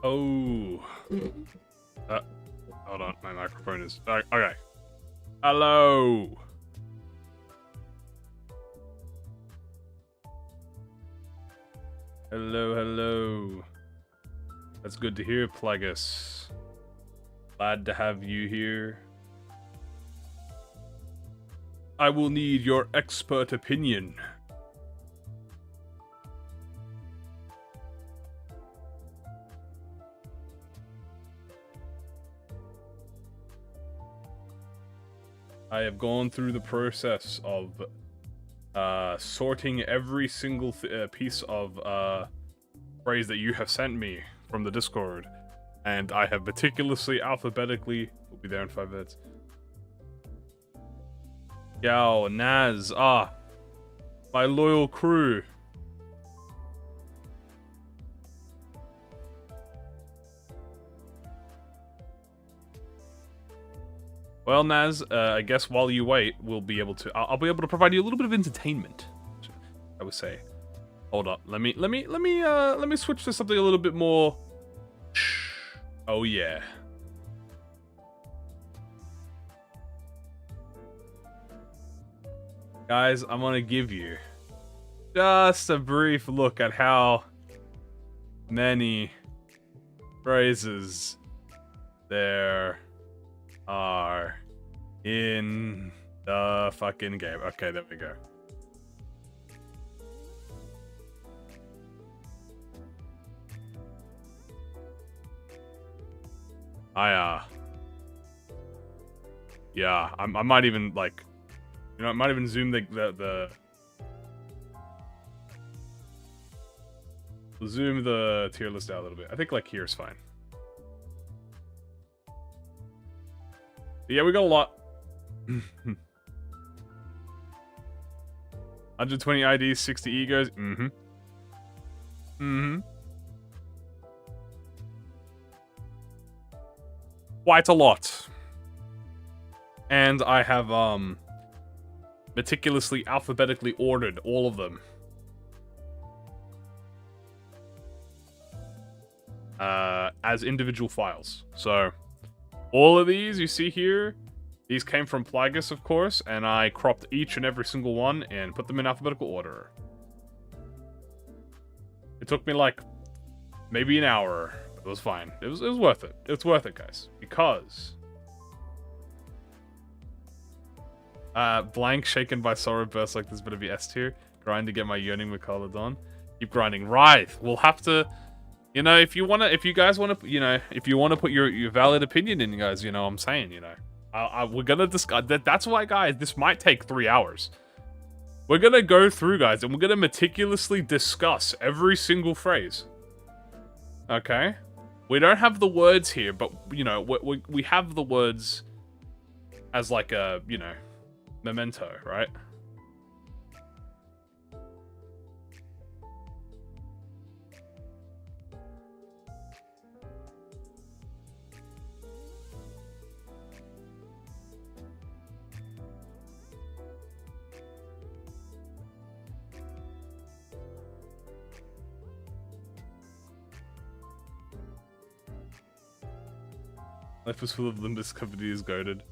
Oh. Hold on, my microphone is... Okay. Hello. Hello. That's good to hear, Plagus. Glad to have you here. I will need your expert opinion. I have gone through the process of sorting every single piece of phrase that you have sent me from the Discord, and I have meticulously, alphabetically... We'll be there in 5 minutes. Yo, Naz, my loyal crew. Well, Naz, I guess while you wait, we'll be able to. I'll be able to provide you a little bit of entertainment. I would say. Hold up. Let me switch to something a little bit more. Oh yeah. Guys, I'm gonna give you just a brief look at how many phrases there are in the fucking game. Okay, there we go. Yeah, I might even like, you know, I might even zoom zoom the tier list out a little bit. I think like here's fine. Yeah, we got a lot. 120 IDs, 60 egos. Quite a lot. And I have meticulously, alphabetically ordered all of them. As individual files. So, all of these you see here, these came from Plagus, of course, and I cropped each and every single one and put them in alphabetical order. It took me like maybe an hour. It was fine. It was worth it. It's worth it, guys, because blank shaken by sorrow burst like this better be S tier. Grind to get my yearning Mikala done. Keep grinding. Right. We'll have to. You know, if you guys wanna, you know, if you wanna put your valid opinion in, guys, you know what I'm saying, you know. We're gonna discuss that. That's why, guys, this might take 3 hours. We're gonna go through, guys, and we're gonna meticulously discuss every single phrase. Okay? We don't have the words here, but, you know, we have the words as like a, you know, memento, right? Life is full of Limbus companies goaded.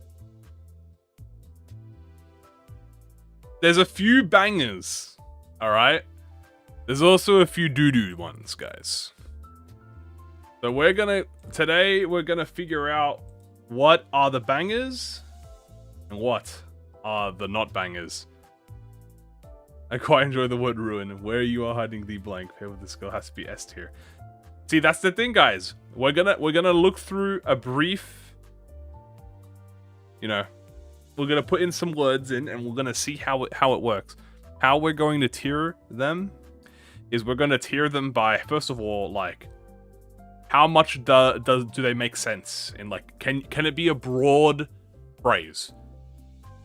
There's a few bangers, alright? There's also a few doo-doo ones, guys. So today we're gonna figure out what are the bangers and what are the not bangers. I quite enjoy the word ruin. Where you are hiding the blank pair with this girl has to be S tier. See, that's the thing, guys. We're gonna look through a brief, you know, we're gonna put in some words in, and we're gonna see how it works. How we're going to tier them is we're gonna tier them by, first of all, like, how much do they make sense? And like, can it be a broad phrase?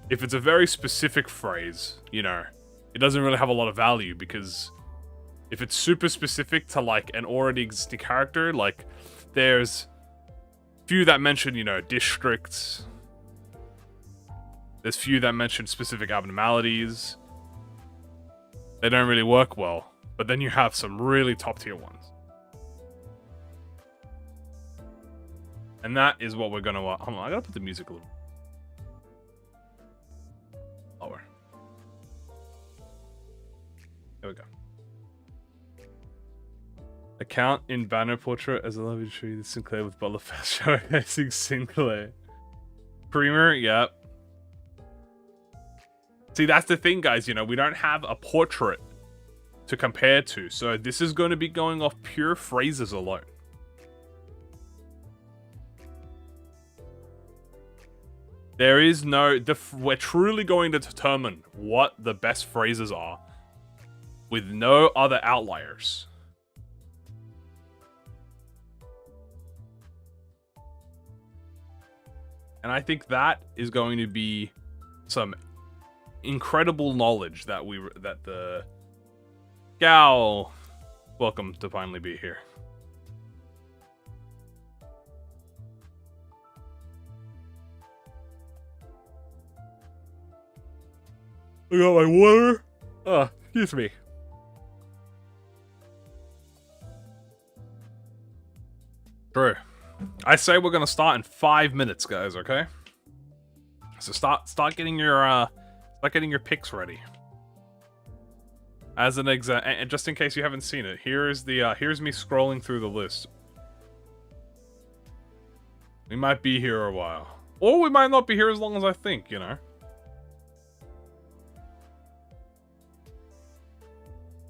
If it's a very specific phrase, you know, it doesn't really have a lot of value, because if it's super specific to like an already existing character, like there's few that mention, you know, districts. There's few that mention specific abnormalities. They don't really work well. But then you have some really top tier ones. And that is what we're gonna... hold on, I gotta put the music a little lower. There we go. Account in banner portrait as I love you to show you the Sinclair with Butler Fest showcasing Sinclair. Creamer, yep. See, that's the thing, guys. You know, we don't have a portrait to compare to. So this is going to be going off pure phrases alone. There is no... we're truly going to determine what the best phrases are with no other outliers. And I think that is going to be some incredible knowledge that the Gal, welcome to finally be here. I got my water. Excuse me. True. I say we're gonna start in 5 minutes, guys. Okay. So start getting your picks ready. As an and just in case you haven't seen it, here's me scrolling through the list. We might be here a while, or we might not be here as long as I think. You know.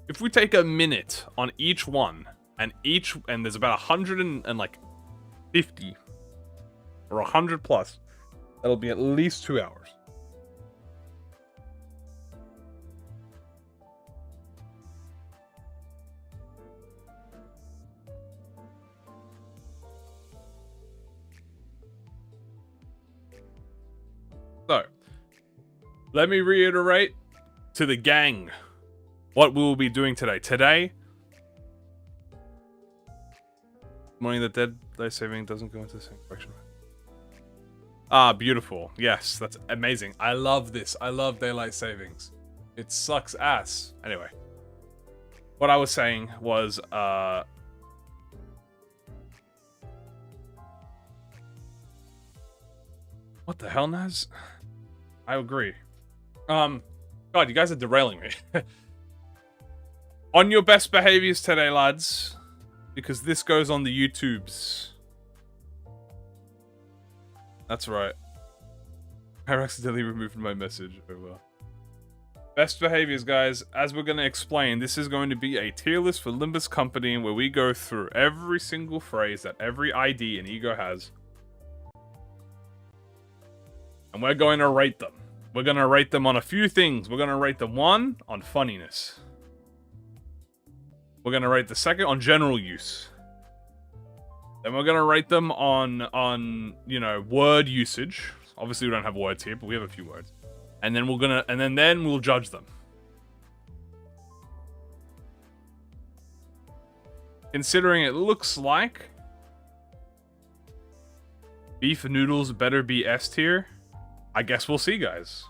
If we take a minute on each one, and there's about 150 or 100 plus, that'll be at least 2 hours. So, let me reiterate to the gang what we will be doing today. Today, Morning the Dead Life Saving doesn't go into the same direction. Ah, beautiful. Yes, that's amazing. I love this. I love daylight savings. It sucks ass. Anyway, what I was saying was, what the hell, Naz? I agree. God, you guys are derailing me. On your best behaviors today, lads, because this goes on the YouTubes. That's right. I accidentally removed my message. Oh well. Best behaviors, guys. As we're going to explain, this is going to be a tier list for Limbus Company where we go through every single phrase that every ID and ego has. And we're going to rate them. We're going to rate them on a few things. We're going to rate them, one, on funniness. We're going to rate the second on general use. Then we're going to rate them on, you know, word usage. Obviously, we don't have words here, but we have a few words. And then then we'll judge them. Considering it looks like beef noodles better be S tier, I guess we'll see, guys.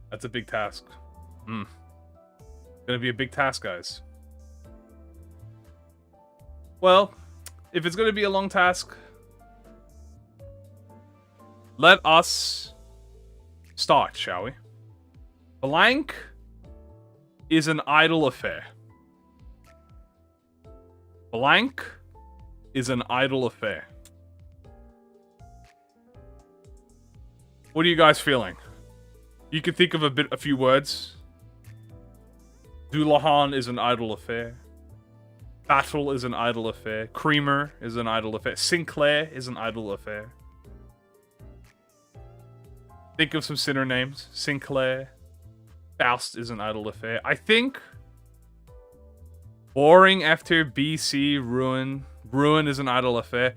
That's a big task. Gonna be a big task, guys. Well, if it's gonna be a long task, let us start, shall we? Blank is an idle affair. Blank is an idle affair. What are you guys feeling? You can think of a few words. Doulahan is an idle affair. Battle is an idle affair. Creamer is an idle affair. Sinclair is an idle affair. Think of some sinner names. Sinclair. Faust is an idle affair. I think boring F tier, BC, Ruin. Ruin is an idle affair.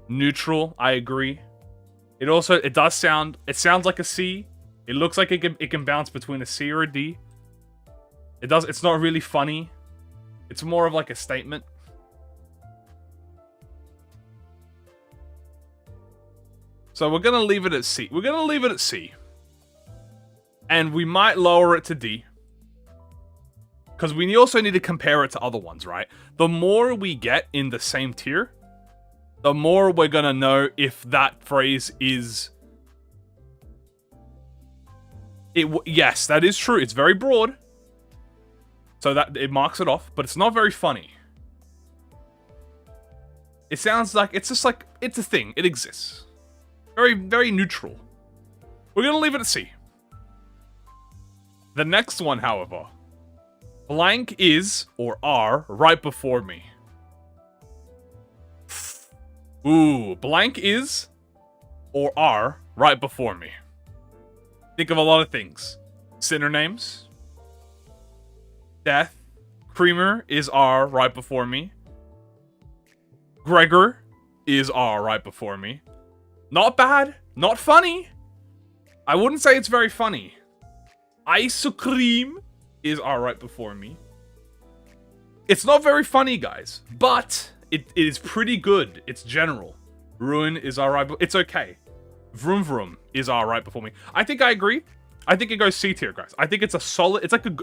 Neutral, I agree. It sounds like a C. It looks like it can bounce between a C or a D. It's not really funny. It's more of like a statement. So we're gonna leave it at C. We're gonna leave it at C. And we might lower it to D. because we also need to compare it to other ones, right? The more we get in the same tier, the more we're gonna know if that phrase is... Yes, that is true. It's very broad. So that it marks it off, but it's not very funny. It sounds like, it's just like, it's a thing. It exists. Very, very neutral. We're gonna leave it at C. The next one, however. Blank is, or are, right before me. Ooh, blank is, or are, right before me. Think of a lot of things. Sinner names. Death. Creamer is R right before me. Gregor is R right before me. Not bad. Not funny. I wouldn't say it's very funny. Ice cream is R right before me. It's not very funny, guys. But it is pretty good. It's general. Ruin is R right. It's okay. Vroom vroom is R right before me. I think I agree. I think it goes C tier, guys. I think it's a solid... It's like a...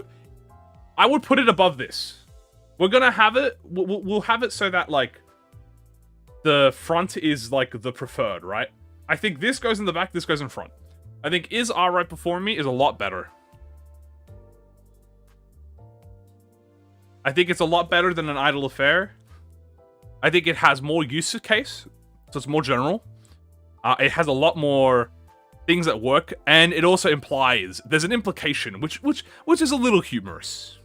I would put it above this. We're gonna have it... We'll have it so that, like... The front is, like, the preferred, right? I think this goes in the back, this goes in front. I think is R right before me is a lot better. I think it's a lot better than an idle affair. I think it has more use case, so it's more general. It has a lot more things that work, and it also implies there's an implication, which is a little humorous.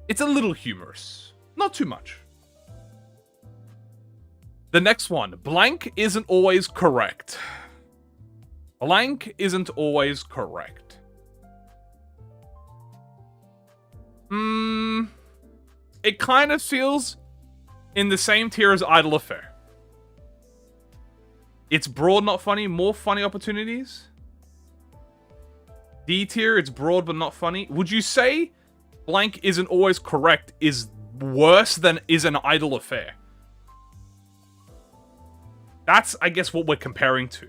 It's a little humorous, not too much. The next one, blank isn't always correct. Blank isn't always correct. It kind of feels in the same tier as idle affair. It's broad, not funny. More funny opportunities. D tier, it's broad but not funny. Would you say blank isn't always correct is worse than is an idle affair? That's, I guess, what we're comparing to.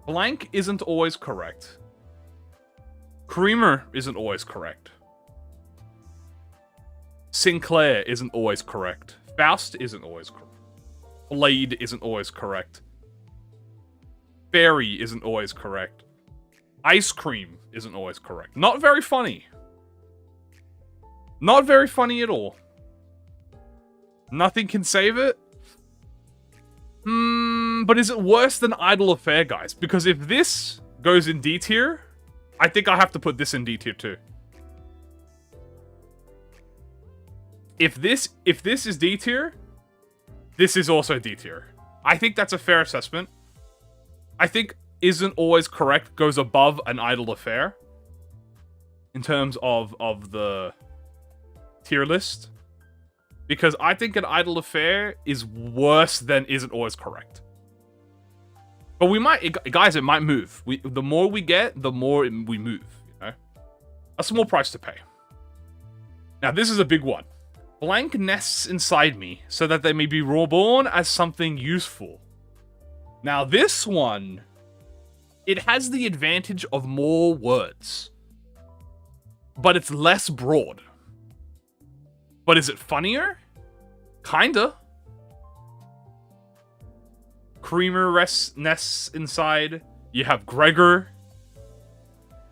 Blank isn't always correct. Creamer isn't always correct. Sinclair isn't always correct. Faust isn't always correct. Blade isn't always correct. Fairy isn't always correct. Ice cream isn't always correct. Not very funny. Not very funny at all. Nothing can save it. But is it worse than idle affair, guys? Because if this goes in D tier, I think I have to put this in D tier too. If this is D tier, this is also D tier. I think that's a fair assessment. I think isn't always correct goes above an idle affair in terms of the tier list. Because I think an idle affair is worse than isn't always correct. But we might, guys, it might move. The more we get, the more we move, you know? A small price to pay. Now, this is a big one. Blank nests inside me so that they may be reborn as something useful. Now, this one, it has the advantage of more words. But it's less broad. But is it funnier? Kinda. Creamer nests inside. You have Gregor.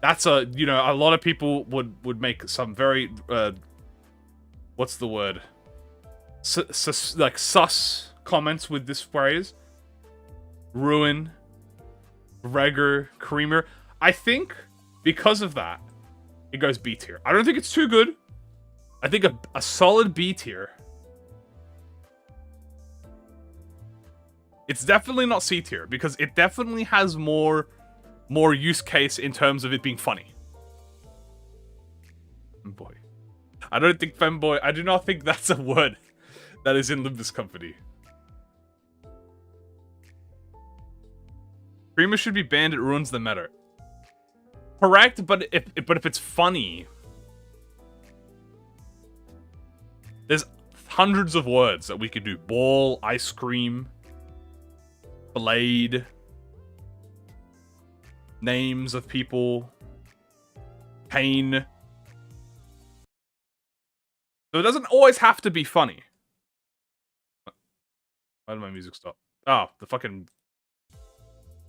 That's a, you know, a lot of people would make some very, what's the word? Like sus comments with this phrase. Ruin. Gregor. Creamer. I think because of that, it goes B tier. I don't think it's too good. I think a solid B tier. It's definitely not C tier because it definitely has more use case in terms of it being funny. Femboy. I don't think femboy. I do not think that's a word that is in Limbus company. Creamer should be banned. It ruins the meta. Correct, but if it's funny. There's hundreds of words that we could do. Ball, ice cream, blade, names of people, pain. So it doesn't always have to be funny. Why did my music stop? Oh, the fucking...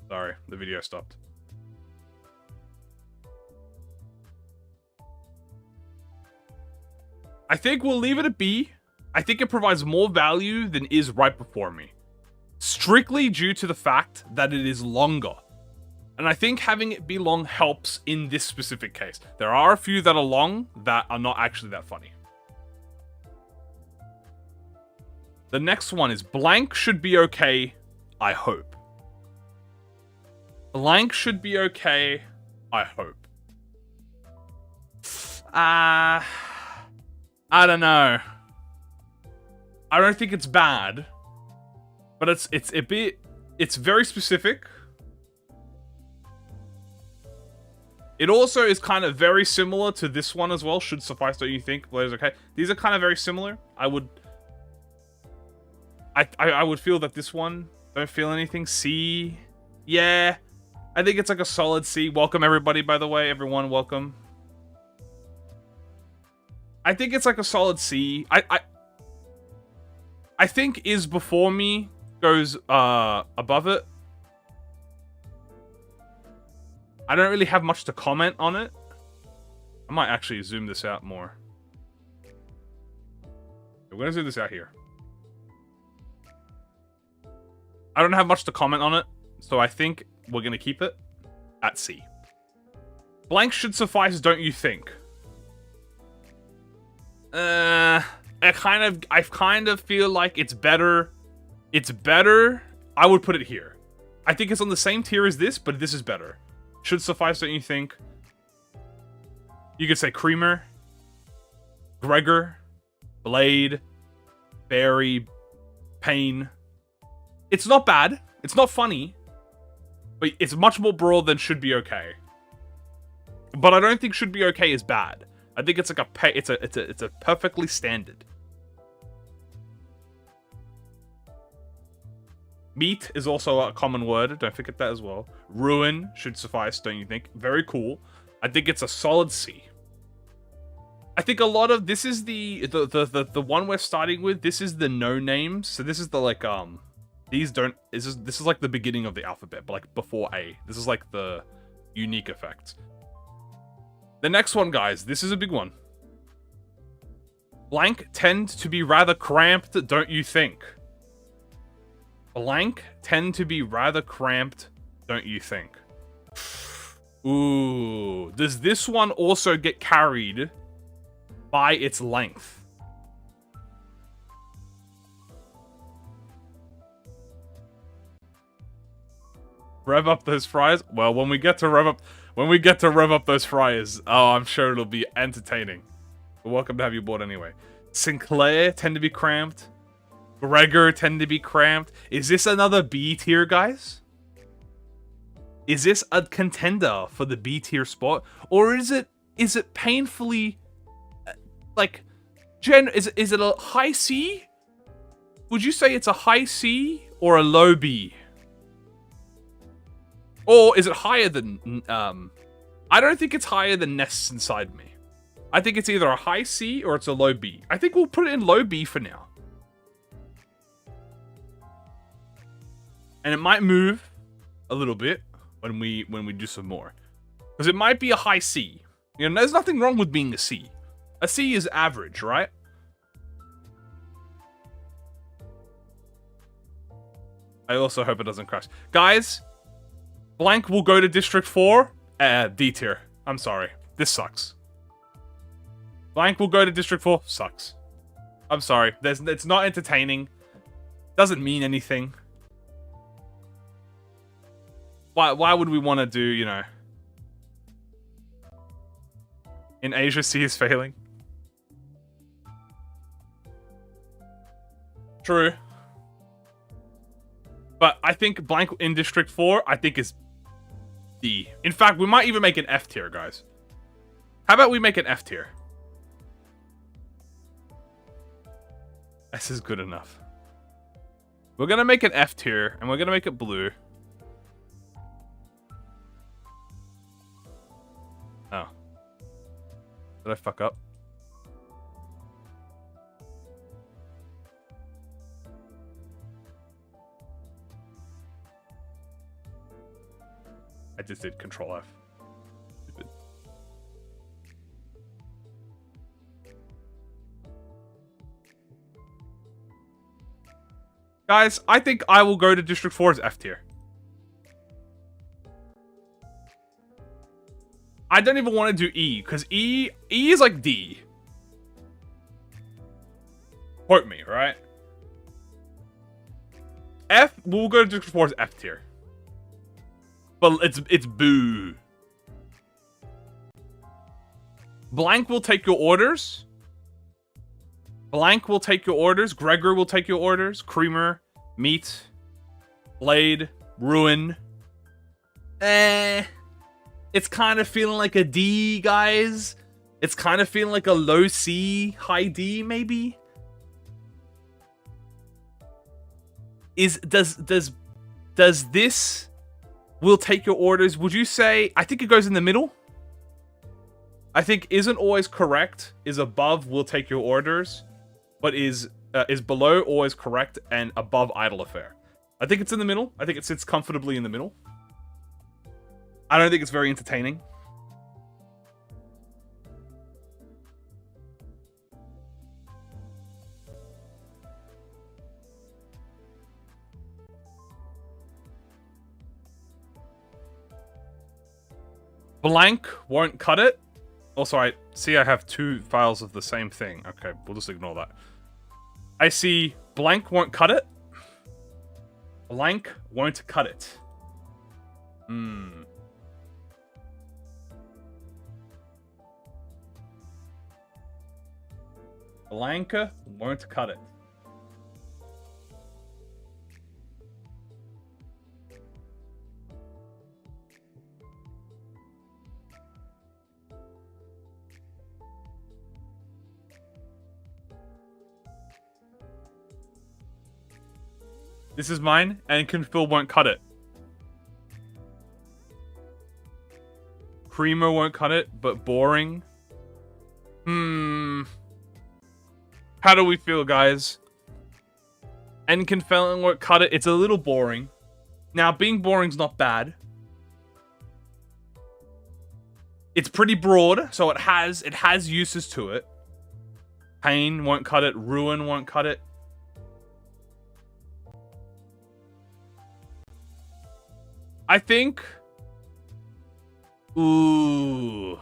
Sorry, the video stopped. I think we'll leave it at B. I think it provides more value than is right before me. Strictly due to the fact that it is longer. And I think having it be long helps in this specific case. There are a few that are long that are not actually that funny. The next one is blank should be okay, I hope. Blank should be okay, I hope. I don't know. I don't think it's bad. But it's very specific. It also is kind of very similar to this one as well. Should suffice, don't you think? Blaze, okay. These are kind of very similar. I would feel that this one, don't feel anything. C. Yeah. I think it's like a solid C. Welcome everybody, by the way. Everyone, welcome. I think it's like a solid C. I think is before me goes above it. I don't really have much to comment on it. I might actually zoom this out more. We're gonna zoom this out here. I don't have much to comment on it, so I think we're gonna keep it at C. Blank should suffice, don't you think? I kind of feel like it's better. It's better. I would put it here. I think it's on the same tier as this, but this is better. Should suffice, don't you think? You could say Creamer, Gregor, Blade, Barry, Payne. It's not bad. It's not funny. But it's much more broad than should be okay. But I don't think should be okay is bad. I think it's like it's a perfectly standard. Meat is also a common word. Don't forget that as well. Ruin should suffice, don't you think? Very cool. I think it's a solid C. I think a lot of this is the one we're starting with. This is the no names. So this is the like these don't. This is like the beginning of the alphabet, but like before A. This is like the unique effect. The next one, guys. This is a big one. Blank tend to be rather cramped, don't you think? Blank tend to be rather cramped, don't you think? Ooh. Does this one also get carried by its length? Rev up those fries? Well, when we get to rev up those fries, oh, I'm sure it'll be entertaining. But welcome to have you aboard anyway. Sinclair tend to be cramped. Gregor tend to be cramped. Is this another B tier, guys? Is this a contender for the B tier spot, or is it painfully like is it a high C? Would you say it's a high C or a low B? Or is it higher than I don't think it's higher than Nests Inside Me. I think it's either a high C or it's a low B. I think we'll put it in low B for now. And it might move a little bit when we do some more. Because it might be a high C. You know, there's nothing wrong with being a C. A C is average, right? I also hope it doesn't crash. Guys, blank will go to District 4. D tier. I'm sorry. This sucks. Blank will go to District 4. Sucks. I'm sorry. It's not entertaining. Doesn't mean anything. Why would we want to do, you know... In Asia, C is failing. True. But I think blank in District 4, I think is D. In fact, we might even make an F tier, guys. How about we make an F tier? S is good enough. We're gonna make an F tier, and we're gonna make it blue. Oh. Did I fuck up? I just did Control F. Stupid. Guys, I think I will go to District 4 as F tier. I don't even want to do E, because E is like D. Quote me, right? F, we'll go to District 4 as F tier. But it's boo. Blank will take your orders. Blank will take your orders. Gregor will take your orders. Creamer, Meat, Blade, Ruin. It's kind of feeling like a D, guys. It's kind of feeling like a low C, high D, maybe. Does this will take your orders? Would you say? I think it goes in the middle. I think isn't always correct is above will take your orders, but is below always correct and above idle affair. I think it's in the middle. I think it sits comfortably in the middle. I don't think it's very entertaining. Blank won't cut it. Also, I see I have two files of the same thing. Okay, we'll just ignore that. I see blank won't cut it. Blank won't cut it. Blanca won't cut it. This is mine, and Confil won't cut it. Creamer won't cut it, but boring. How do we feel, guys? And Confil won't cut it. It's a little boring. Now, being boring's not bad. It's pretty broad, so it has uses to it. Pain won't cut it. Ruin won't cut it. I think... Ooh.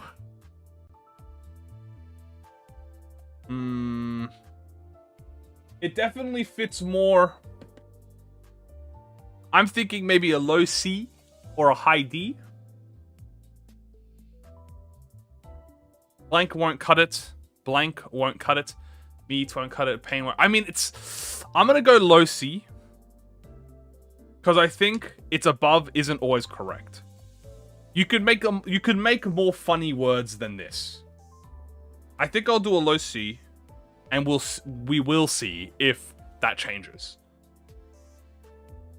It definitely fits more... I'm thinking maybe a low C or a high D. Blank won't cut it. Blank won't cut it. Meat won't cut it. Pain won't... I mean, it's... I'm gonna go low C. Because I think it's above isn't always correct. You could make more funny words than this. I think I'll do a low C, and we will see if that changes.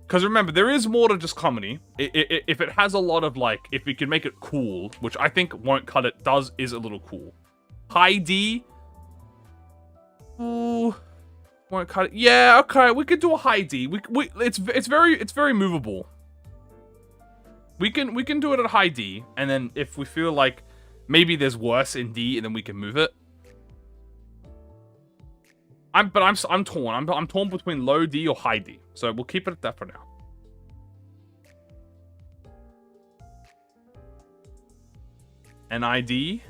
Because remember, there is more to just comedy. If it has a lot of like, if we can make it cool, which I think won't cut it, is a little cool. High D. Ooh. Won't cut it. Yeah, okay, we could do a high D. It's very movable. We can do it at high D, and then if we feel like maybe there's worse in D, and then we can move it. I'm torn. I'm torn between low D or high D. So we'll keep it at that for now. NID.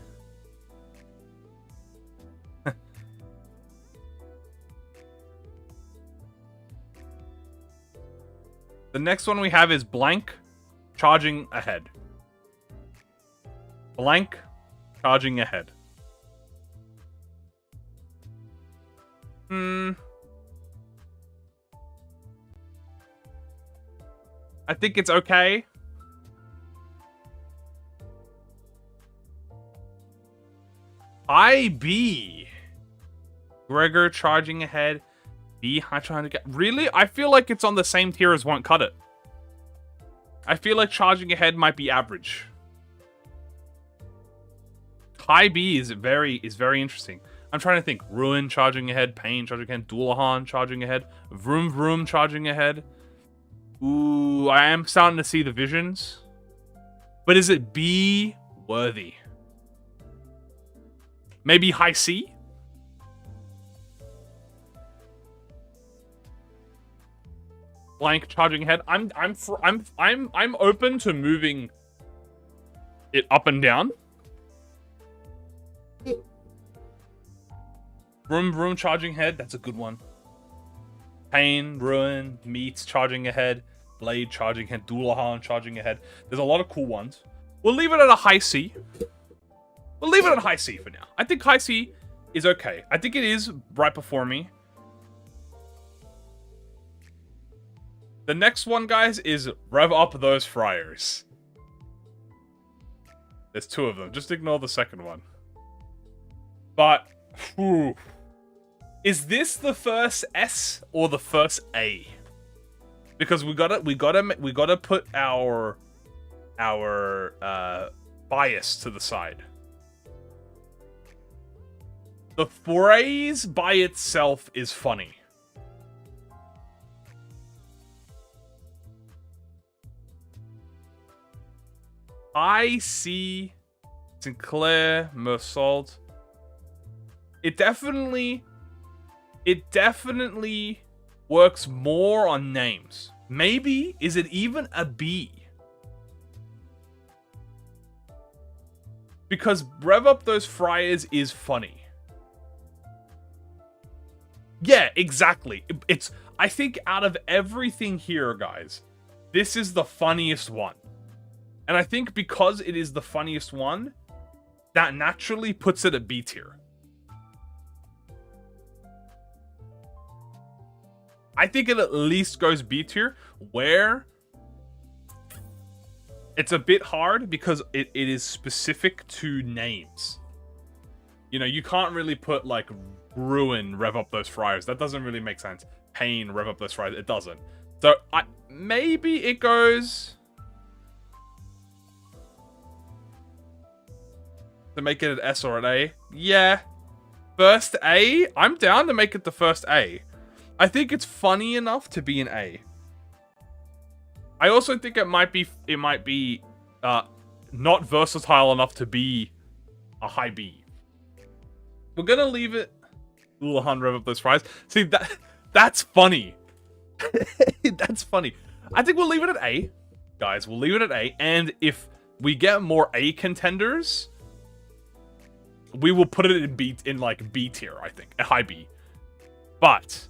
The next one we have is blank, charging ahead. Blank, charging ahead. I think it's okay. IB. Gregor charging ahead. B, I'm trying to get... Really? I feel like it's on the same tier as won't cut it. I feel like charging ahead might be average. High B is very interesting. I'm trying to think. Ruin charging ahead. Pain charging ahead. Doulahan charging ahead. Vroom Vroom charging ahead. Ooh, I am starting to see the visions. But is it B worthy? Maybe high C? Blank charging head. I'm open to moving it up and down. Vroom charging head. That's a good one. Pain, Ruin, Meats charging ahead. Blade charging head. Doulahan charging ahead. There's a lot of cool ones. We'll leave it at a high C. We'll leave it at high C for now. I think high C is okay. I think it is right before me. The next one, guys, is rev up those fryers. There's two of them. Just ignore the second one. But, whew. Is this the first S or the first A? Because we gotta put our bias to the side. The phrase by itself is funny. I see Sinclair, Mersault. It definitely works more on names. Maybe, is it even a B? Because rev up those fryers is funny. Yeah, exactly. I think out of everything here, guys, this is the funniest one. And I think because it is the funniest one, that naturally puts it at B tier. I think it at least goes B tier, where it's a bit hard because it is specific to names. You know, you can't really put, like, Ruin, rev up those fryers. That doesn't really make sense. Pain, rev up those fryers. It doesn't. So, maybe it goes... to make it an S or an A. Yeah. First A? I'm down to make it the first A. I think it's funny enough to be an A. I also think it might be not versatile enough to be a high B. We're gonna leave it. Doulahan, rev up those fries. See, that's funny. That's funny. I think we'll leave it at A. Guys, we'll leave it at A. And if we get more A contenders, we will put it in like B tier, I think. A high B. But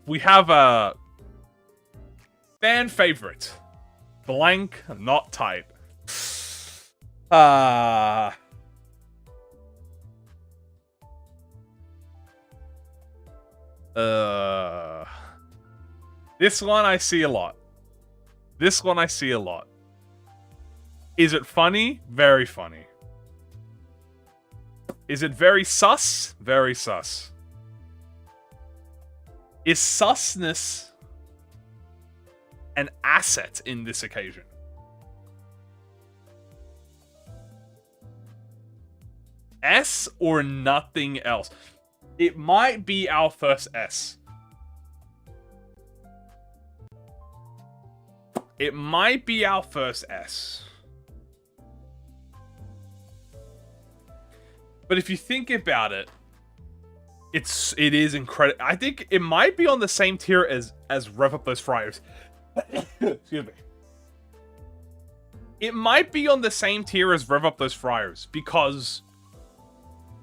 we have a fan favorite. Blank, not tight. This one I see a lot. This one I see a lot. Is it funny? Very funny. Is it very sus? Very sus. Is susness an asset in this occasion? S or nothing else? It might be our first S. It might be our first S. But if you think about it, it is incredible. I think it might be on the same tier as rev up those fryers. Excuse me. It might be on the same tier as rev up those fryers because,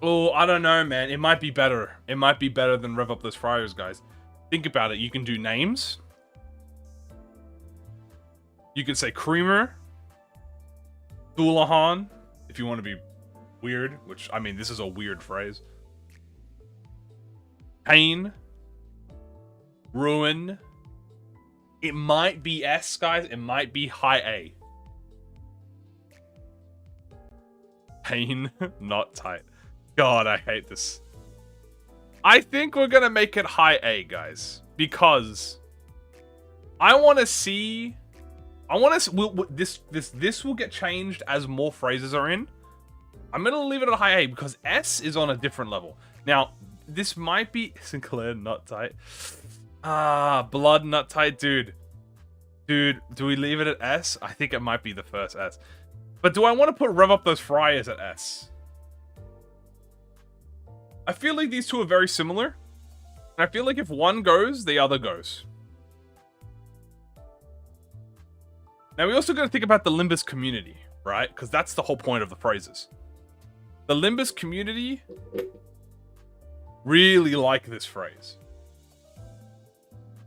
oh, I don't know, man. It might be better. It might be better than rev up those fryers, guys. Think about it. You can do names. You can say creamer, Doulahan, if you want to be weird, which, I mean, this is a weird phrase. Pain. Ruin. It might be S, guys. It might be high A. Pain, not tight. God, I hate this. I think we're gonna make it high A, guys, because I want to see. This will get changed as more phrases are in. I'm gonna leave it at high A because S is on a different level. Now, this might be Sinclair, not tight. Blood, not tight, dude. Dude, do we leave it at S? I think it might be the first S. But do I want to put rev up those fryers at S? I feel like these two are very similar. And I feel like if one goes, the other goes. Now we also got to think about the Limbus community, right? Because that's the whole point of the phrases. The Limbus community really like this phrase.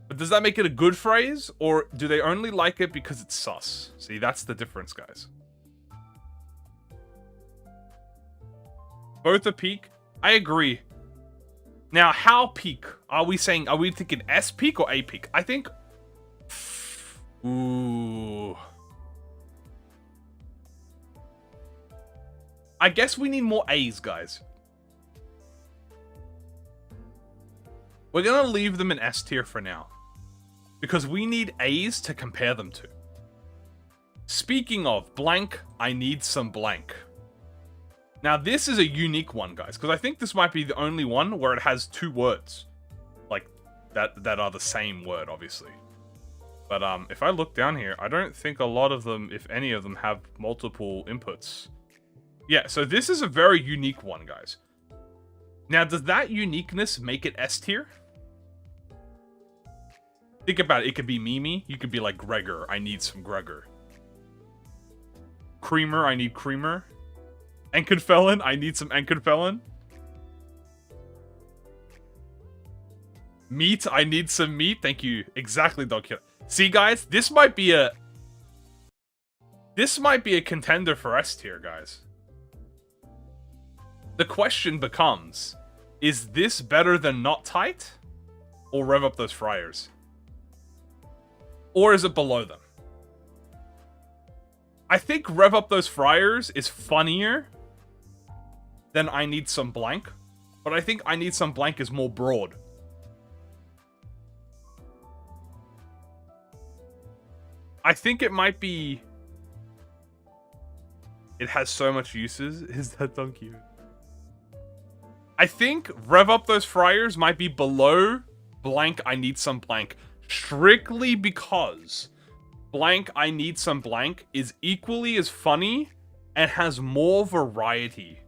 But does that make it a good phrase? Or do they only like it because it's sus? See, that's the difference, guys. Both are peak. I agree. Now, how peak? Are we thinking S peak or A peak? I think... Ooh. I guess we need more A's, guys. We're gonna leave them in S tier for now. Because we need A's to compare them to. Speaking of blank, I need some blank. Now, this is a unique one, guys, because I think this might be the only one where it has two words. Like, that are the same word, obviously. But if I look down here, I don't think a lot of them, if any of them, have multiple inputs. Yeah, so this is a very unique one, guys. Now, does that uniqueness make it S tier? Think about it. It could be Mimi. You could be like Gregor. I need some Gregor. Creamer. I need creamer. Enkenfelon. I need some Enkenfelon. Meat. I need some meat. Thank you. Exactly, Dog Killer. See, guys, this might be a contender for S tier, guys. The question becomes, is this better than Not Tight? Or Rev Up Those Fryers? Or is it below them? I think Rev Up Those Fryers is funnier than I Need Some Blank. But I think I Need Some Blank is more broad. I think it might be... It has so much uses. Is that donkey? I think Rev Up Those Fryers might be below blank I Need Some Blank. Strictly because blank I Need Some Blank is equally as funny and has more variety.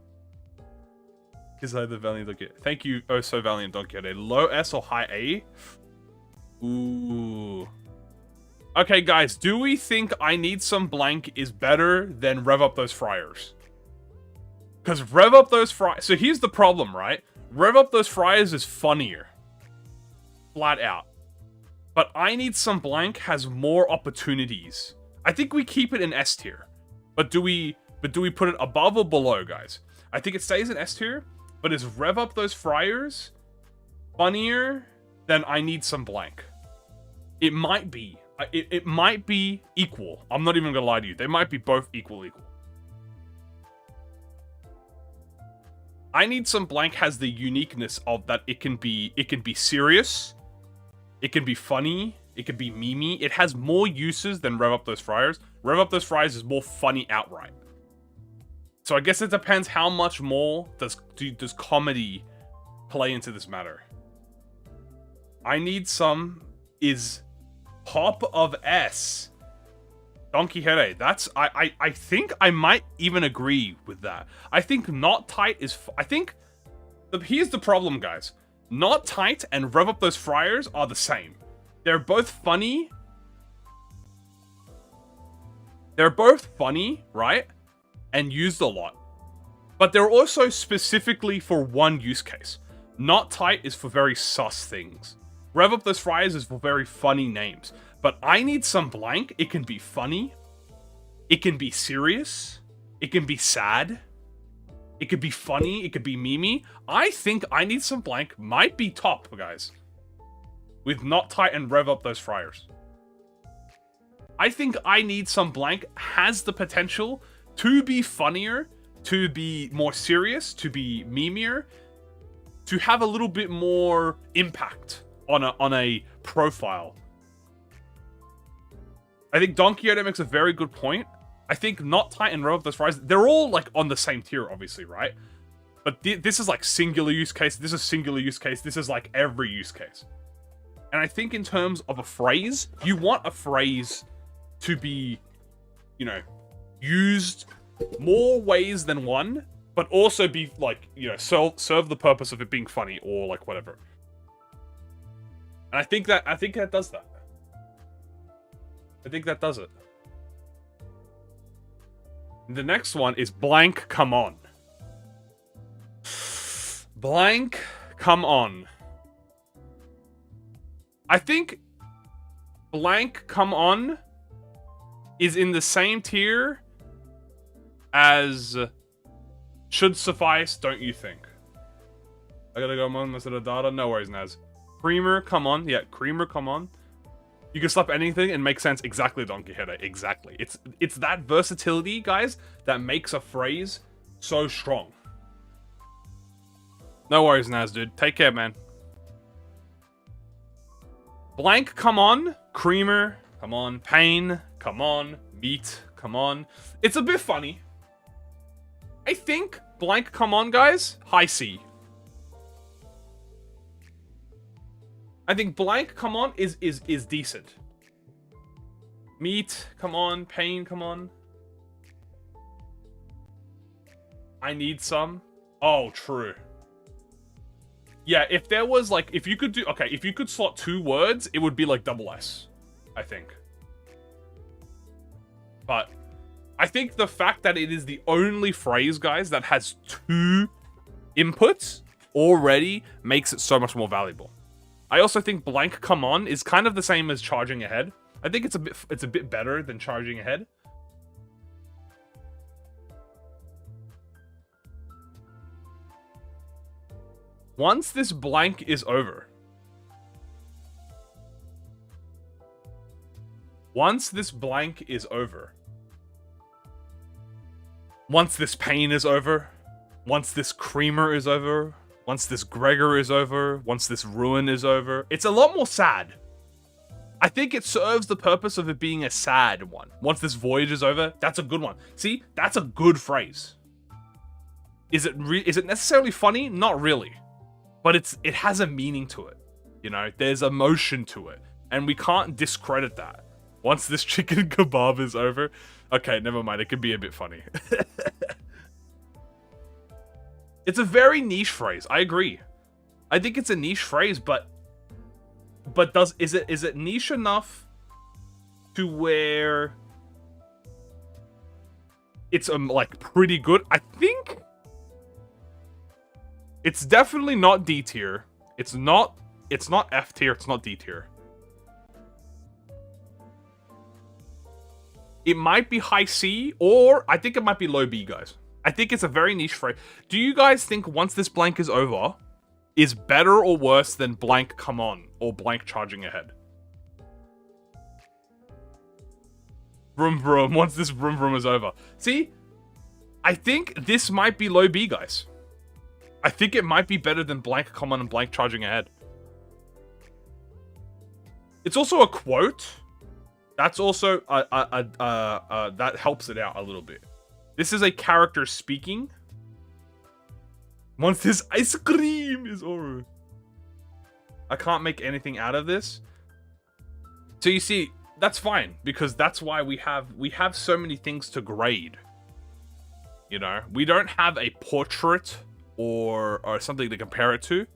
Is either Valiant Dog Kid? Thank you, oh so Valiant Dog Kid. A low S or high A? Ooh. Okay, guys, do we think I Need Some Blank is better than Rev Up Those Fryers? Because Rev Up Those Fryers... So here's the problem, right? Rev Up Those Fryers is funnier. Flat out. But I Need Some Blank has more opportunities. I think we keep it in S tier. But do we put it above or below, guys? I think it stays in S tier. But is Rev Up Those Fryers funnier than I Need Some Blank? It might be. It might be equal. I'm not even gonna lie to you. They might be both equal. I Need Some Blank has the uniqueness of that it can be serious, it can be funny, it can be memey. It has more uses than Rev Up Those Fryers. Rev Up Those Fryers is more funny outright. So I guess it depends how much more does comedy play into this matter. I Need Some is top of S. Donkey Here. That's I think I might even agree with that. I think Not Tight is here's the problem, guys. Not Tight and Rev Up Those Fryers are the same. They're both funny. They're both funny, right? And used a lot. But they're also specifically for one use case. Not Tight is for very sus things. Rev Up Those Fryers is for very funny names. But I Need Some Blank, it can be funny. It can be serious. It can be sad. It could be funny. It could be memey. I think I Need Some Blank might be top, guys. With Not Tight and Rev Up Those Fryers. I think I Need Some Blank has the potential to be funnier, to be more serious, to be memeier, to have a little bit more impact on a profile. I think Donkey Yoda makes a very good point. I think Not Tight and Rev Up Those Fryers, they're all like on the same tier, obviously, right? But this is like singular use case. This is singular use case. This is like every use case. And I think in terms of a phrase, you want a phrase to be, you know, used more ways than one, but also be like, you know, serve the purpose of it being funny or like whatever. And I think that does that. I think that does it. The next one is blank, come on. Blank, come on. I think blank, come on is in the same tier as should suffice, don't you think? I gotta go among most of the data. No worries, Naz. Creamer, come on. Yeah, creamer, come on. You can slap anything and make sense. Exactly, Donkey Header. Exactly. It's that versatility, guys, that makes a phrase so strong. No worries, Naz, dude. Take care, man. Blank, come on. Creamer, come on. Pain, come on. Meat, come on. It's a bit funny. I think blank, come on, guys. High C. I think blank, come on, is decent. Meat, come on. Pain, come on. I need some. Oh, true. Yeah, if there was like, if you could do, okay, if you could slot 2 words, it would be like double S, I think. But I think the fact that it is the only phrase, guys, that has 2 inputs already makes it so much more valuable. I also think blank come on is kind of the same as charging ahead. I think it's a bit better than charging ahead. Once this blank is over. Once this blank is over. Once this pain is over. Once this creamer is over. Once this Gregor is over. Once this ruin is over. It's a lot more sad. I think it serves the purpose of it being a sad one. Once this voyage is over, that's a good one. See, that's a good phrase. Is it necessarily funny? Not really. But it has a meaning to it. You know, there's emotion to it. And we can't discredit that. Once this chicken kebab is over. Okay, never mind. It could be a bit funny. It's a very niche phrase. I agree. I think it's a niche phrase, but is it niche enough to where it's like pretty good? I think it's definitely not D tier. It's not F tier, it's not D tier. It might be high C, or I think it might be low B, guys. I think it's a very niche phrase. Do you guys think once this blank is over, is better or worse than blank come on, or blank charging ahead? Vroom vroom, once this vroom vroom is over. See, I think this might be low B, guys. I think it might be better than blank come on and blank charging ahead. It's also a quote. That's also that helps it out a little bit. This is a character speaking. Once this ice cream is over. I can't make anything out of this. So you see, that's fine, because that's why we have so many things to grade. You know, we don't have a portrait or something to compare it to.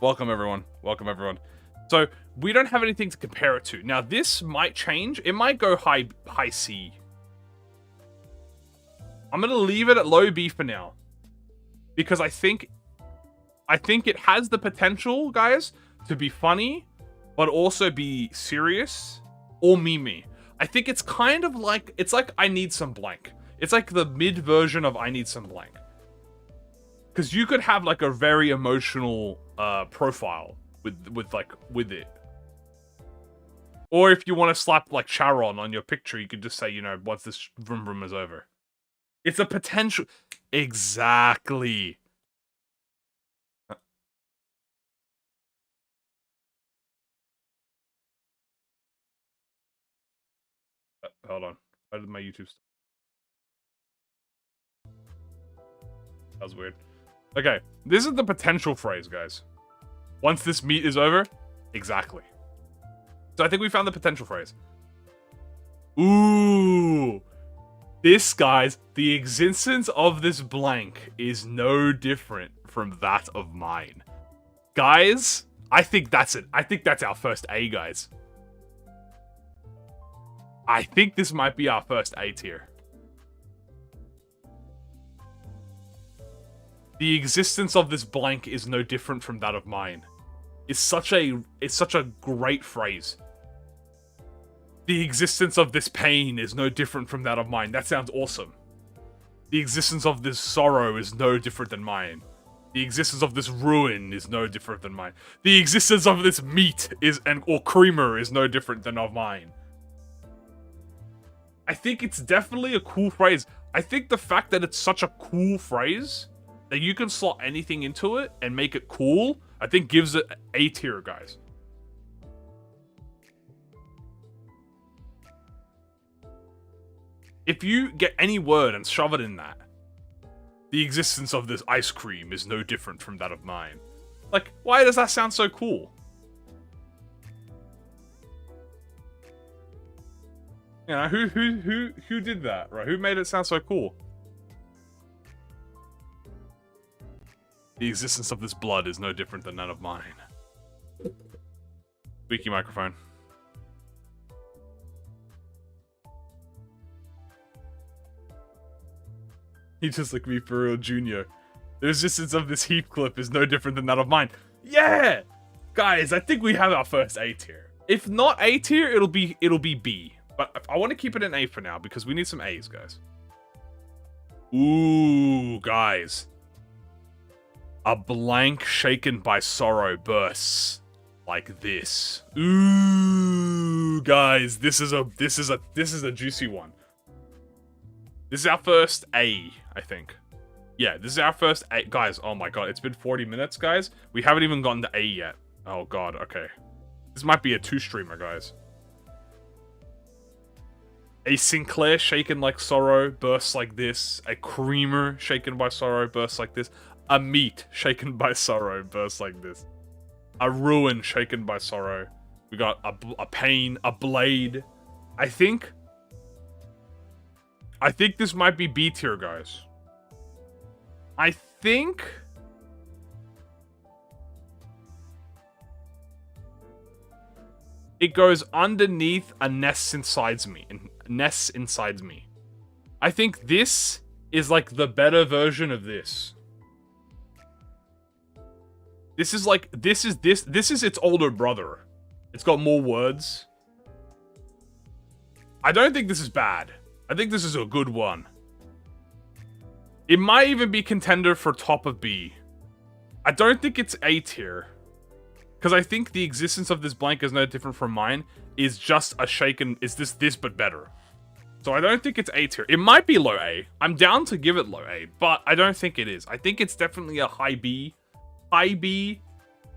Welcome everyone. Welcome everyone. So we don't have anything to compare it to. Now this might change. It might go high C. I'm gonna leave it at low B for now, because I think it has the potential, guys, to be funny, but also be serious or meme-y. I think it's kind of like, it's like I need some blank. It's like the mid version of I need some blank. Because you could have like a very emotional profile with it. Or if you want to slap like Sharon on your picture, you could just say, you know, once this vroom vroom is over. It's a potential. Exactly. Hold on. How did my YouTube start? That was weird. Okay, this is the potential phrase, guys. Once this meet is over, exactly. So I think we found the potential phrase. Ooh. This, guys, the existence of this blank is no different from that of mine. Guys, I think that's it. I think that's our first A, guys. I think this might be our first A tier. The existence of this blank is no different from that of mine. It's such a great phrase. The existence of this pain is no different from that of mine. That sounds awesome. The existence of this sorrow is no different than mine. The existence of this ruin is no different than mine. The existence of this meat or creamer is no different than of mine. I think it's definitely a cool phrase. I think the fact that it's such a cool phrase that you can slot anything into it and make it cool, I think gives it A tier, guys. If you get any word and shove it in that, the existence of this ice cream is no different from that of mine. Like, why does that sound so cool? You know, who did that, right? Who made it sound so cool? The existence of this blood is no different than that of mine. Squeaky microphone. He just looked at me for real, Junior. The existence of this Heathcliff is no different than that of mine. Yeah! Guys, I think we have our first A tier. If not A tier, it'll be B. But I want to keep it in A for now, because we need some A's, guys. Ooh, guys. A blank shaken by sorrow bursts like this. Ooh, guys, this is a juicy one. This is our first A, I think. Yeah, this is our first A. Guys, oh my god, it's been 40 minutes, guys. We haven't even gotten to A yet. Oh god, okay. This might be a 2-streamer, guys. A Sinclair shaken like sorrow bursts like this. A creamer shaken by sorrow bursts like this. A meat shaken by sorrow bursts like this. A ruin shaken by sorrow. We got a pain, a blade. I think this might be B tier, guys. I think it goes underneath a nest inside me. I think this is like the better version of this. This is like this is its older brother. It's got more words. I don't think this is bad. I think this is a good one. It might even be contender for top of B. I don't think it's A tier. Because I think the existence of this blank is no different from mine is just a shaken... Is this but better. So I don't think it's A tier. It might be low A. I'm down to give it low A, but I don't think it is. I think it's definitely a high B. High B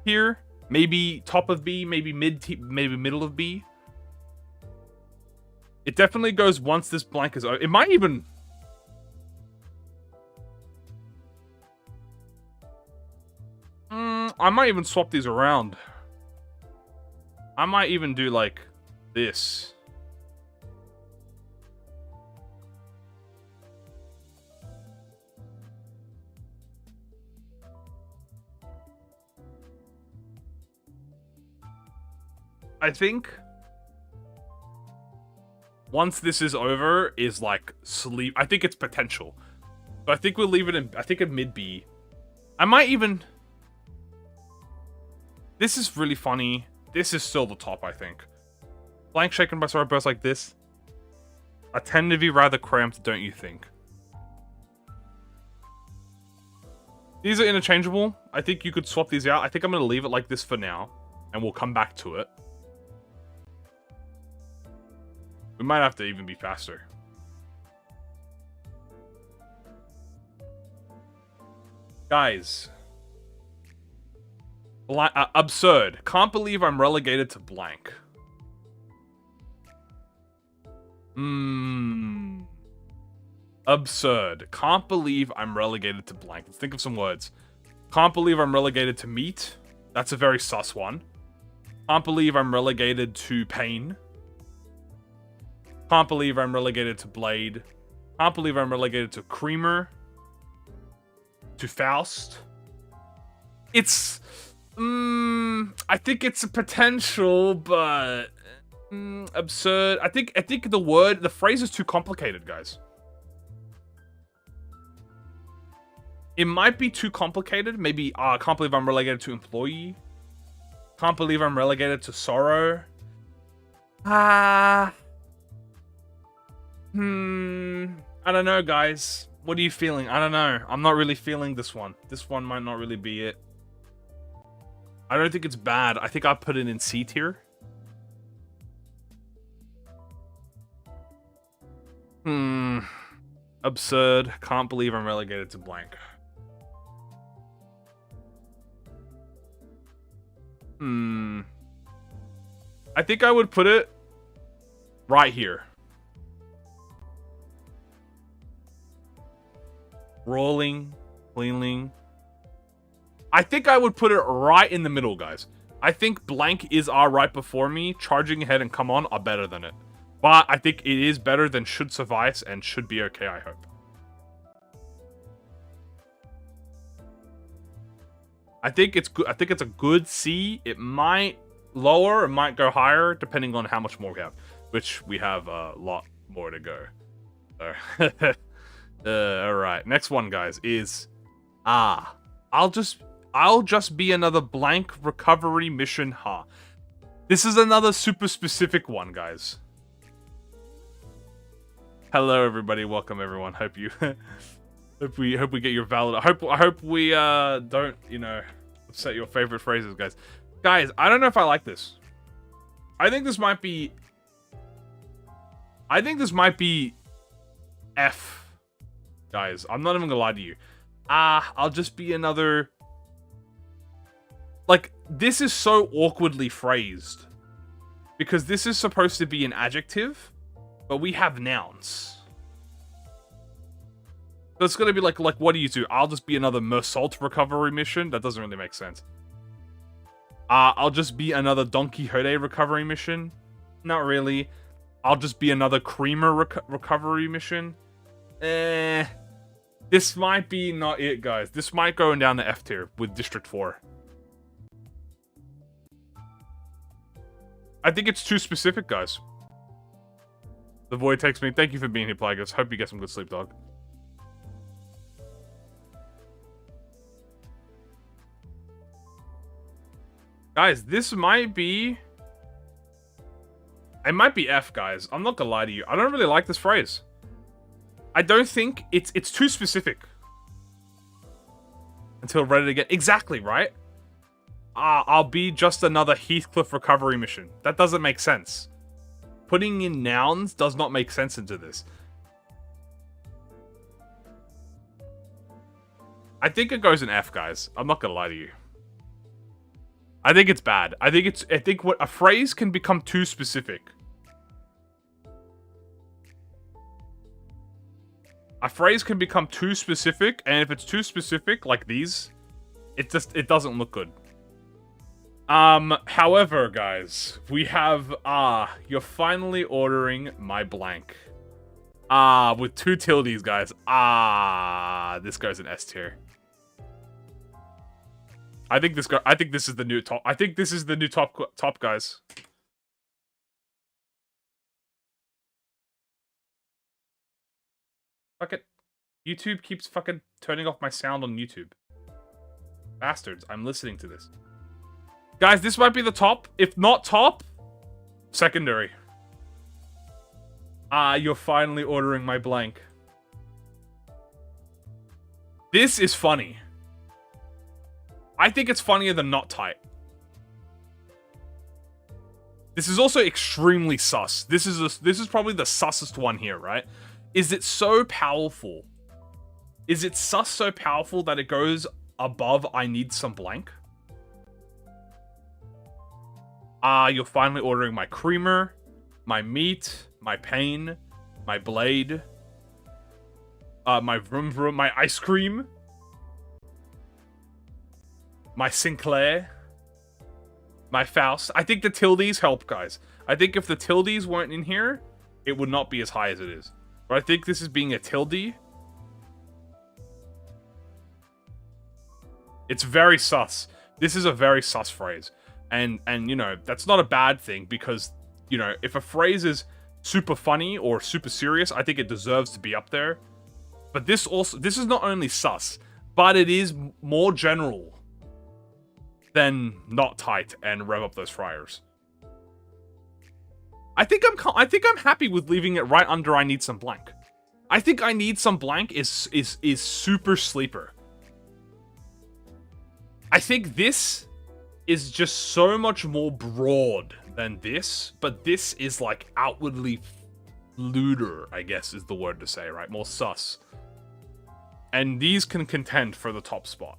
here. Maybe top of B, maybe middle of B. It definitely goes once this blank is over. It might even... I might even swap these around. I might even do like this. I think once this is over is like sleep. I think it's potential. But I think we'll leave it in, I think in mid B. I might even... This is really funny. This is still the top, I think. Blank shaken by sorrow bursts like this. I tend to be rather cramped, don't you think? These are interchangeable. I think you could swap these out. I think I'm going to leave it like this for now. And we'll come back to it. We might have to even be faster. Guys. Absurd. Can't believe I'm relegated to blank. Absurd. Can't believe I'm relegated to blank. Let's think of some words. Can't believe I'm relegated to meat. That's a very sus one. Can't believe I'm relegated to pain. Can't believe I'm relegated to blade. Can't believe I'm relegated to creamer. To Faust. It's... I think it's a potential, but... absurd. I think the phrase is too complicated, guys. It might be too complicated. Maybe, I can't believe I'm relegated to employee. Can't believe I'm relegated to sorrow. I don't know, guys. What are you feeling? I don't know. I'm not really feeling this one. This one might not really be it. I don't think it's bad. I think I'll put it in C tier. Absurd. Can't believe I'm relegated to blank. I think I would put it right here. Rolling, cleaning. I think I would put it right in the middle, guys. I think blank is R right before me. Charging ahead and come on are better than it. But I think it is better than should suffice and should be okay, I hope. I think it's good. I think it's a good C. It might lower, it might go higher, depending on how much more we have. Which we have a lot more to go. So alright. Next one, guys, is I'll just be another blank recovery mission, This is another super specific one, guys. Hello, everybody. Welcome, everyone. Hope you hope we get your valid. I hope we don't, you know, upset your favorite phrases, guys. Guys, I don't know if I like this. I think this might be F. Guys, I'm not even gonna lie to you. I'll just be another... Like, this is so awkwardly phrased. Because this is supposed to be an adjective, but we have nouns. So it's gonna be like what do you do? I'll just be another Mersault recovery mission? That doesn't really make sense. I'll just be another Don Quixote recovery mission? Not really. I'll just be another Creamer recovery mission? This might be not it, guys. This might go down the F tier with District 4. I think it's too specific, guys. The Void takes me. Thank you for being here, Plagus. Hope you get some good sleep, dog. Guys, this might be... It might be F, guys. I'm not gonna lie to you. I don't really like this phrase. I don't think it's too specific. Until ready to get... Exactly, right? I'll be just another Heathcliff recovery mission. That doesn't make sense. Putting in nouns does not make sense into this. I think it goes in F, guys. I'm not gonna lie to you. I think it's bad. I think what a phrase can become too specific. A phrase can become too specific, and if it's too specific, like these, it doesn't look good. However, guys, we have, you're finally ordering my blank. With 2 tildes, guys. This goes in S tier. I think this is the new top. I think this is the new top, guys. Fuck it. YouTube keeps fucking turning off my sound on YouTube. Bastards, I'm listening to this. Guys, this might be the top. If not top, secondary. You're finally ordering my blank. This is funny. I think it's funnier than not tight. This is also extremely sus. This is probably the sussest one here, right? Is it so powerful? Is it sus so powerful that it goes above I need some blank? You're finally ordering my creamer, my meat, my pain, my blade, my vroom vroom, my ice cream, my Sinclair. My Faust. I think the tildes help, guys. I think if the tildes weren't in here, it would not be as high as it is. But I think this is being a tilde. It's very sus. This is a very sus phrase. And you know, that's not a bad thing because, you know, if a phrase is super funny or super serious, I think it deserves to be up there. But this is not only sus, but it is more general than not tight and rev up those fryers. I think I'm happy with leaving it right under I need some blank. I think I need some blank is super sleeper. I think this is just so much more broad than this, but this is like outwardly lewder, I guess is the word to say, right? More sus. And these can contend for the top spot.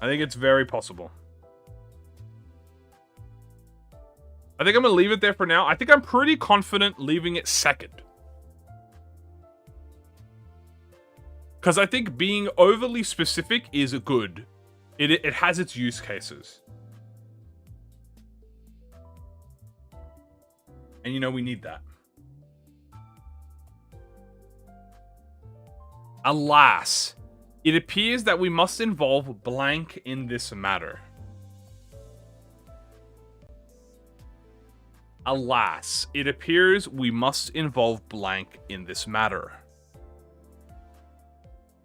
I think it's very possible. I think I'm going to leave it there for now. I think I'm pretty confident leaving it second. Because I think being overly specific is good. It has its use cases. And you know, we need that. Alas, it appears that we must involve blank in this matter. Alas, it appears we must involve blank in this matter.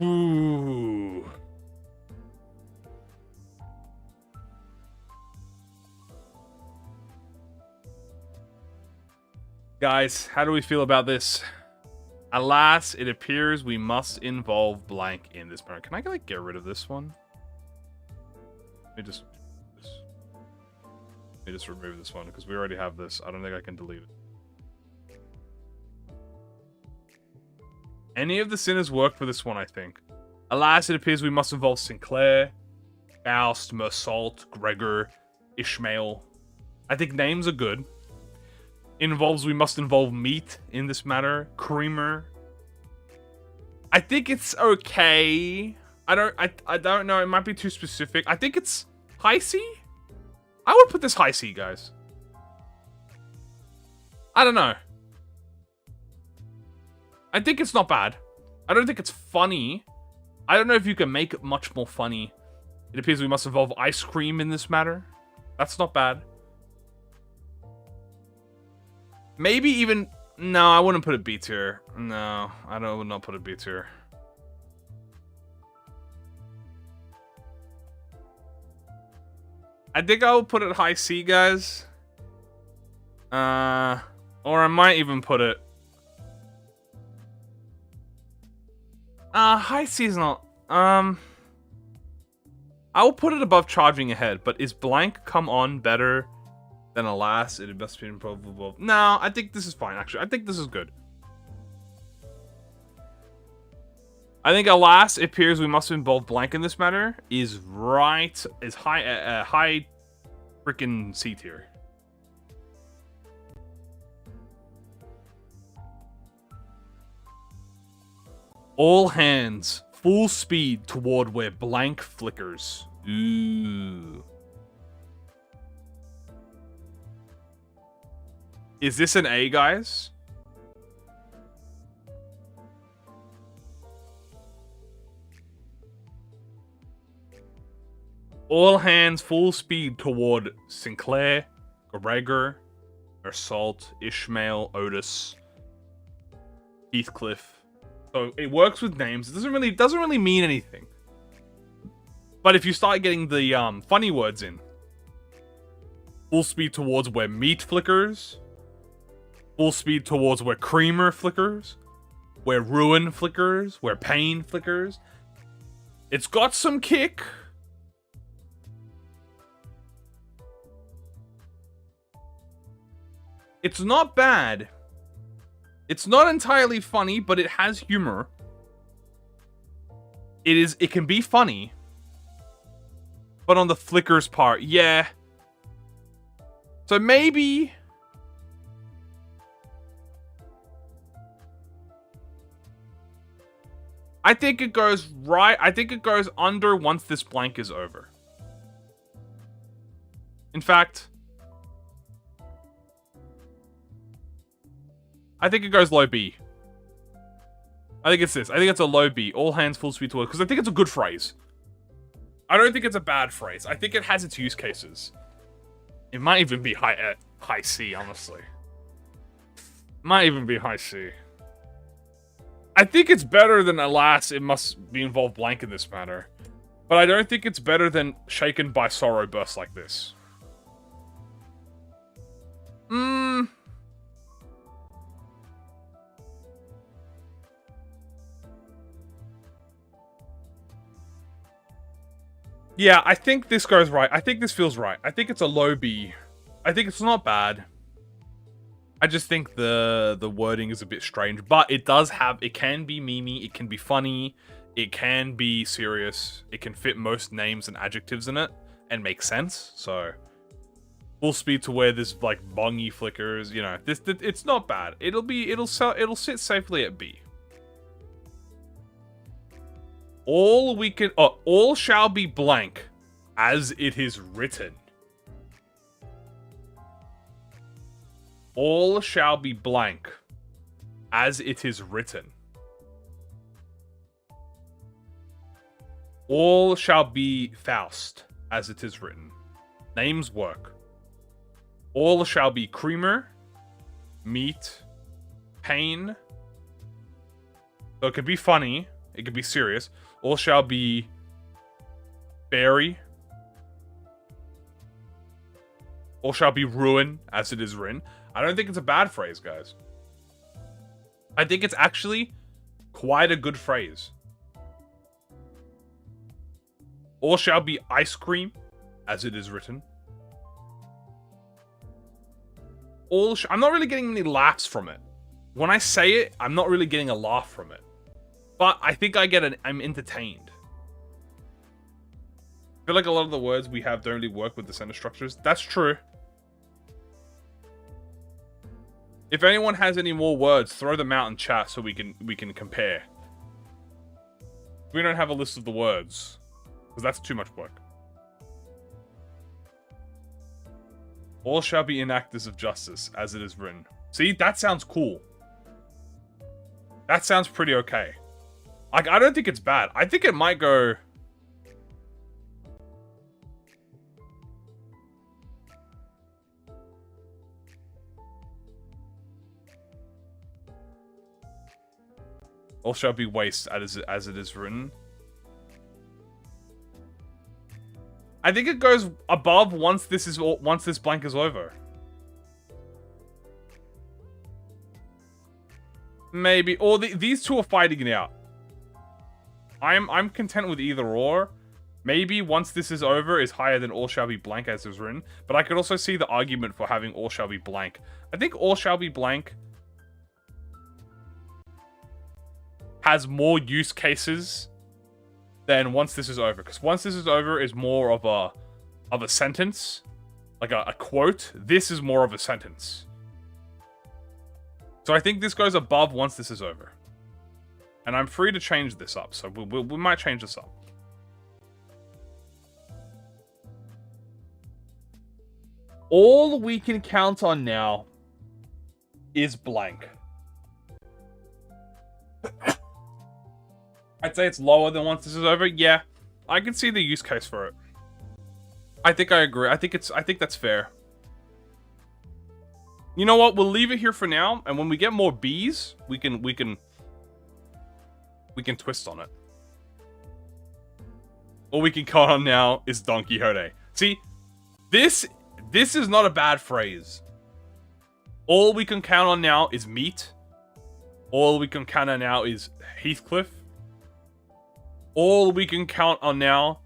Ooh. Guys, how do we feel about this? Alas, it appears we must involve blank in this matter. Can I like get rid of this one? Let me just remove this one because we already have this. I don't think I can delete it. Any of the sinners work for this one, I think. Alas, it appears we must involve Sinclair, Faust, Mersault, Gregor, Ishmael. I think names are good. We must involve meat in this matter. Creamer. I think it's okay. I don't know. It might be too specific. I think it's high C. I would put this high C, guys. I don't know. I think it's not bad. I don't think it's funny. I don't know if you can make it much more funny. It appears we must involve ice cream in this matter. That's not bad. Maybe even... No, I wouldn't put it B tier. No, I would not put it B tier. I think I will put it high C, guys. Or I might even put it... high C is not... I will put it above charging ahead, but is blank come on better than alas? It must be improbable. No, I think this is fine, actually. I think this is good. I think alas, it appears we must involve blank in this matter is right, is high, high freaking C tier. All hands, full speed toward where blank flickers. Ooh. Is this an A, guys? All hands, full speed toward Sinclair, Gregor, Mersault, Ishmael, Otis, Heathcliff. So it works with names. It doesn't really mean anything. But if you start getting the funny words in, full speed towards where meat flickers, full speed towards where creamer flickers, where ruin flickers, where pain flickers. It's got some kick. It's not bad. It's not entirely funny, but it has humor. It can be funny. But on the flickers part, yeah. So maybe... I think it goes right. I think it goes under once this blank is over. In fact, I think it goes low B. I think it's this. I think it's a low B. All hands full speed towards. Because I think it's a good phrase. I don't think it's a bad phrase. I think it has its use cases. It might even be high C, honestly. Might even be high C. I think it's better than alas, it must be involved blank in this matter. But I don't think it's better than shaken by sorrow bursts like this. Yeah, I think this goes right. I think this feels right. I think it's a low B. I think it's not bad. I just think the wording is a bit strange, but it does have, it can be memey, it can be funny, it can be serious, it can fit most names and adjectives in it and make sense. So full speed to where there's like bongy flickers, you know, it's not bad. It'll sit safely at B. All shall be blank as it is written. All shall be blank as it is written. All shall be Faust as it is written. Names work. All shall be creamer, meat, pain. So it could be funny. It could be serious. All shall be berry. All shall be ruin as it is written. I don't think it's a bad phrase, guys. I think it's actually quite a good phrase. All shall be ice cream as it is written. I'm not really getting any laughs from it. When I say it, I'm not really getting a laugh from it. But I think I'm entertained. I feel like a lot of the words we have don't really work with the sentence structures. That's true. If anyone has any more words, throw them out in chat so we can compare. We don't have a list of the words, because that's too much work. All shall be enactors of justice, as it is written. See, that sounds cool. That sounds pretty okay. Like, I don't think it's bad. I think it might go... All shall be waste as it is written. I think it goes above once this blank is over. Maybe, or these two are fighting it out. I'm content with either or. Maybe once this is over is higher than all shall be blank as is written. But I could also see the argument for having all shall be blank. I think all shall be blank has more use cases than once this is over. Because once this is over is more of a sentence. Like a quote. This is more of a sentence. So I think this goes above once this is over. And I'm free to change this up. So we might change this up. All we can count on now is blank. I'd say it's lower than once this is over. Yeah, I can see the use case for it. I think I agree. I think that's fair. You know what? We'll leave it here for now, and when we get more B's, we can twist on it. All we can count on now is Don Quixote. See, this is not a bad phrase. All we can count on now is meat. All we can count on now is Heathcliff. All we can count on now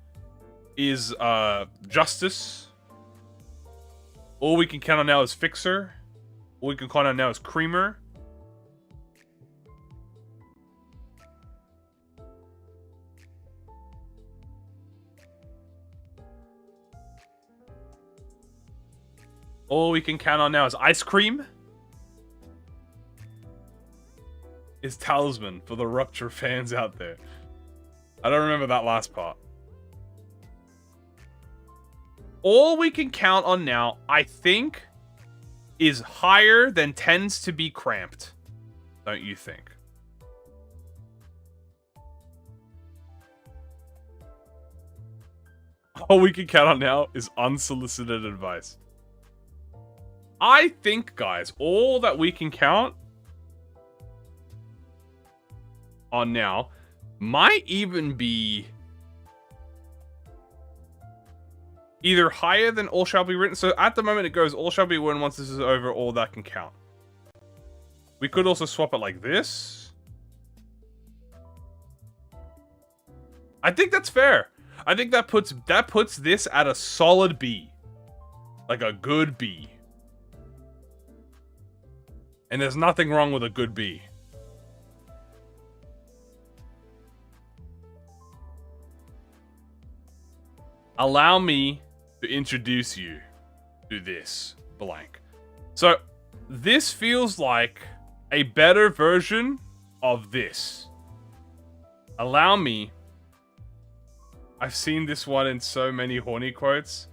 is justice. All we can count on now is fixer. All we can count on now is creamer. All we can count on now is ice cream. Is talisman for the Rupture fans out there. I don't remember that last part. All we can count on now, I think, is higher than tends to be cramped. Don't you think? All we can count on now is unsolicited advice. I think, guys, all that we can count on now might even be either higher than all shall be written. So at the moment it goes all shall be written once this is over, all that can count. We could also swap it like this. I think that's fair. I think that puts this at a solid B. Like a good B. And there's nothing wrong with a good B. Allow me to introduce you to this blank. So, this feels like a better version of this. Allow me. I've seen this one in so many horny quotes.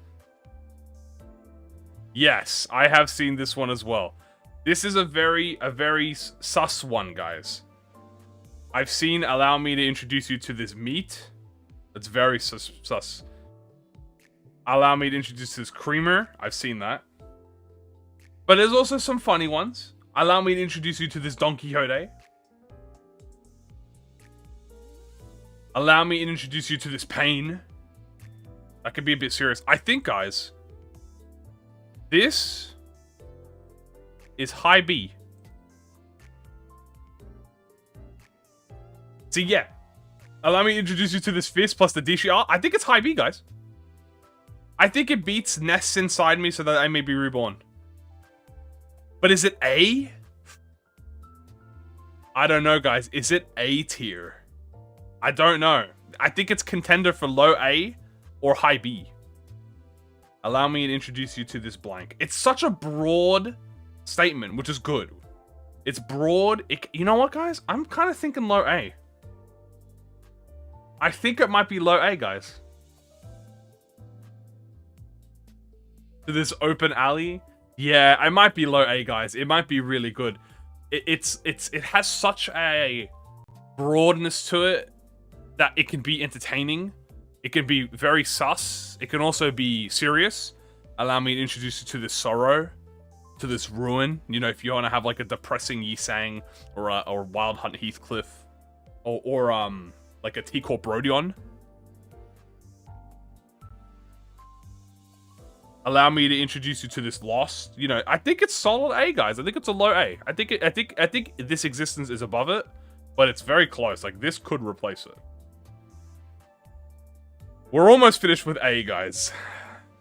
Yes, I have seen this one as well. This is a very sus one, guys. I've seen allow me to introduce you to this meat. It's very sus. Allow me to introduce this creamer. I've seen that. But there's also some funny ones. Allow me to introduce you to this Don Quixote. Allow me to introduce you to this pain. That could be a bit serious. I think, guys, this is high B. See, yeah. Allow me to introduce you to this fist plus the DCR. I think it's high B, guys. I think it beats Nests Inside Me so that I may be reborn. But is it A? I don't know, guys. Is it A tier? I don't know. I think it's contender for low A or high B. Allow me to introduce you to this blank. It's such a broad statement, which is good. It's broad. You know what, guys? I'm kind of thinking low A. I think it might be low A, guys. To this open alley. Yeah, I might be low A, guys. It might be really good. It has such a broadness to it that it can be entertaining. It can be very sus. It can also be serious. Allow me to introduce you to this sorrow, to this ruin. You know, if you want to have like a depressing Yisang or Wild Hunt Heathcliff, or like a T-Corp Brodion. Allow me to introduce you to this Lost. You know, I think it's solid A, guys. I think it's a low A. I think this existence is above it, but it's very close. Like this could replace it. We're almost finished with A, guys,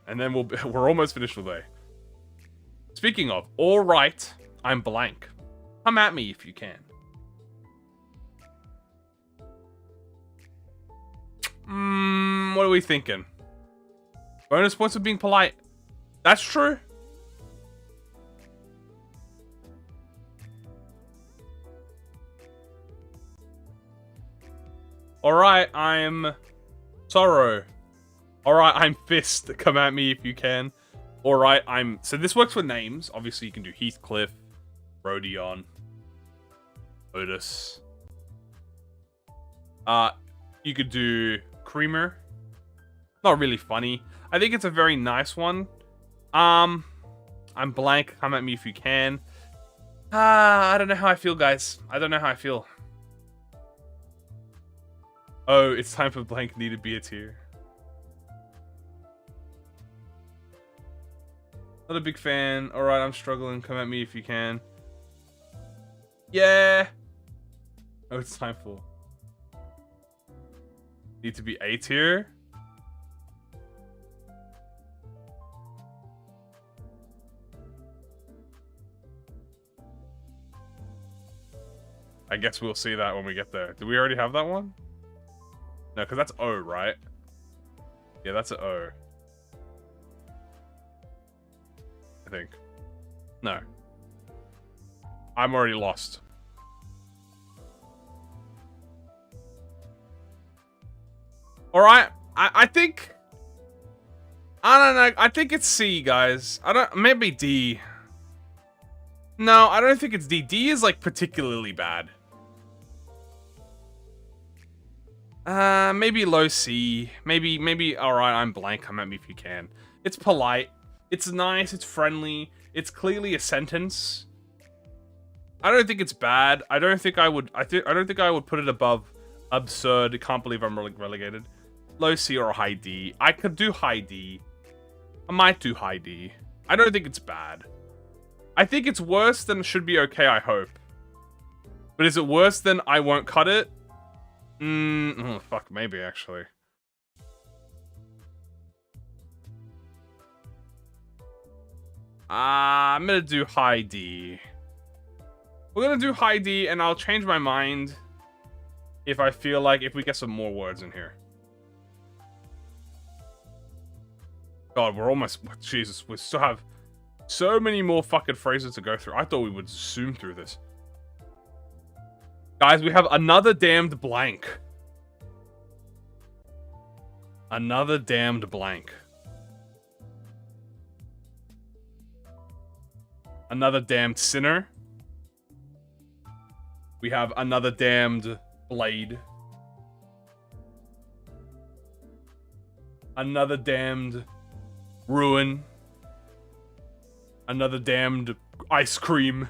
and then we're almost finished with A. Speaking of, all right, I'm blank. Come at me if you can. What are we thinking? Bonus points for being polite. That's true. Alright, I'm sorrow. Alright, I'm fist. Come at me if you can. Alright, I'm... So this works for names. Obviously, you can do Heathcliff, Rodion, Otis. You could do Creamer. Not really funny. I think it's a very nice one. I'm blank. Come at me if you can. I don't know how I feel, guys. I don't know how I feel. Oh, it's time for blank need to be a tier. Not a big fan. Alright, I'm struggling. Come at me if you can. Yeah. Oh, it's time for... Need to be A tier. I guess we'll see that when we get there. Do we already have that one? No, because that's O, right? Yeah, that's an O. I think. No. I'm already lost. Alright, I think... I don't know, I think it's C, guys. Maybe D. No, I don't think it's D. D is, like, particularly bad. Maybe low C. Maybe, alright, I'm blank, come at me if you can. It's polite. It's nice, it's friendly. It's clearly a sentence. I don't think it's bad. I don't think I would put it above absurd. Can't believe I'm relegated. Low C or high D. I could do high D. I might do high D. I don't think it's bad. I think it's worse than should be okay, I hope. But is it worse than I won't cut it? Oh, fuck, maybe actually. I'm gonna do high D. We're gonna do high D, and I'll change my mind if I feel like if we get some more words in here. God, we're almost... Jesus, we still have so many more fucking phrases to go through. I thought we would zoom through this. Guys, we have another damned blank. Another damned blank. Another damned sinner. We have another damned blade. Another damned ruin. Another damned ice cream.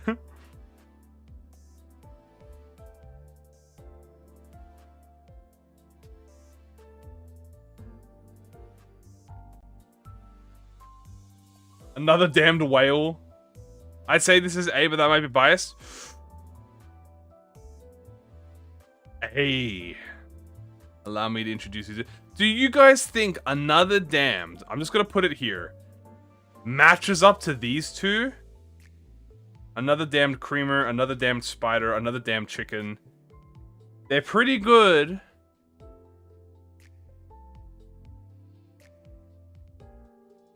Another damned whale. I'd say this is A, but that might be biased. A. Allow me to introduce you to... Do you guys think another damned... I'm just gonna put it here. Matches up to these two? Another damned creamer, another damned spider, another damned chicken. They're pretty good.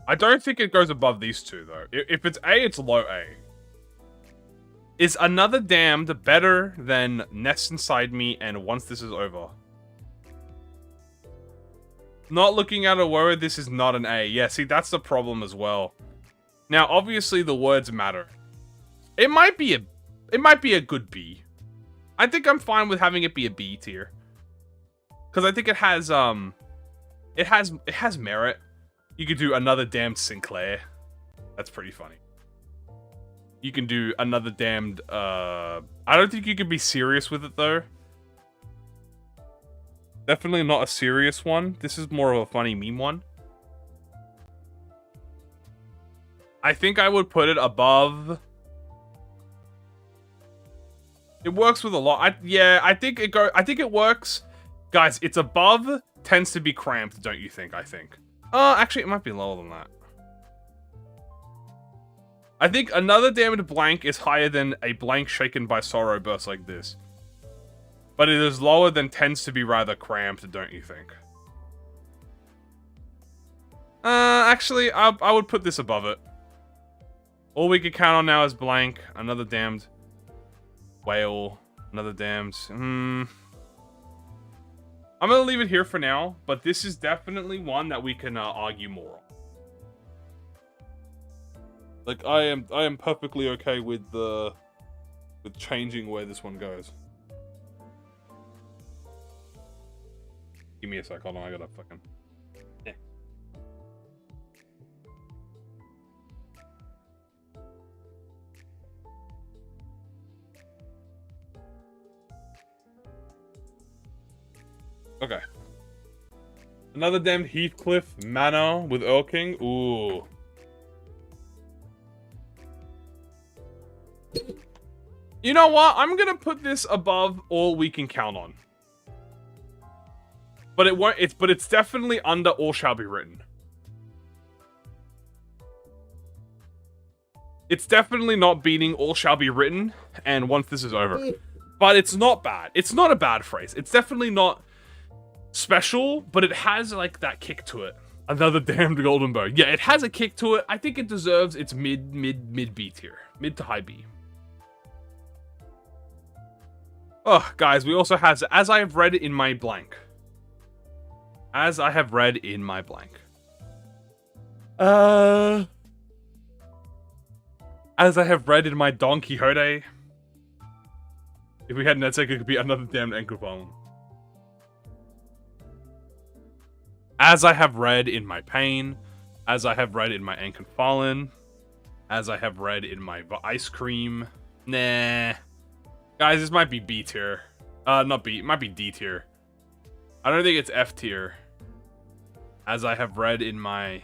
I don't think it goes above these two, though. If it's A, it's low A. Is another damned better than Nest Inside Me and Once This Is Over? Not looking at a word, this is not an A. Yeah, see, that's the problem as well. Now, obviously, the words matter. It might be a good B. I think I'm fine with having it be a B tier. Because I think it has merit. You could do another damned Sinclair. That's pretty funny. You can do another damned, I don't think you could be serious with it, though. Definitely not a serious one. This is more of a funny meme one. I think I would put it above... It works with a lot. I think it works. Guys, it's above, tends to be cramped, don't you think? I think. Actually, it might be lower than that. I think another damned blank is higher than a blank shaken by sorrow burst like this. But it is lower than tends to be rather cramped, don't you think? Actually, I would put this above it. All we can count on now is blank, another damned whale, another damned... I'm gonna leave it here for now, but this is definitely one that we can argue more on. Like, I am perfectly okay with changing where this one goes. Give me a sec, hold on, I gotta fucking... Yeah. Okay. Another damned Heathcliff Manor with Earl King. Ooh. You know what? I'm gonna put this above All We Can Count On. But it won't. But it's definitely under All Shall Be Written. It's definitely not beating All Shall Be Written and Once This Is Over. But it's not bad. It's not a bad phrase. It's definitely not special, but it has like that kick to it. Another damned golden bow. Yeah, it has a kick to it. I think it deserves its mid B tier. Mid to high B. Oh, guys, we also have As I Have Read in My Blank. As I Have Read in My Blank. As I Have Read in My Don Quixote. If we had Netsec, it could be another damned ankle bone. As I Have Read in My Pain. As I Have Read in My Ankh and Fallen. As I Have Read in My Ice Cream. Nah. Guys, this might be B tier. Not B. It might be D tier. I don't think it's F tier. As I Have Read in My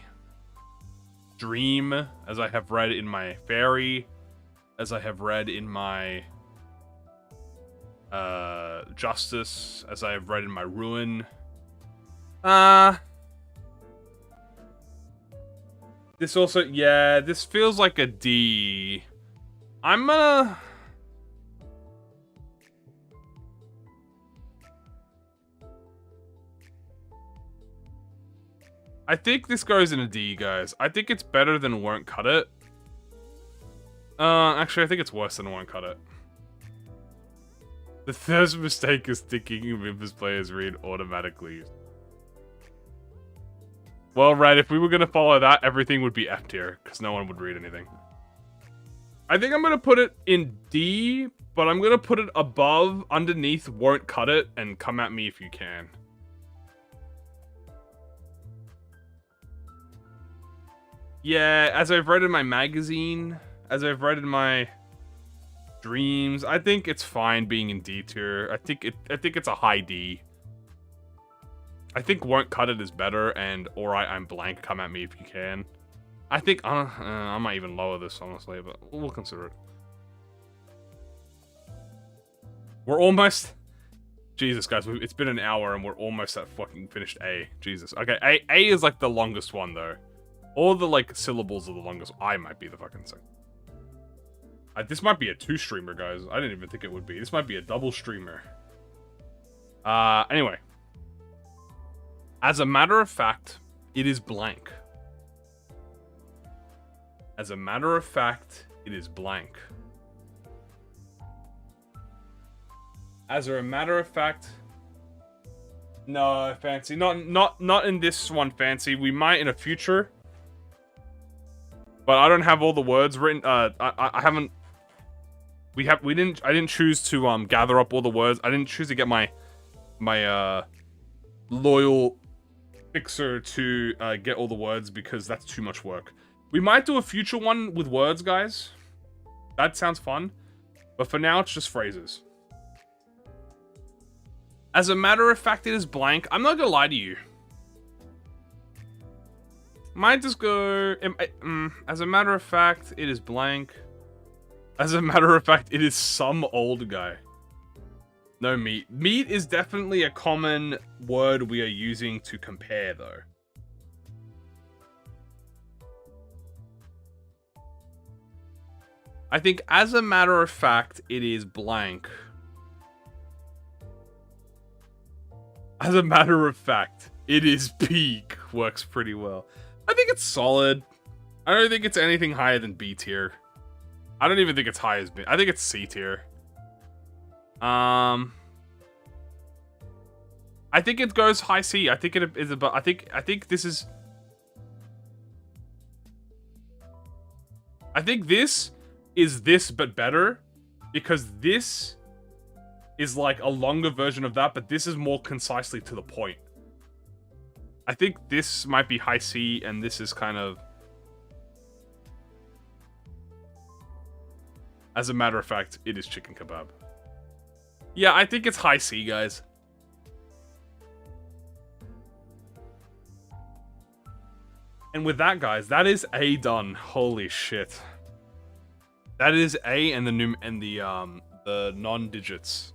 Dream. As I Have Read in My Fairy. As I Have Read in My Justice. As I Have Read in My Ruin. This also, yeah, this feels like a D. I'm gonna... I think this goes in a D, guys. I think it's better than Won't Cut It. Actually, I think it's worse than Won't Cut It. The first mistake is thinking Limbus players read automatically. Well, right, if we were going to follow that, everything would be F tier, because no one would read anything. I think I'm going to put it in D, but I'm going to put it above, underneath, Won't Cut It, and come at me if you can. Yeah, as I've read in my magazine, as I've read in my dreams, I think it's fine being in D tier. I think it's a high D. I think Won't Cut It is better, and Alright, I'm Blank, come at me if you can. I think, I might even lower this, honestly, but we'll consider it. We're almost... Jesus, guys, it's been an hour, and we're almost at fucking finished A. Jesus. Okay, A is like the longest one, though. All the, like, syllables are the longest. I might be the fucking thing. This might be a 2-streamer, guys. I didn't even think it would be. This might be a double streamer. Anyway. As a matter of fact, it is blank. As a matter of fact, it is blank. As a matter of fact... No, Fancy. Not in this one, Fancy. We might in a future... But I don't have all the words written. I haven't. I didn't choose to gather up all the words. I didn't choose to get my loyal fixer to get all the words because that's too much work. We might do a future one with words, guys. That sounds fun. But for now, it's just phrases. As a matter of fact, it is blank. I'm not gonna lie to you. Might just go... as a matter of fact, it is blank. As a matter of fact, it is some old guy. No meat. Meat is definitely a common word we are using to compare, though. I think, as a matter of fact, it is blank. As a matter of fact, it is peak. Works pretty well. I think it's solid. I don't think it's anything higher than B tier. I don't even think it's high as B. I think it's C tier. I think it goes high C. I think it is about. I think this is. I think this is this but better, because this is like a longer version of that, but this is more concisely to the point. I think this might be high C, and this is kind of... As a matter of fact, it is chicken kebab. Yeah, I think it's high C, guys. And with that, guys, that is A done. Holy shit. That is A and the non-digits.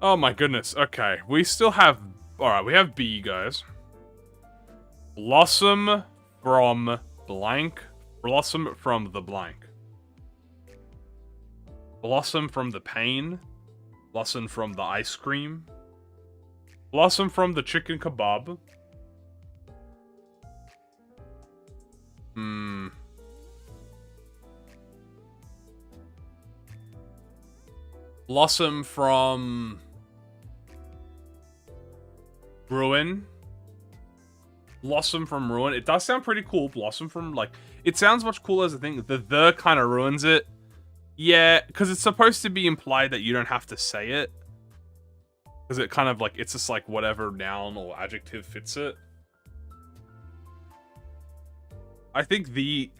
Oh my goodness. Okay, we still have... Alright, we have B, guys. Blossom from blank. Blossom from the blank. Blossom from the pain. Blossom from the ice cream. Blossom from the chicken kebab. Blossom from Ruin. Blossom from Ruin. It does sound pretty cool. Blossom from, like, it sounds much cooler as a thing. The kind of ruins it. Yeah, because it's supposed to be implied that you don't have to say it. Because it kind of, like, it's just like whatever noun or adjective fits it. I think the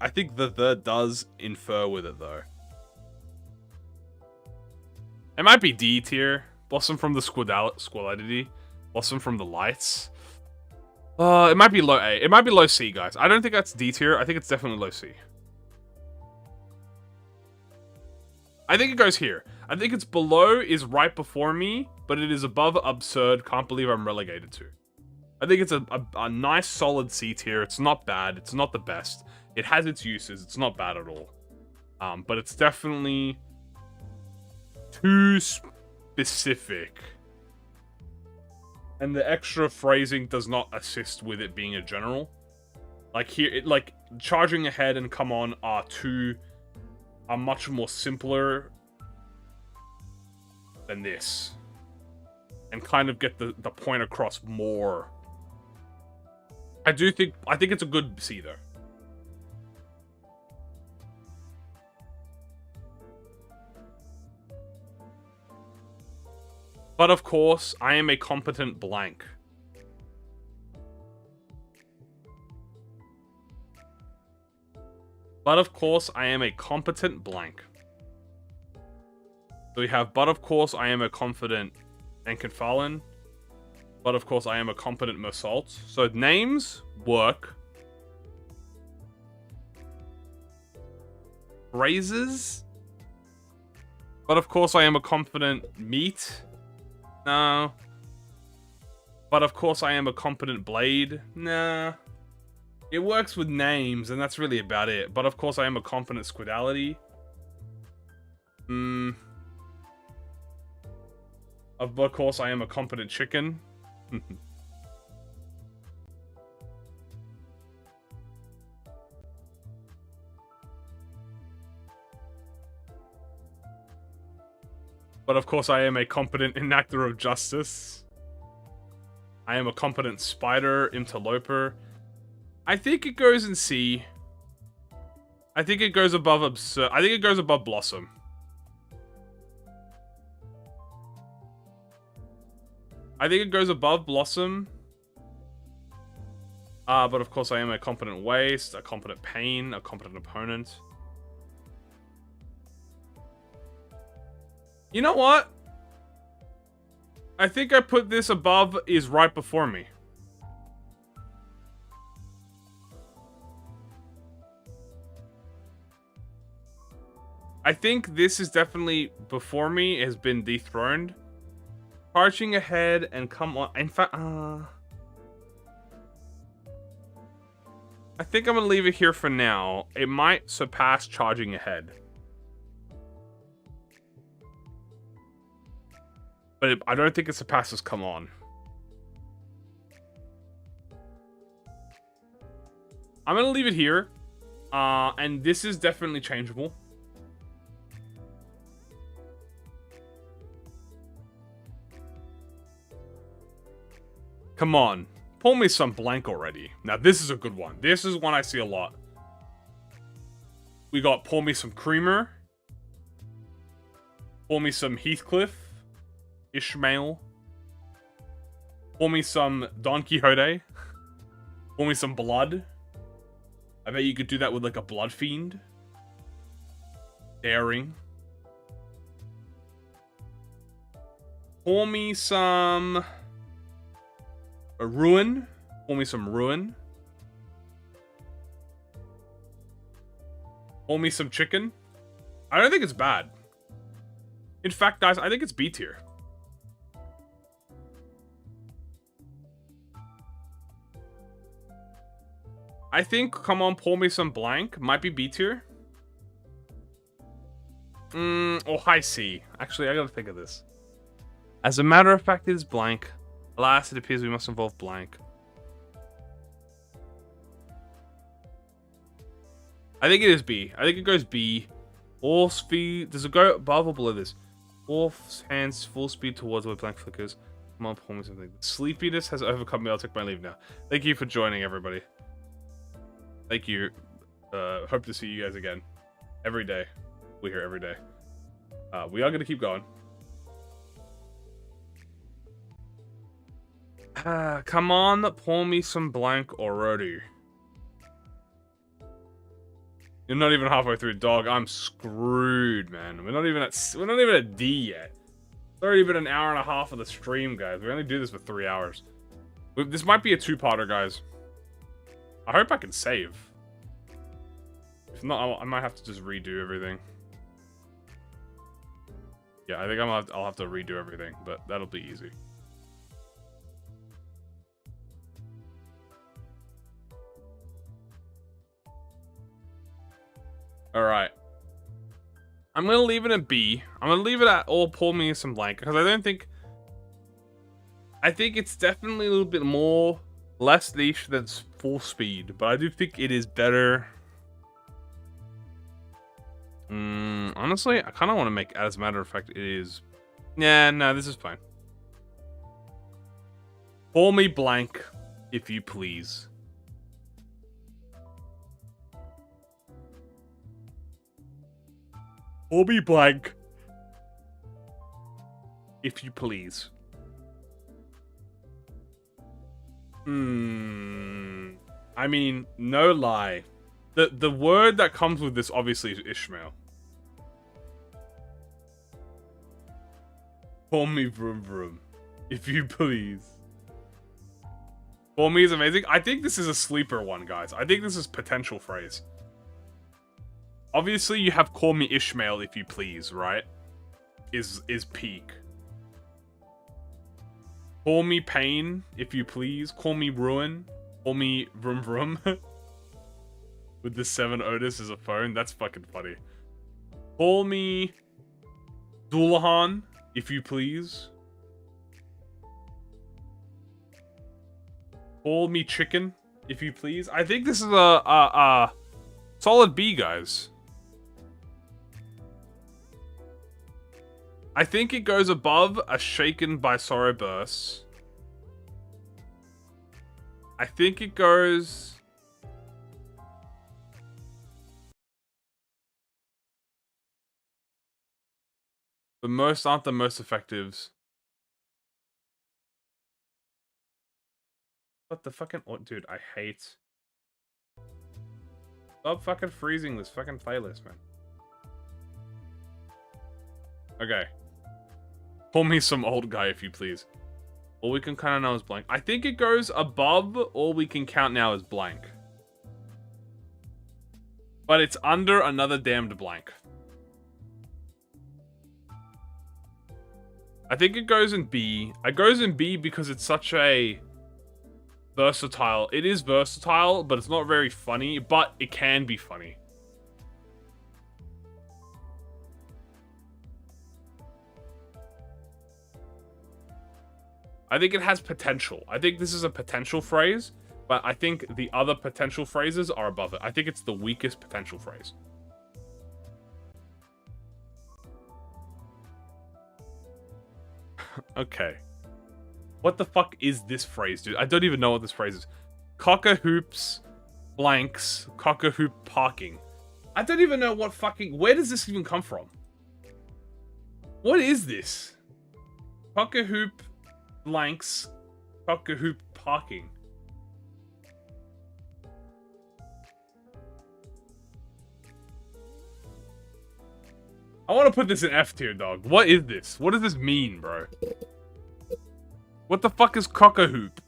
does infer with it, though. It might be D tier. Blossom from the squalidity. Blossom from the lights. It might be low A. It might be low C, guys. I don't think that's D tier. I think it's definitely low C. I think it goes here. I think it's below is right before me, but it is above absurd. Can't believe I'm relegated to. I think it's a nice solid C tier. It's not bad. It's not the best. It has its uses. It's not bad at all. But it's definitely too specific. And the extra phrasing does not assist with it being a general. Like here, like charging ahead and come on are much more simpler than this. And kind of get the point across more. I think it's a good C though. But of course, I am a competent blank. But of course, I am a competent blank. So we have, but of course, I am a confident Enkenfallen. But of course, I am a competent Mersault. So names work. Phrases. But of course, I am a confident meat. No. But of course, I am a competent blade. Nah. It works with names, and that's really about it. But of course, I am a competent squidality. Of course, I am a competent chicken. But of course, I am a competent enactor of justice. I am a competent spider interloper. I think it goes in C. I think it goes above absurd. I think it goes above Blossom. I think it goes above Blossom. But of course I am a competent waste, a competent pain, a competent opponent. You know what? I think I put this above is right before me. I think this is definitely before me, has been dethroned. Charging ahead and come on. In fact, I think I'm going to leave it here for now. It might surpass charging ahead. But I don't think it surpasses come on. I'm going to leave it here. And this is definitely changeable. Come on. Pull me some blank already. Now, this is a good one. This is one I see a lot. We got pull me some creamer. Pull me some Heathcliff. Ishmael. Pull me some Don Quixote. Pull me some blood. I bet you could do that with like a blood fiend. Daring. Pull me some... a ruin. Pull me some ruin. Pull me some chicken. I don't think it's bad. In fact, guys, I think it's B tier. I think, come on, pull me some blank. Might be B tier. Or high C. Actually, I gotta think of this. As a matter of fact, it is blank. Alas, it appears we must involve blank. I think it is B. I think it goes B. Or V. Does it go above or below this? Wolf's hands full speed towards where blank flickers. Come on, pull me something. Sleepiness has overcome me. I'll take my leave now. Thank you for joining, everybody. Thank you. Hope to see you guys again. Every day. We're here every day. We are going to keep going. Come on, pour me some blank already. You're not even halfway through, dog. I'm screwed, man. We're not even at D yet. It's already been an hour and a half of the stream, guys. We only do this for 3 hours. This might be a two-parter, guys. I hope I can save. If not, I might have to just redo everything. Yeah, I think I'll have to redo everything, but that'll be easy. Alright. I'm going to leave it at B. I'm going to leave it at all pull me some blank. Because I think it's definitely a little bit less niche than full speed. But I do think it is better. Honestly, I kind of want to make, as a matter of fact, it is... Yeah, no, this is fine. Pull me blank, if you please. Or be blank. If you please. I mean, no lie. The word that comes with this obviously is Ishmael. Call me vroom vroom. If you please. For me is amazing. I think this is a sleeper one, guys. I think this is potential phrase. Obviously, you have call me Ishmael, if you please, right? Is peak. Call me pain, if you please. Call me ruin. Call me vroom vroom. With the 7 Otis as a phone. That's fucking funny. Call me Dullahan, if you please. Call me chicken, if you please. I think this is a solid B, guys. I think it goes above a shaken by sorrow burst. I think it goes... The most aren't the most effectives. What the fucking... Oh, dude, I hate... Stop fucking freezing this fucking playlist, man. Okay. Pull me some old guy, if you please. All we can count now is blank. I think it goes above all we can count now is blank. But it's under another damned blank. I think it goes in B. It goes in B because it's such a versatile. It is versatile, but it's not very funny, but it can be funny. I think it has potential. I think this is a potential phrase, but I think the other potential phrases are above it. I think it's the weakest potential phrase. Okay. What the fuck is this phrase, dude? I don't even know what this phrase is. Cock-a-hoops, blanks, cock-a-hoop parking. I don't even know what fucking... Where does this even come from? What is this? Cock-a-hoop, blanks, cock-a-hoop parking. I want to put this in F tier, dog. What is this? What does this mean, bro? What the fuck is cock-a-hoop?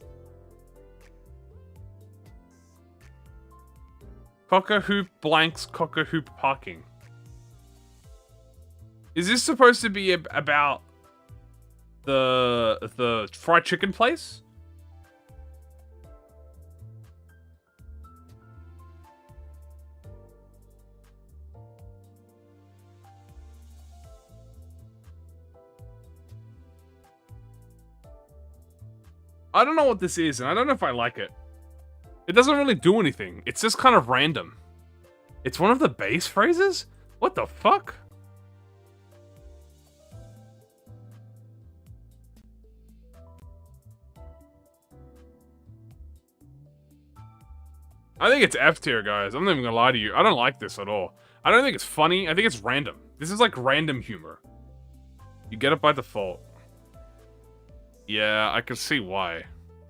Cock-a-hoop blanks cock-a-hoop parking. Is this supposed to be about the fried chicken place? I don't know what this is, and I don't know if I like it. It doesn't really do anything. It's just kind of random. It's one of the base phrases? What the fuck? I think it's F tier, guys. I'm not even gonna lie to you. I don't like this at all. I don't think it's funny. I think it's random. This is like random humor. You get it by default. Yeah, I can see why.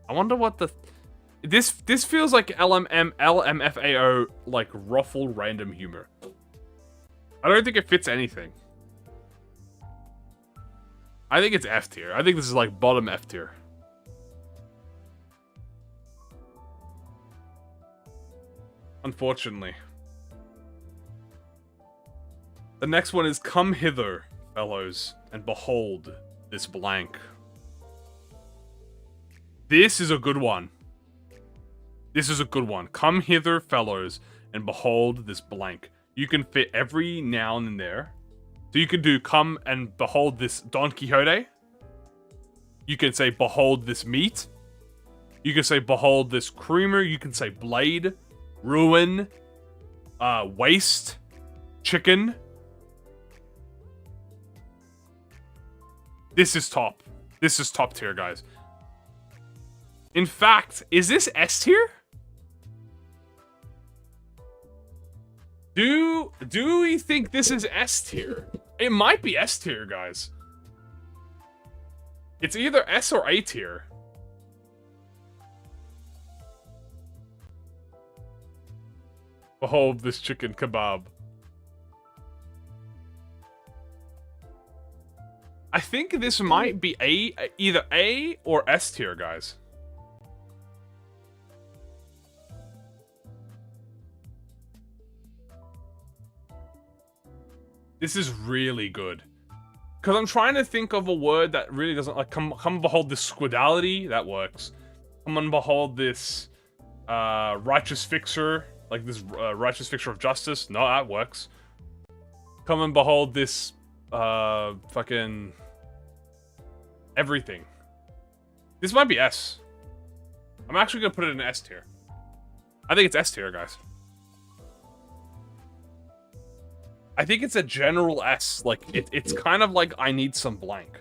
I wonder what the... This feels like LMFAO, like, ruffle random humor. I don't think it fits anything. I think it's F tier. I think this is like bottom F tier. Unfortunately. The next one is come hither, fellows, and behold this blank. This is a good one. This is a good one. Come hither, fellows, and behold this blank. You can fit every noun in there. So you can do come and behold this Don Quixote. You can say behold this meat. You can say behold this creamer. You can say blade, ruin, waste, chicken. This is top. This is top tier, guys. In fact, is this S tier? Do we think this is S tier? It might be S tier, guys. It's either S or A tier. Behold this chicken kebab. I think this might be either A or S tier, guys. This is really good. Because I'm trying to think of a word that really doesn't, like, come behold this squidality. That works. Come and behold this righteous fixer. Like this righteous fixer of justice. No, that works. Come and behold this fucking everything. This might be S. I'm actually going to put it in S tier. I think it's S tier, guys. I think it's a general S. Like, it's kind of like I need some blank.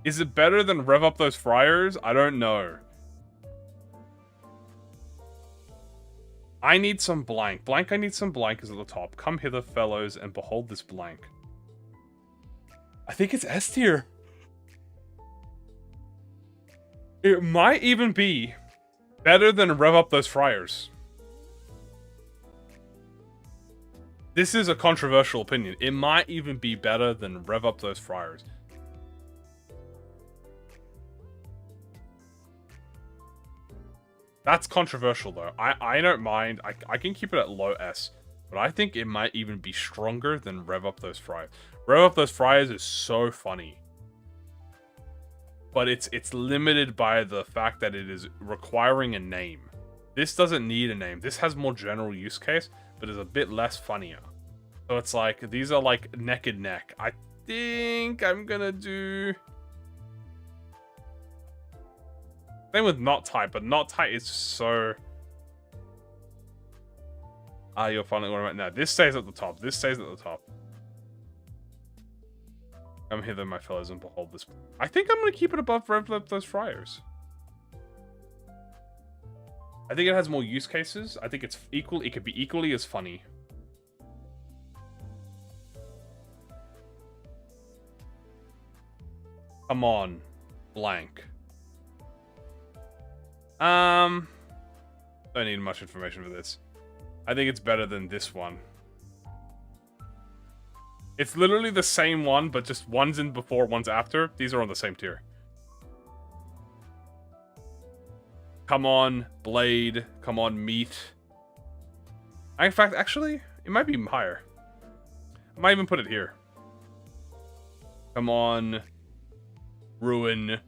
Is it better than rev up those fryers? I don't know. I need some blank. Blank, I need some blank is at the top. Come hither, fellows, and behold this blank. I think it's S tier. It might even be better than rev up those fryers. This is a controversial opinion. It might even be better than rev up those fryers. That's controversial, though. I don't mind. I can keep it at low S. But I think it might even be stronger than rev up those fryers. Rev up those fryers is so funny. But it's limited by the fact that it is requiring a name. This doesn't need a name. This has more general use case, but is a bit less funnier. So it's like, these are like neck and neck. I think I'm gonna do... Same with not tight, but not tight is so... You're finally what about now. This stays at the top. This stays at the top. Come hither, my fellows, and behold this. I think I'm gonna keep it above rev up those fryers. I think it has more use cases. I think it's equal. It could be equally as funny. Come on, blank. Don't need much information for this. I think it's better than this one. It's literally the same one, but just one's in before, one's after. These are on the same tier. Come on, blade. Come on, meat. In fact, actually, it might be higher. I might even put it here. Come on, ruin,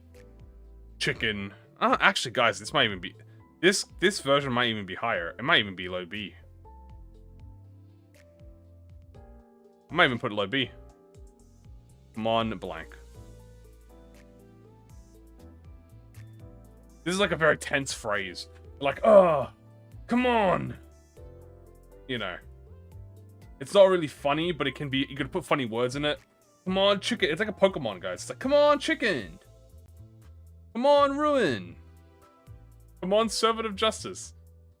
chicken. Actually, guys, this might even be... This version might even be higher. It might even be low B. I might even put it low B. Come on, blank. This is like a very tense phrase. Like, oh, come on. You know. It's not really funny, but it can be... You could put funny words in it. Come on, chicken. It's like a Pokemon, guys. It's like, come on, chicken. Come on, ruin. Come on, Servant of Justice.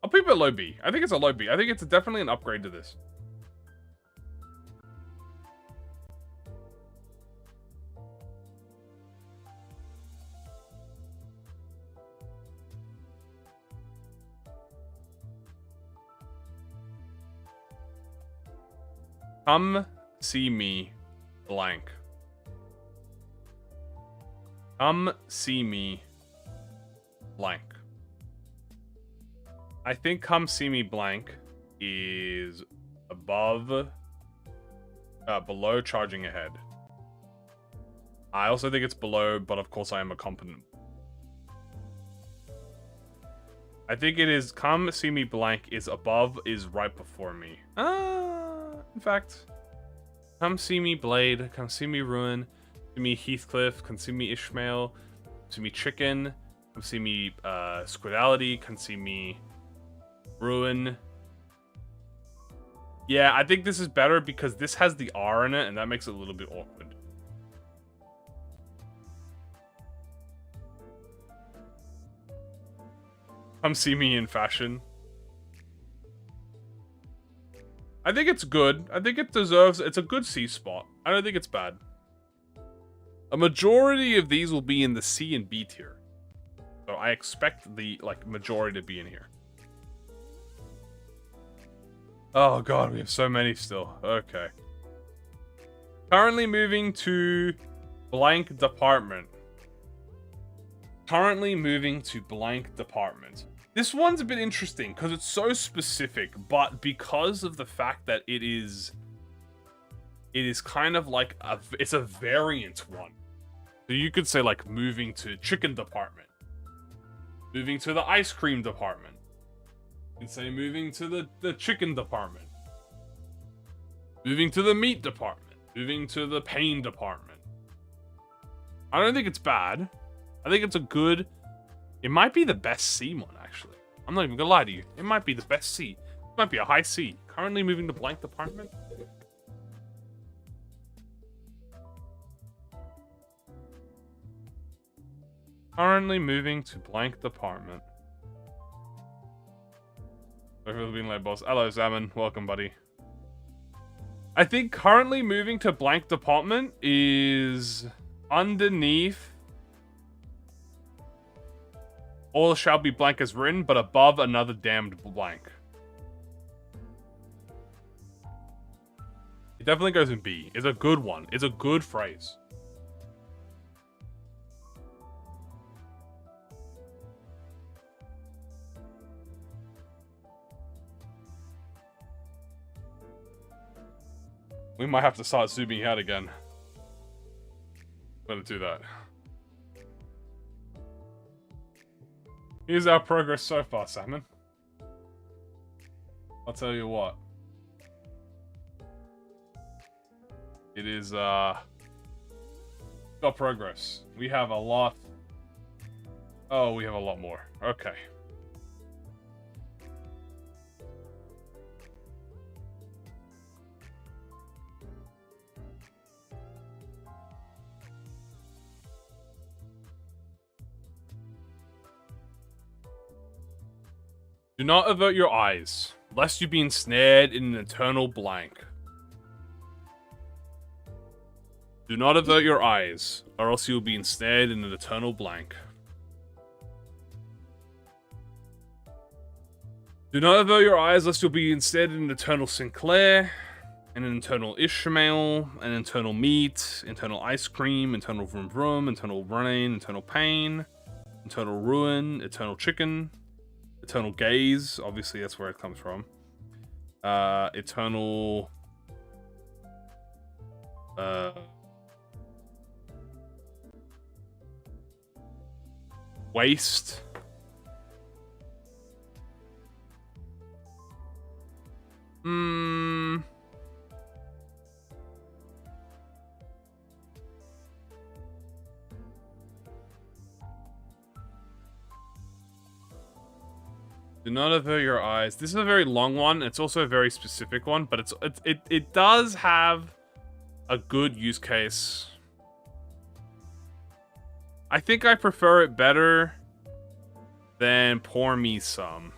I'll keep it low B. I think it's a low B. I think it's definitely an upgrade to this. Come see me blank. Come see me blank. I think come see me blank is above, below charging ahead. I also think it's below, but of course I am a competent. I think it is come see me blank is above, is right before me. In fact, come see me Blade, come see me Ruin, see me Heathcliff, come see me Ishmael, see me Chicken, come see me Squidality, come see me Ruin. Yeah, I think this is better because this has the R in it, and that makes it a little bit awkward. Come see me in fashion. I think it's good. I think it deserves... It's a good C spot. I don't think it's bad. A majority of these will be in the C and B tier. So I expect the, like, majority to be in here. Oh god, we have so many still. Okay. Currently moving to blank department. Currently moving to blank department. This one's a bit interesting because it's so specific, but because of the fact that it is kind of like it's a variant one. So you could say like moving to chicken department, moving to the ice cream department. You could say moving to the chicken department, moving to the meat department, moving to the pain department. I don't think it's bad. I think it's a good... It might be the best C one, actually. I'm not even gonna lie to you. It might be the best C. It might be a high C. Currently moving to blank department. Currently moving to blank department. Sorry for being late, boss. Hello, Salmon. Welcome, buddy. I think currently moving to blank department is underneath... All shall be blank as written, but above another damned blank. It definitely goes in B. It's a good one. It's a good phrase. We might have to start zooming out again. I'm gonna do that. Here's our progress so far, Salmon. I'll tell you what. It is, got progress. We have a lot. Oh, we have a lot more. Okay. Do not avert your eyes, lest you be ensnared in an eternal blank. Do not avert your eyes, or else you will be ensnared in an eternal blank. Do not avert your eyes, lest you'll be ensnared in an eternal Sinclair, an eternal Ishmael, an eternal meat, eternal ice cream, eternal vroom vroom, eternal rain, eternal pain, eternal ruin, eternal chicken. Eternal gaze, obviously that's where it comes from. Eternal... waste. Do not avert your eyes. This is a very long one. It's also a very specific one, but it does have a good use case. I think I prefer it better Then pour me some.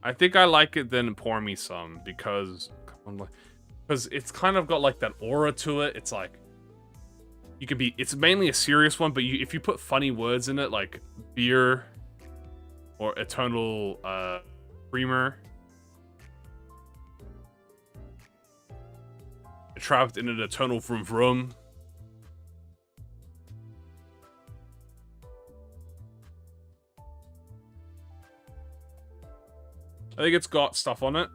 I think I like it then pour me some because it's kind of got like that aura to it. It's like you could be. It's mainly a serious one, but if you put funny words in it like beer or eternal creamer, trapped in an eternal vroom vroom. I think it's got stuff on it.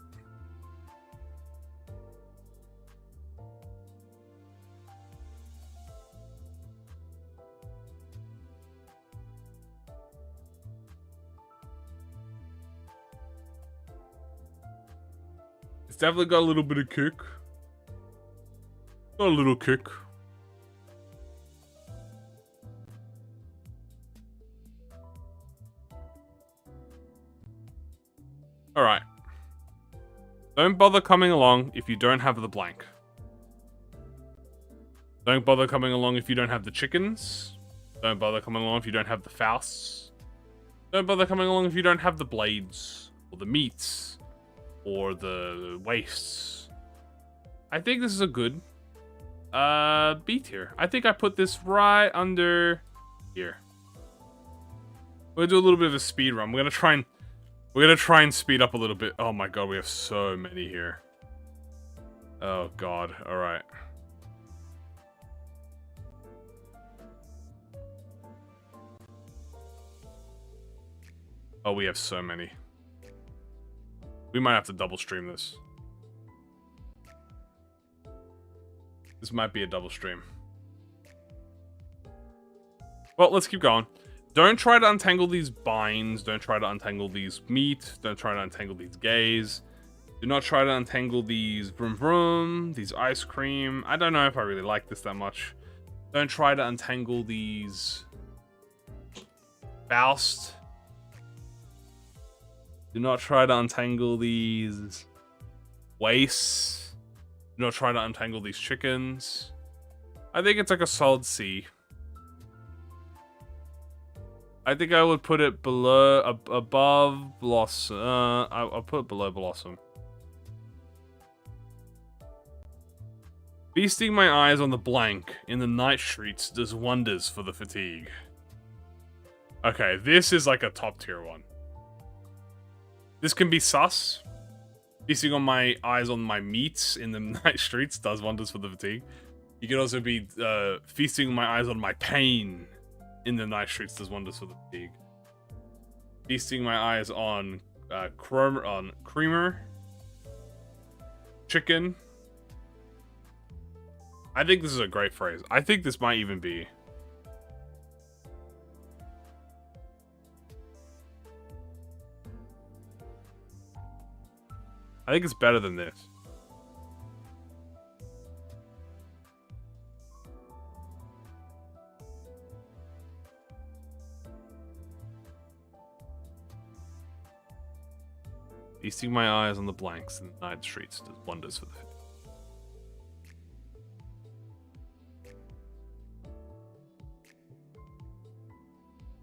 It's definitely got a little bit of kick. Got a little kick. Alright. Don't bother coming along if you don't have the blank. Don't bother coming along if you don't have the chickens. Don't bother coming along if you don't have the fausts. Don't bother coming along if you don't have the blades. Or the meats. Or the wastes. I think this is a good B tier. I think I put this right under here. We're gonna do a little bit of a speed run. We're gonna try and speed up a little bit. Oh my god, we have so many here. Oh god, alright. Oh, we have so many. We might have to double stream this. This might be a double stream. Well, let's keep going. Don't try to untangle these binds. Don't try to untangle these meat. Don't try to untangle these gays. Do not try to untangle these vroom vroom, these ice cream. I don't know if I really like this that much. Don't try to untangle these Faust. Do not try to untangle these wastes. Do not try to untangle these chickens. I think it's like a solid C. I think I would put it below, above Blossom. I'll put it below Blossom. Feasting my eyes on the blank in the night streets does wonders for the fatigue. Okay, this is like a top tier one. This can be sus. Feasting on my eyes on my meats in the night streets does wonders for the fatigue. You can also be feasting my eyes on my pain in the night streets does wonders for the fatigue. Feasting my eyes on creamer, chicken. I think this is a great phrase. I think this might even be. I think it's better than this. Feasting my eyes on the blanks in the night streets does wonders for the fatigue.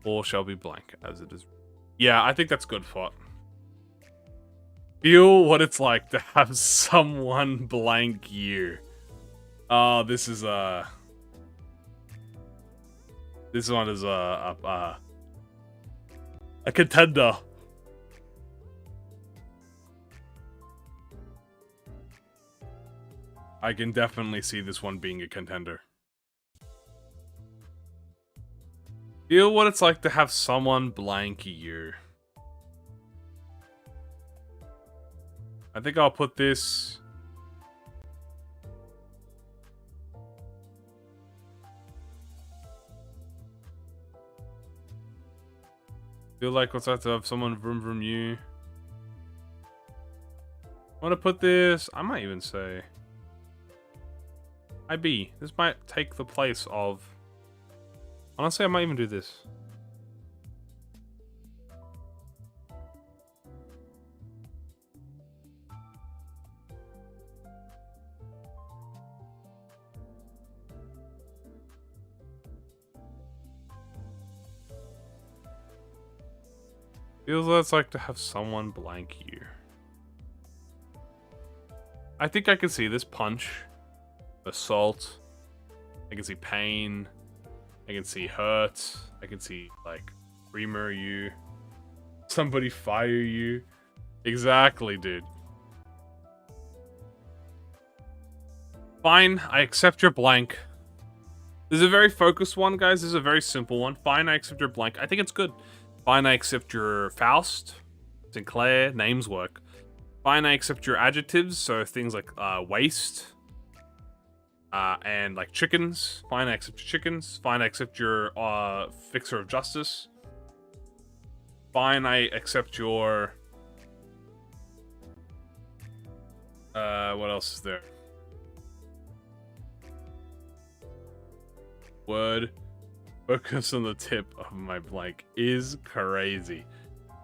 All shall be blank as it is. Yeah, I think that's good thought. Feel what it's like to have someone blank you. Oh, this is this one is a contender. I can definitely see this one being a contender. Feel what it's like to have someone blank you. I think I'll put this. Feel like what's like to have someone vroom vroom you. I want to put this. I might even say IB. This might take the place of. Honestly, I might even do this. Feels what it's like to have someone blank you. I think I can see this. Punch. Assault. I can see pain. I can see hurt. I can see, like, creamer you. Somebody fire you. Exactly, dude. Fine, I accept your blank. This is a very focused one, guys. This is a very simple one. Fine, I accept your blank. I think it's good. Fine, I accept your Faust. Sinclair, names work. Fine, I accept your adjectives, so things like waste. And like chickens. Fine, I accept your chickens. Fine, I accept your fixer of justice. Fine, I accept your... what else is there? Word. Focus on the tip of my blank is crazy.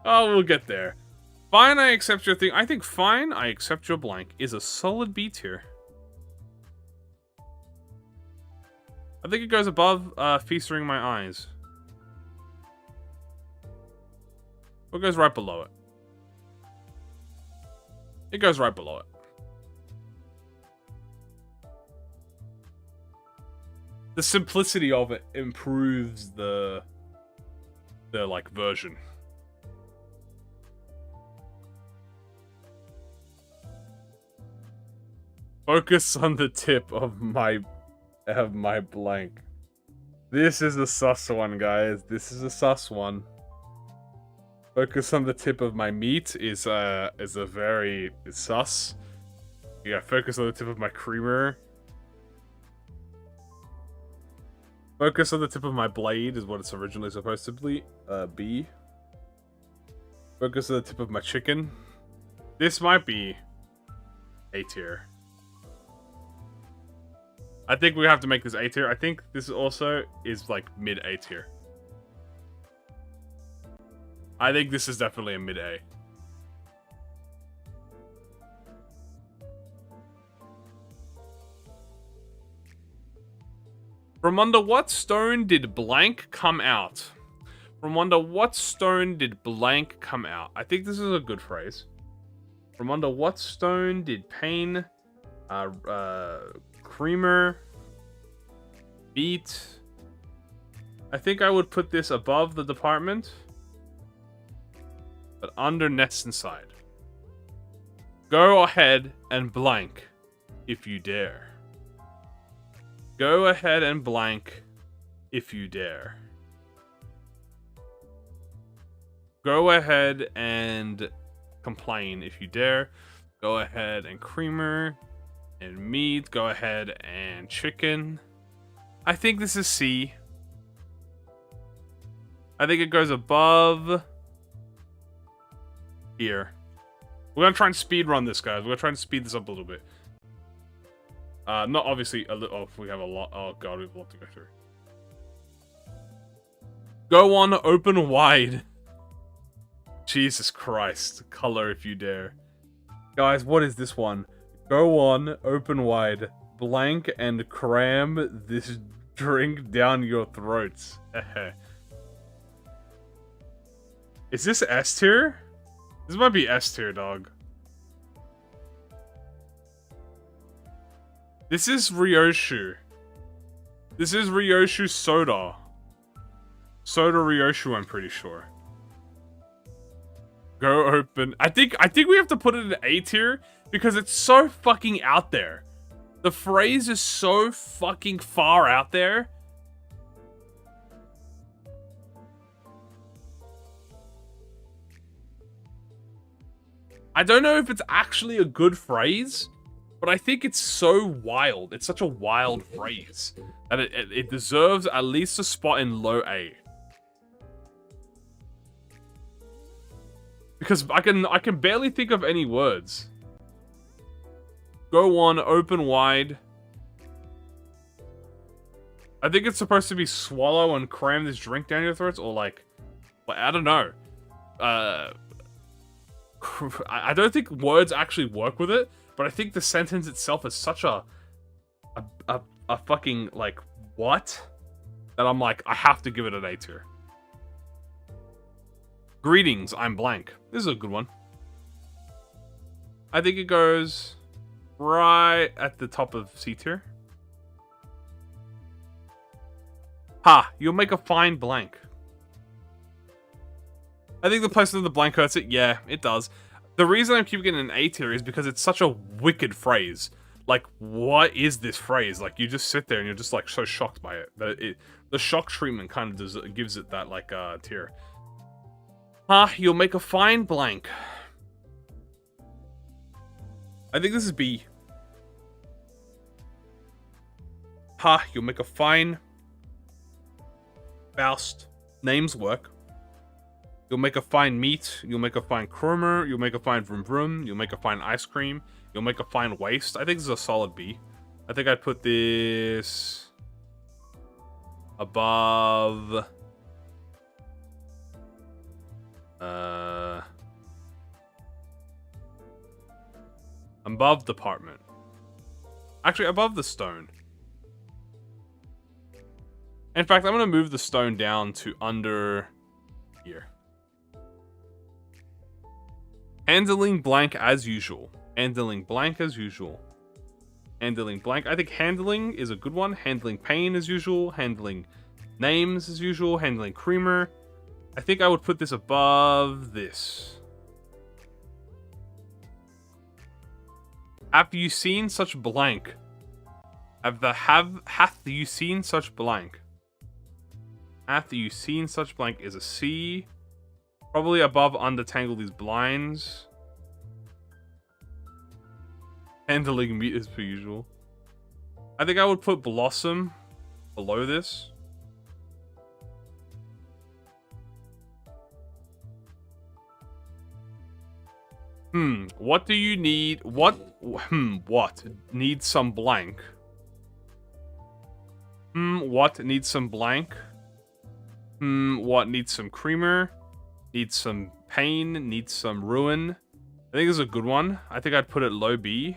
Oh, we'll get there. Fine, I accept your thing. I think fine, I accept your blank is a solid B tier. I think it goes above feasting my eyes. Or it goes right below it. It goes right below it. The simplicity of it improves the like version. Focus on the tip of my blank. This is a sus one, guys. This is a sus one. Focus on the tip of my meat is very sus. Yeah, focus on the tip of my creamer. Focus on the tip of my blade is what it's originally supposed to be. Focus on the tip of my chicken. This might be A tier. I think we have to make this A tier. I think this also is like mid A tier. I think this is definitely a mid A. From under what stone did blank come out? From under what stone did blank come out? I think this is a good phrase. From under what stone did pain, creamer, beat? I think I would put this above the department, but under nests inside. Go ahead and blank if you dare. Go ahead and blank if you dare. Go ahead and complain if you dare. Go ahead and creamer and meat. Go ahead and chicken. I think this is C. I think it goes above here. We're gonna try and speed run this, guys. We're gonna try and speed this up a little bit. Not obviously a little. Oh, we have a lot. Oh god, we have a lot to go through. Go on, open wide. Jesus Christ, color if you dare, guys. What is this one? Go on, open wide, blank, and cram this drink down your throats. Is this S tier? This might be S tier, dog. This is Ryoshu. This is Ryoshu Soda. Soda Ryoshu, I'm pretty sure. Go open. I think we have to put it in A tier because it's so fucking out there. The phrase is so fucking far out there. I don't know if it's actually a good phrase, but I think it's so wild. It's such a wild phrase that it deserves at least a spot in low A. Because I can barely think of any words. Go on, open wide. I think it's supposed to be swallow and cram this drink down your throats, or like I don't know. I don't think words actually work with it, but I think the sentence itself is such a fucking like what that I'm like I have to give it an A tier. Greetings, I'm blank. This is a good one. I think it goes right at the top of C tier. Ha! You'll make a fine blank. I think the placement of the blank hurts it. Yeah, it does. The reason I'm keeping it in A tier is because it's such a wicked phrase. Like, what is this phrase? Like, you just sit there and you're just, like, so shocked by it. The shock treatment kind of gives it that, like, tier. Ha! You'll make a fine blank. I think this is B. Ha! You'll make a fine... Faust. Names work. You'll make a fine meat. You'll make a fine creamer. You'll make a fine vroom vroom. You'll make a fine ice cream. You'll make a fine waste. I think this is a solid B. I think I'd put this above above department. Actually, above the stone. In fact, I'm going to move the stone down to under here. Handling blank as usual. Handling blank as usual. Handling blank. I think handling is a good one. Handling pain as usual. Handling names as usual. Handling creamer. I think I would put this above this. Have you seen such blank? Hath you seen such blank? After you seen such blank is a C. Probably above undertangle these blinds. Handling meat as per usual. I think I would put Blossom below this. What do you need? What needs some blank? What needs some blank? What needs some creamer? Needs some pain? Needs some ruin? I think this is a good one. I think I'd put it low B.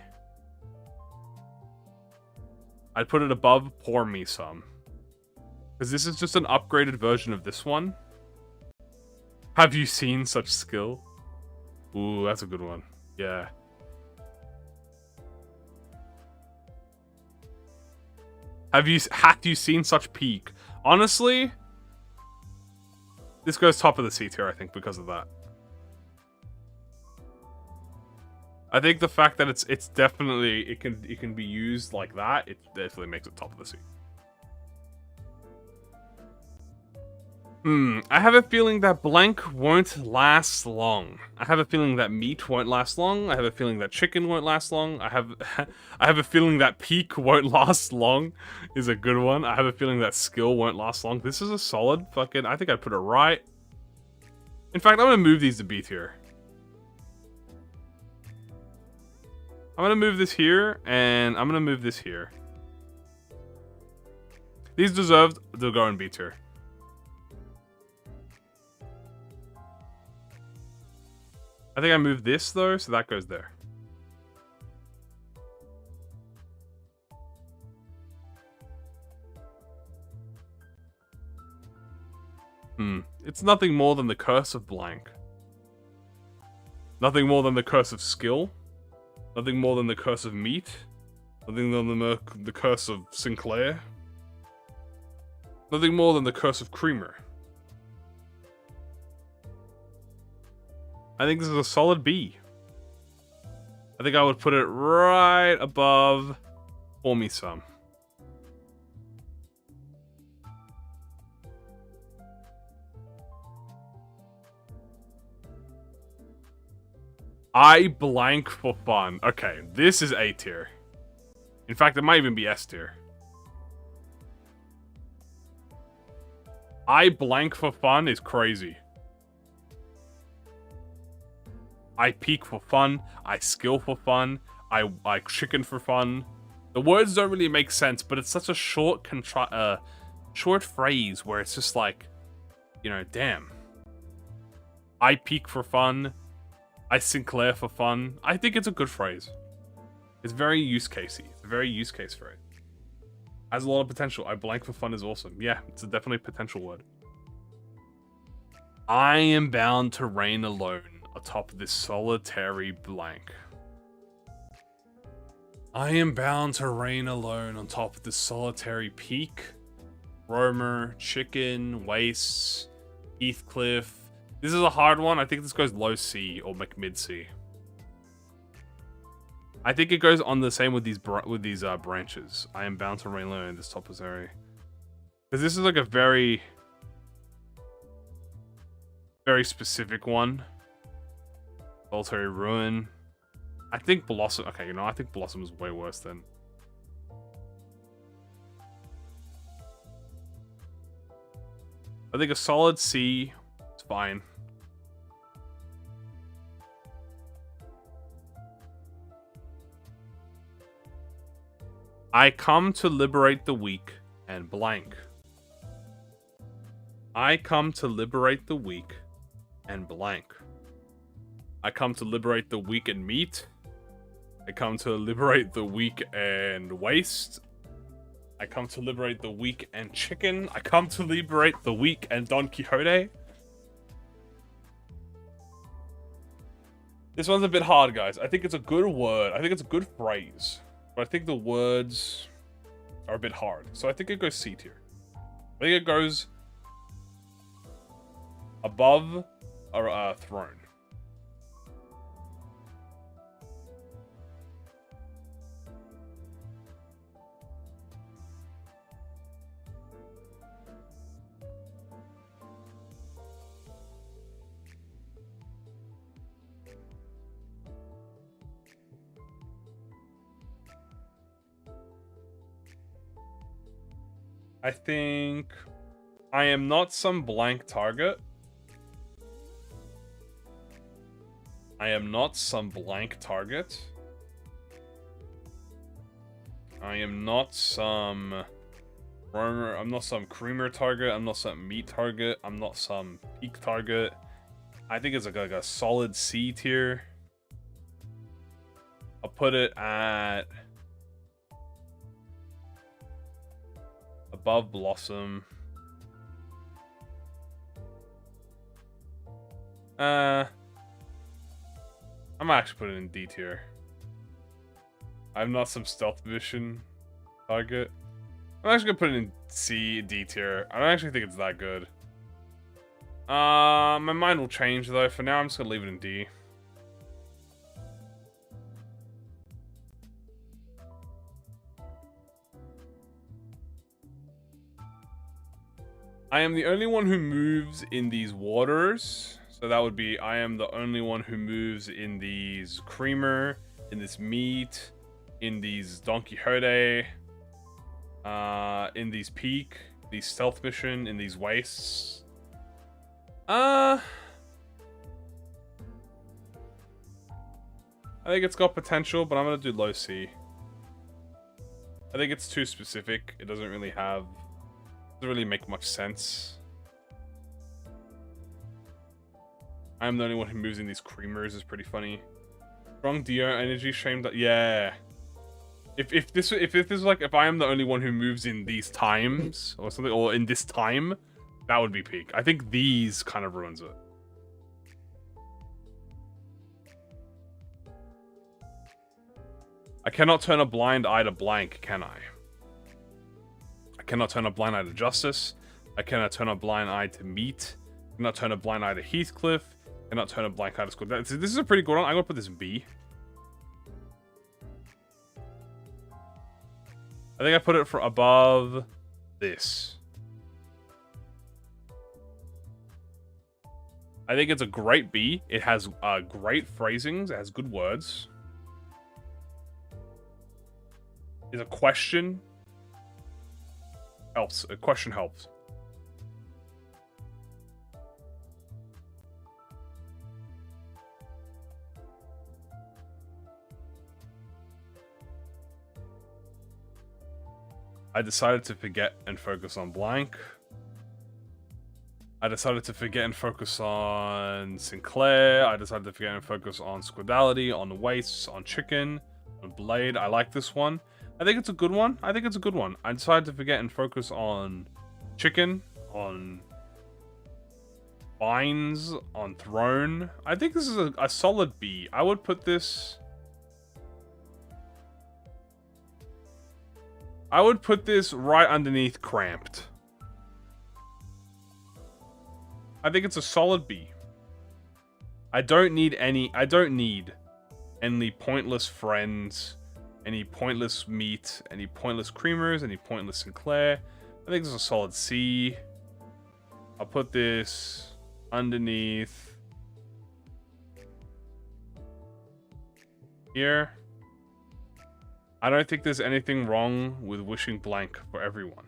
I'd put it above Pour Me Some. Because this is just an upgraded version of this one. Have you seen such skill? Ooh, that's a good one. Yeah. Have you seen such peak? Honestly, this goes top of the C tier, I think, because of that. I think the fact that it's definitely it can be used like that, it definitely makes it top of the C. I have a feeling that blank won't last long. I have a feeling that meat won't last long. I have a feeling that chicken won't last long. I have a feeling that peak won't last long is a good one. I have a feeling that skill won't last long. This is a solid fucking... I think I'd put it right. In fact, I'm going to move these to B tier. I'm going to move this here, and I'm going to move this here. These deserve to go in B tier. I think I moved this, though, so that goes there. It's nothing more than the curse of blank. Nothing more than the curse of skill. Nothing more than the curse of meat. Nothing more than the curse of Sinclair. Nothing more than the curse of creamer. I think this is a solid B. I think I would put it right above Pour Me Some. I blank for fun. Okay, this is A tier. In fact, it might even be S tier. I blank for fun is crazy. I peek for fun. I skill for fun. I chicken for fun. The words don't really make sense, but it's such a short phrase where it's just like, you know, damn. I peek for fun. I Sinclair for fun. I think it's a good phrase. It's very use casey. It's a very use case phrase. Has a lot of potential. I blank for fun is awesome. Yeah, it's a definitely potential word. I am bound to reign alone atop this solitary blank. I am bound to reign alone on top of this solitary peak. Romer, Chicken, Wastes, Heathcliff. This is a hard one. I think this goes low C or mid C. I think it goes on the same with these branches. I am bound to reign alone in this topos area. Because this is like a very specific one. Solitary Ruin. I think Blossom... Okay, you know, I think Blossom is way worse than... I think a solid C is fine. I come to liberate the weak and blank. I come to liberate the weak and blank. I come to liberate the weak and meat. I come to liberate the weak and waste. I come to liberate the weak and chicken. I come to liberate the weak and Don Quixote. This one's a bit hard, guys. I think it's a good word. I think it's a good phrase. But I think the words are a bit hard. So I think it goes C tier. I think it goes above a throne. I think I am not some blank target. I am not some blank target. I am not some Romer. I'm not some creamer target. I'm not some meat target. I'm not some peak target. I think it's like a solid C tier. I'll put it at above Blossom. I might actually put it in D tier. I'm not some stealth mission target. I'm actually gonna put it in C, D tier. I don't actually think it's that good. My mind will change though. For now, I'm just gonna leave it in D. I am the only one who moves in these waters. So that would be, I am the only one who moves in these creamer, in this meat, in these Don Quixote, in these peak, these stealth mission, in these wastes. I think it's got potential, but I'm gonna do low C. I think it's too specific. It doesn't really make much sense. I'm the only one who moves in these creamers is pretty funny. Strong Dio energy shamed that. Yeah. If this is like if I am the only one who moves in these times or something, or in this time, that would be peak. I think these kind of ruins it. I cannot turn a blind eye to blank, can I? I cannot turn a blind eye to Justice. I cannot turn a blind eye to Meat. I cannot turn a blind eye to Heathcliff. I cannot turn a blind eye to Squad. This is a pretty good one. I'm gonna put this in B. I think I put it for above this. I think it's a great B. It has great phrasings. It has good words. Is a question helps. A question helps. I decided to forget and focus on blank. I decided to forget and focus on Sinclair. I decided to forget and focus on Squidality, on Wastes, on Chicken, on Blade. I like this one. I think it's a good one. I decided to forget and focus on Chicken, on binds on throne. I think this is a solid B. I would put this... I would put this right underneath cramped. I think it's a solid B. I don't need any pointless friends, any pointless meat, any pointless creamers, any pointless Sinclair. I think it's a solid C. I'll put this underneath here. I don't think there's anything wrong with wishing blank for everyone.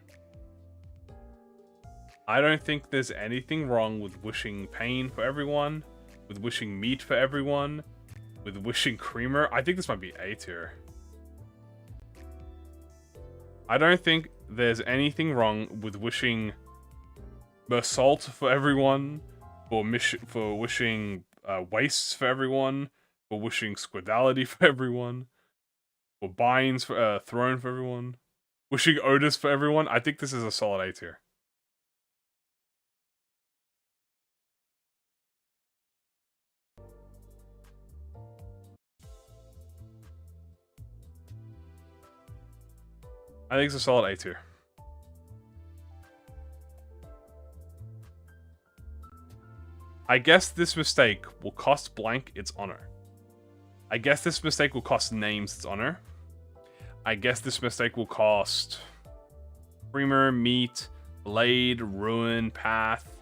I don't think there's anything wrong with wishing pain for everyone, with wishing meat for everyone, with wishing creamer. I think this might be A tier. I don't think there's anything wrong with wishing salt for everyone, for wishing wastes for everyone, for wishing squidality for everyone, for binds for throne for everyone, wishing Otis for everyone. I think this is a solid A tier. I think it's a solid A tier. I guess this mistake will cost blank its honor. I guess this mistake will cost names its honor. I guess this mistake will cost creamer, meat, blade, ruin, path.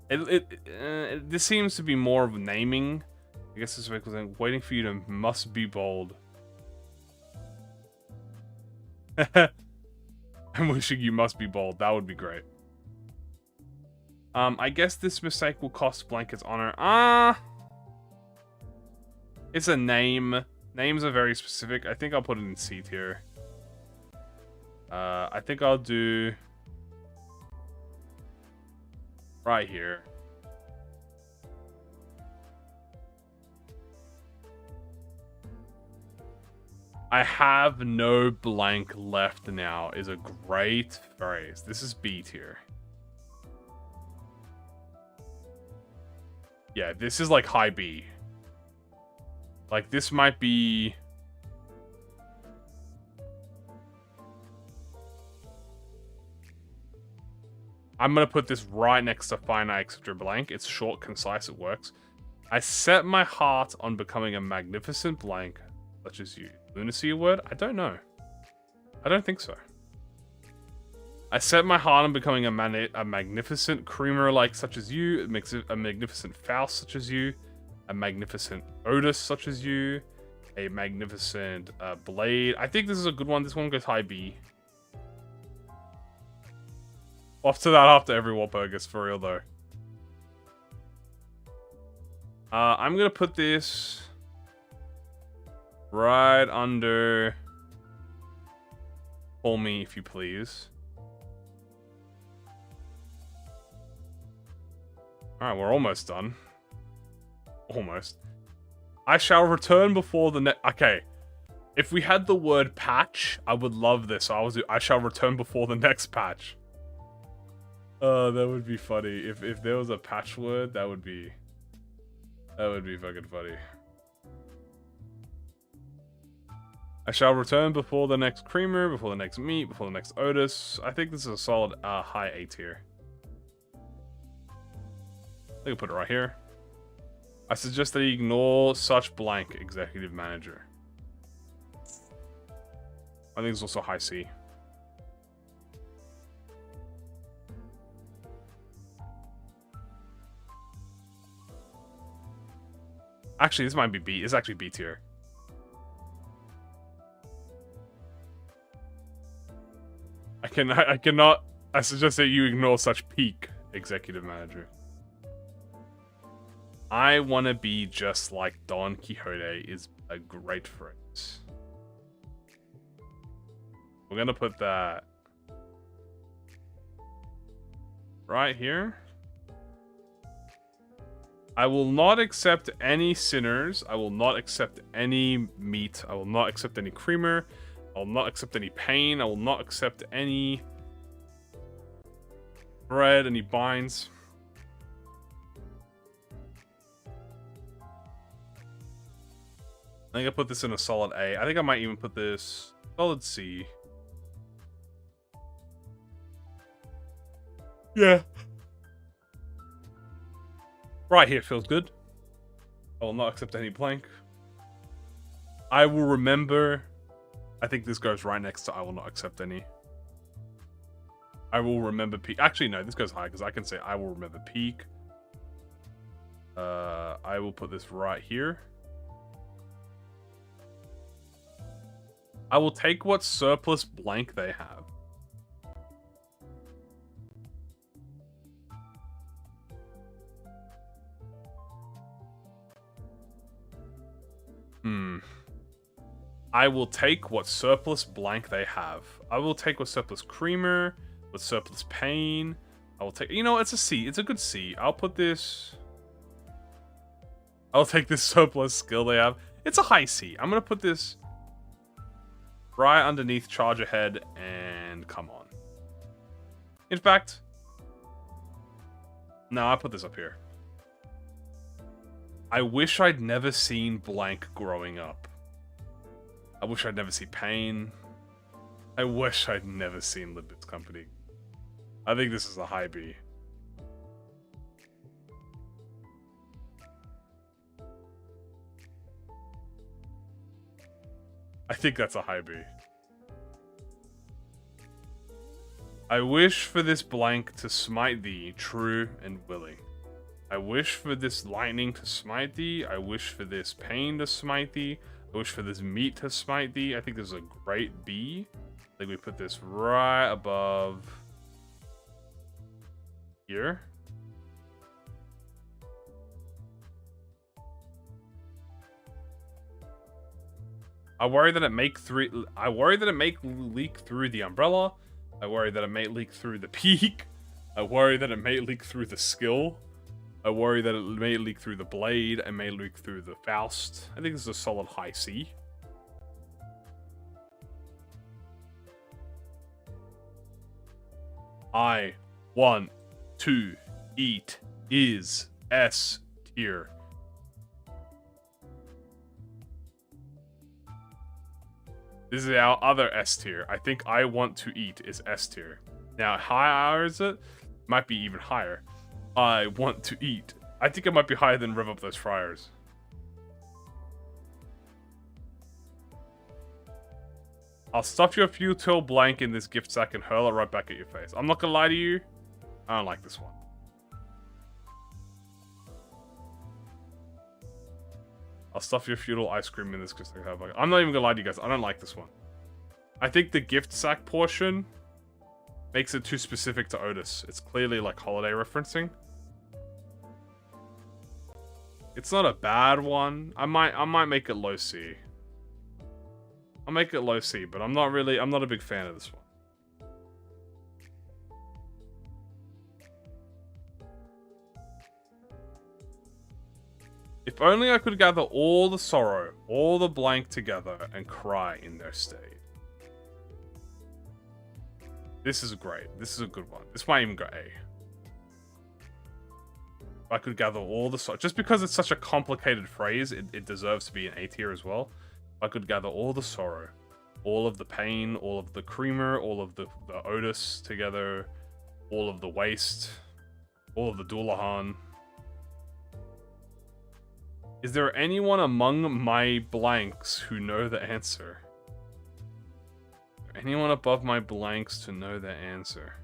This seems to be more of naming. I guess this mistake was waiting for you to must be bold. I'm wishing you must be bold. That would be great. I guess this mistake will cost blank its honor. It's a name. Names are very specific. I think I'll put it in C tier. I think I'll do right here. I have no blank left now is a great phrase. This is B tier. Yeah, this is like high B. Like, this might be... I'm gonna put this right next to finite except your blank. It's short, concise, it works. I set my heart on becoming a magnificent blank, such as you. Lunacy a word? I don't know. I don't think so. I set my heart on becoming a magnificent creamer like such as you, a magnificent Faust such as you, a magnificent Otis such as you, a magnificent Blade. I think this is a good one. This one goes high B. Off to that after every Walpurgis, for real though. I'm gonna put this right under Call Me If You Please. Alright, we're almost done. Almost. I shall return before the next... Okay. If we had the word patch, I would love this. I shall return before the next patch. Oh, that would be funny. If there was a patch word, that would be fucking funny. I shall return before the next creamer, before the next meat, before the next Otis. I think this is a solid high A tier. I think I'll put it right here. I suggest that you ignore such blank executive manager. I think it's also high C. Actually, this might be B. It's actually B tier. I cannot. I suggest that you ignore such peak executive manager. I want to be just like Don Quixote is a great phrase. We're gonna put that right here. I will not accept any sinners. I will not accept any meat. I will not accept any creamer. I will not accept any pain. I will not accept any bread, any binds. I think I put this in a solid A. I think I might even put this solid C. Yeah. Right here feels good. I will not accept any blank. I will remember. I think this goes right next to I will not accept any. I will remember peak. Actually, no, this goes high because I can say I will remember peak. I will put this right here. I will take what surplus blank they have. I will take what surplus blank they have. I will take what surplus creamer, what surplus pain. I will take... You know, it's a C. It's a good C. I'll put this... I'll take this surplus skill they have. It's a high C. I'm going to put this right underneath charge ahead and come on. In fact... No, I'll put this up here. I wish I'd never seen blank growing up. I wish I'd never seen pain. I wish I'd never seen Limbus Company. I think this is a high B. I think that's a high B. I wish for this blank to smite thee, true and willing. I wish for this lightning to smite thee. I wish for this pain to smite thee. I wish for this meat to smite thee. I think this is a great B. I think we put this right above here. I worry that it make leak through the umbrella. I worry that it may leak through the peak. I worry that it may leak through the skill. I worry that it may leak through the blade. It may leak through the Faust. I think this is a solid high C. I want to eat is S tier. This is our other S tier. I think I want to eat is S tier. Now, how high is it? Might be even higher. I want to eat. I think it might be higher than rev up those fryers. I'll stuff your futile blank in this gift sack and hurl it right back at your face. I'm not gonna lie to you. I don't like this one. I'll stuff your feudal ice cream in this gift sack. I'm not even gonna lie to you guys. I don't like this one. I think the gift sack portion makes it too specific to Otis. It's clearly like holiday referencing. It's not a bad one. I might make it low C. I'll make it low C, but I'm not a big fan of this one. If only I could gather all the sorrow, all the blank together and cry in their state. This is great. This is a good one. This might even go A. I could gather all the sorrow. Just because it's such a complicated phrase, it deserves to be an A tier as well. I could gather all the sorrow, all of the pain, all of the creamer, all of the Otis together, all of the waste, all of the Doulahan. Is there anyone among my blanks who know the answer? Anyone above my blanks to know the answer?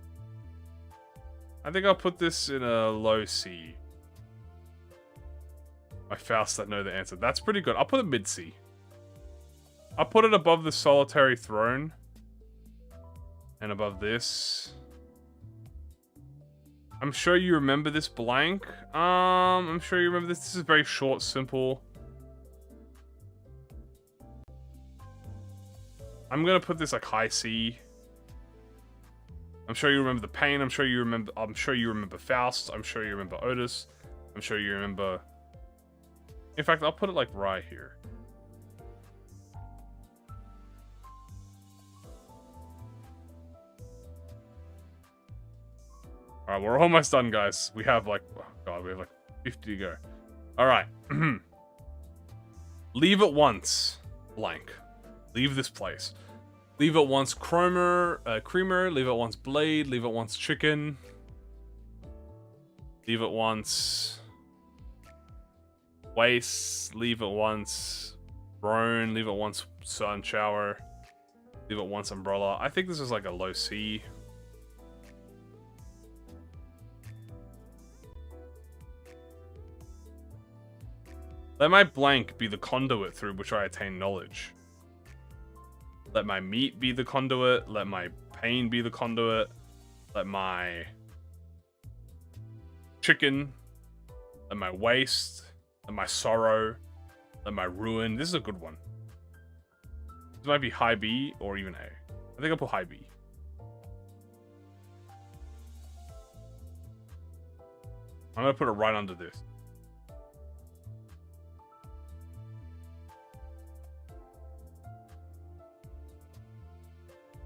I think I'll put this in a low C. My Faust that know the answer. That's pretty good. I'll put it mid C. I'll put it above the solitary throne. And above this. I'm sure you remember this blank. I'm sure you remember this. This is very short, simple. I'm gonna put this like high C. I'm sure you remember the pain. I'm sure you remember Faust. I'm sure you remember Otis. I'm sure you remember. In fact, I'll put it like right here. Alright, we're almost done, guys. We have like, oh god, we have like 50 to go. Alright. Leave it once. Blank. Leave this place. Leave it once creamer. Leave it once blade. Leave it once chicken. Leave it once waste. Leave it once drone. Leave it once sun shower. Leave it once umbrella. I think this is like a low C. Let my blank be the conduit through which I attain knowledge. Let my meat be the conduit. Let my pain be the conduit. Let my chicken. Let my waste. Let my sorrow. Let my ruin. This is a good one. This might be high B or even A. I think I'll put high B. I'm going to put it right under this.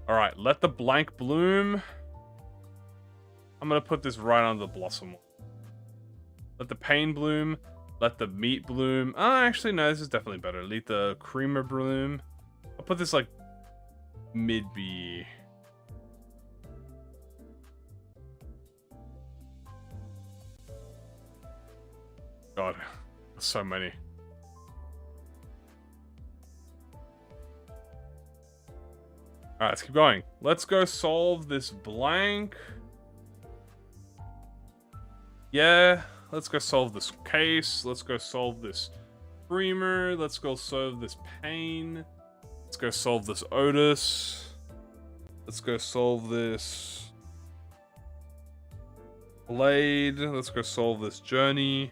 Alright, let the blank bloom. I'm going to put this right under the blossom. Let the pain bloom. Let the meat bloom. Oh, actually, no, this is definitely better. Let the creamer bloom. I'll put this like mid B. God, so many. Alright, let's keep going. Let's go solve this blank. Yeah, let's go solve this case. Let's go solve this creamer. Let's go solve this pain. Let's go solve this Otis. Let's go solve this blade. Let's go solve this journey.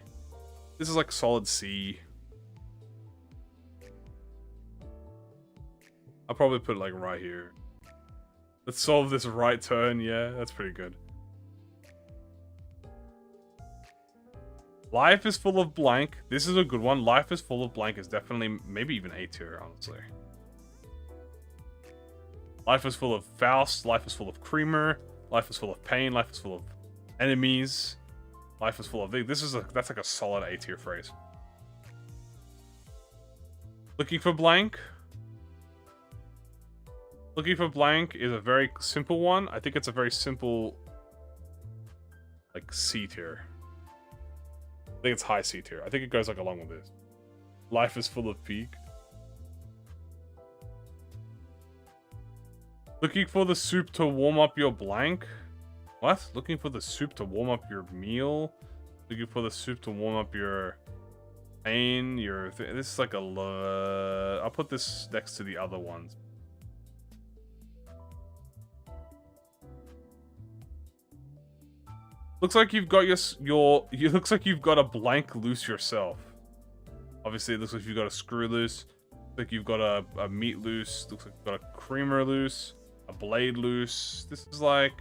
This is like solid C. I'll probably put it like right here. Let's solve this right turn. Yeah, that's pretty good. Life is full of blank. This is a good one. Life is full of blank is definitely maybe even A tier, honestly. Life is full of Faust. Life is full of creamer. Life is full of pain. Life is full of enemies. Life is full of... That's like a solid A tier phrase. Looking for blank. Looking for blank is a very simple one. I think it's a very simple, like, C tier. I think it's high C tier. I think it goes like along with this. Life is full of peak. Looking for the soup to warm up your blank. What? Looking for the soup to warm up your meal. Looking for the soup to warm up your pain. This is like a... I'll put this next to the other ones. Looks like you've got it looks like you've got a blank loose yourself. Obviously, it looks like you've got a screw loose. Looks like you've got a meat loose. Looks like you've got a creamer loose. A blade loose. This is like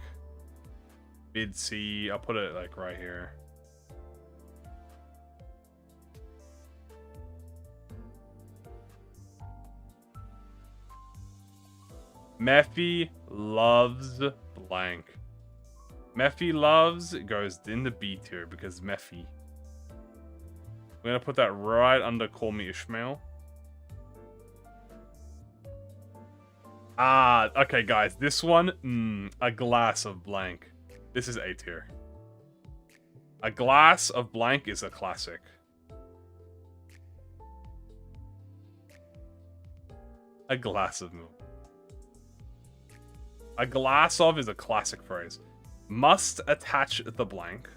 mid C. I'll put it like right here. Mephi loves blank. Mephi loves goes in the B tier because Mephi. We're gonna put that right under Call Me Ishmael. Ah, okay, guys. This one, a glass of blank. This is A tier. A glass of blank is a classic. A glass of milk. A glass of is a classic phrase. Must attach the blank.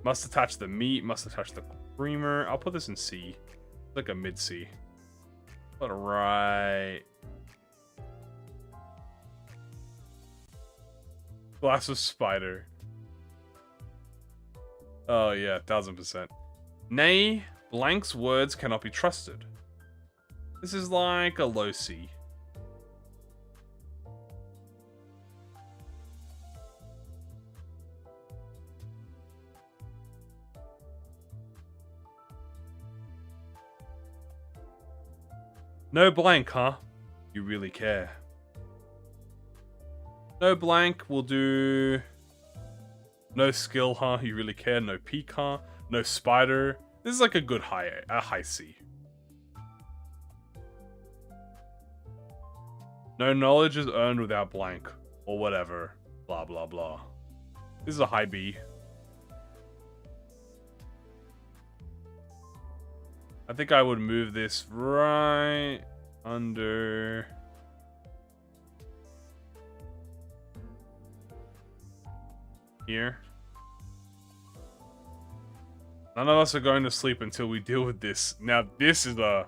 Must attach the meat. Must attach the creamer. I'll put this in C. Like a mid C. Put it right. Glass of spider. Oh yeah, 1000%. Nay, blank's words cannot be trusted. This is like a low C. No blank, huh? You really care. No blank will do... No skill, huh? You really care. No peak, huh? No spider. This is like a good high C. No knowledge is earned without blank. Or whatever. Blah, blah, blah. This is a high B. I think I would move this right under... here. None of us are going to sleep until we deal with this. Now, this is a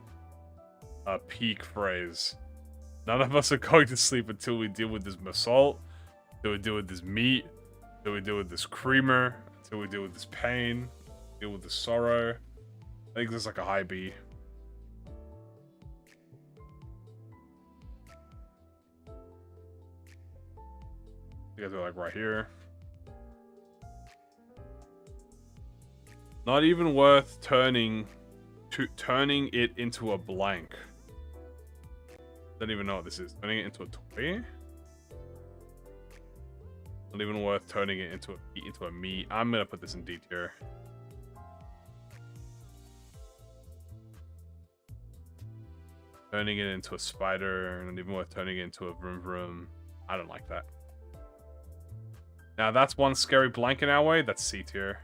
peak phrase. None of us are going to sleep until we deal with this masalt, until we deal with this meat, until we deal with this creamer, until we deal with this pain, deal with this sorrow. I think this is like a high B. You guys are like right here. Not even worth turning it into a blank. Don't even know what this is. Turning it into a toy? Not even worth turning it into a me. I'm gonna put this in D tier. Turning it into a spider, not even worth turning it into a vroom vroom. I don't like that. Now that's one scary blank in our way. That's C tier.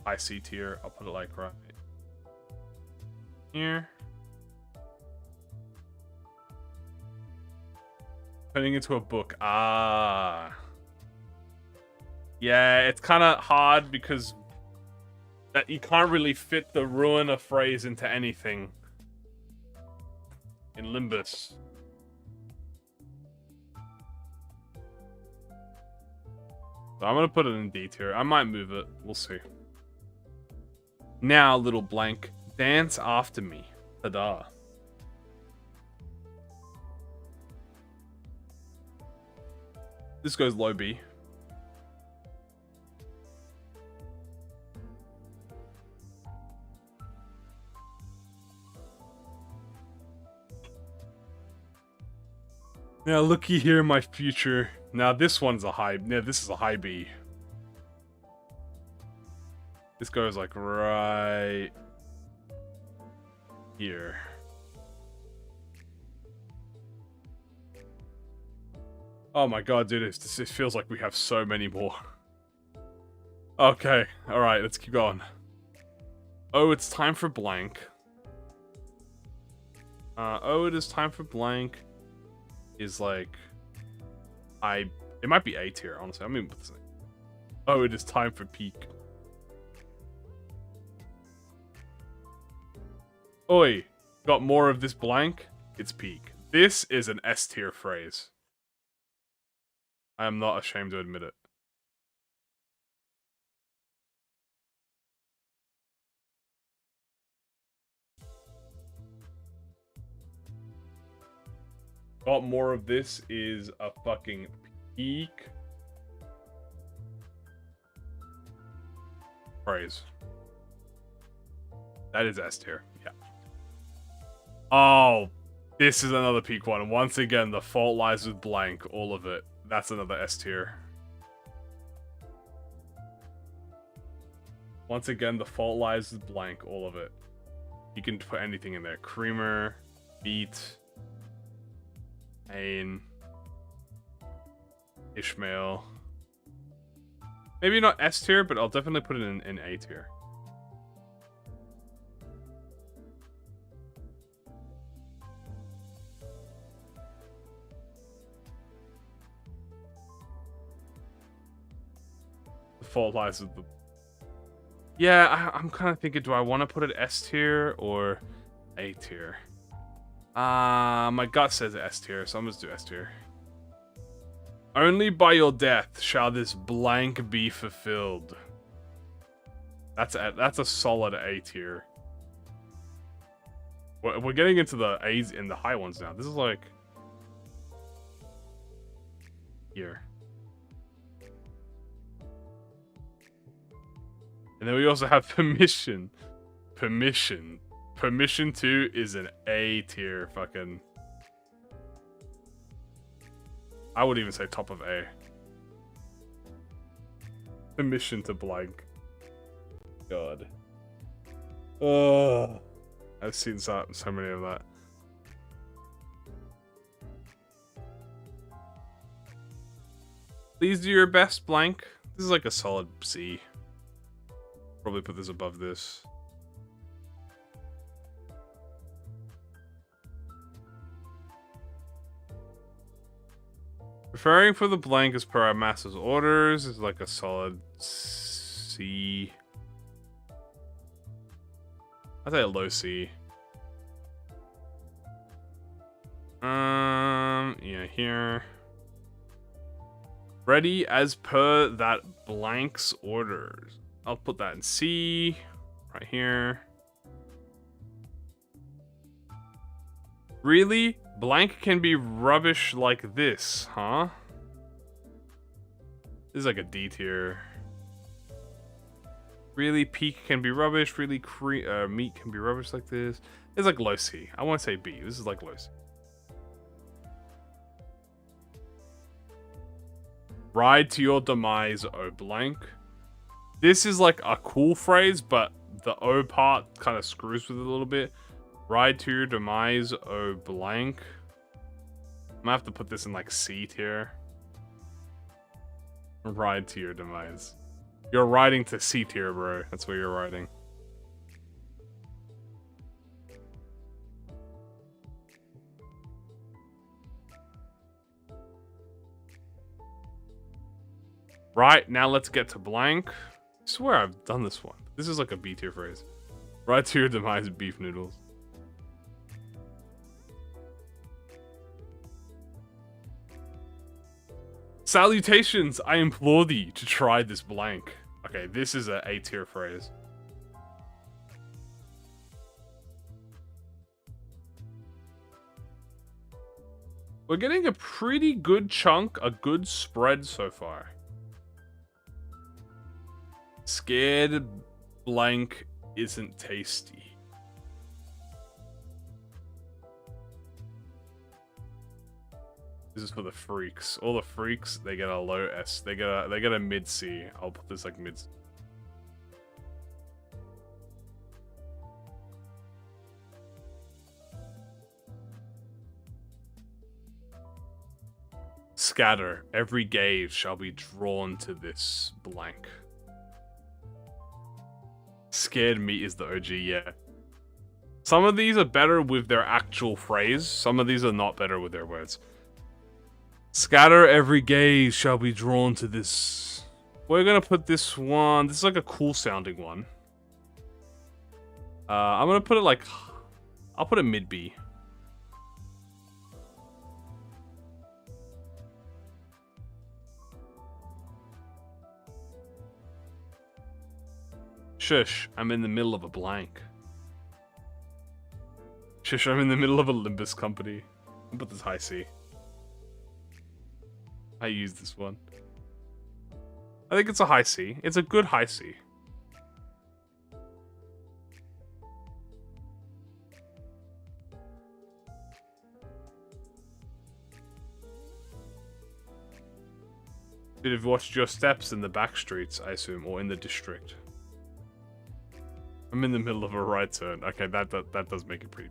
High C tier. I'll put it like right here. Turning into a book. Ah. Yeah, it's kind of hard because that you can't really fit the ruiner phrase into anything in Limbus. So I'm gonna put it in D tier. I might move it. We'll see. Now, little blank, dance after me. Ta-da. This goes low B. Now looky here, my future. Now this one's a high. Yeah, this is a high B. This goes like right here. Oh my god, dude, it feels like we have so many more. Okay, alright, let's keep going. Oh, it's time for blank. Oh, it is time for blank. Is like... It might be A tier, honestly. I'm gonna put this in. Oh, it is time for peak. Oi, got more of this blank? It's peak. This is an S tier phrase. I am not ashamed to admit it. Got more of this is a fucking peak phrase. That is S tier, yeah. Oh, this is another peak one. Once again, the fault lies with blank, all of it. That's another S tier. Once again, the fault lies with blank, all of it. You can put anything in there. Creamer, beet, Ain, Ishmael. Maybe not S tier, but I'll definitely put it in A tier. The fault lies with the... Yeah, I'm kind of thinking, do I want to put it S tier or A tier? My gut says S tier, so I'm just do S tier. Only by your death shall this blank be fulfilled. That's a solid A tier. We're getting into the A's in the high ones now. This is like here. And then we also have permission. Permission. Permission to is an A tier fucking... I would even say top of A. Permission to blank. God. Oh, I've seen so many of that. Please do your best, blank. This is like a solid C. Probably put this above this. Preferring for the blank as per our master's orders is like a solid C. I'd say a low C. Yeah, here. Ready as per that blank's orders. I'll put that in C, right here. Really? Blank can be rubbish like this, huh? This is like a D tier. Really, peak can be rubbish. Really, meat can be rubbish like this. It's like low C. I want to say B. This is like low C. Ride to your demise, oh blank. This is like a cool phrase, but the O part kind of screws with it a little bit. Ride to your demise, oh blank. I'm gonna have to put this in like C tier. Ride to your demise. You're riding to C tier, bro. That's where you're riding. Right, now let's get to blank. I swear I've done this one. This is like a B tier phrase. Ride to your demise, beef noodles. Salutations, I implore thee to try this blank. Okay, this is a tier phrase. We're getting a pretty good chunk, a good spread so far. Scared blank isn't tasty. This is for the freaks. All the freaks, they get a low S. They get a mid C. I'll put this like mid C. Scatter. Every gaze shall be drawn to this blank. Scared meat is the OG, yeah. Some of these are better with their actual phrase. Some of these are not better with their words. Scatter, every gaze shall be drawn to this. We're gonna put this one. This is like a cool sounding one. I'm gonna put it like. I'll put it mid B. Shush, I'm in the middle of a blank. Shush, I'm in the middle of a Limbus company. I'll put this high C. I use this one. I think it's a high C. It's a good high C. Should have watched your steps in the back streets, I assume, or in the district. I'm in the middle of a right turn. Okay, that does make it pretty.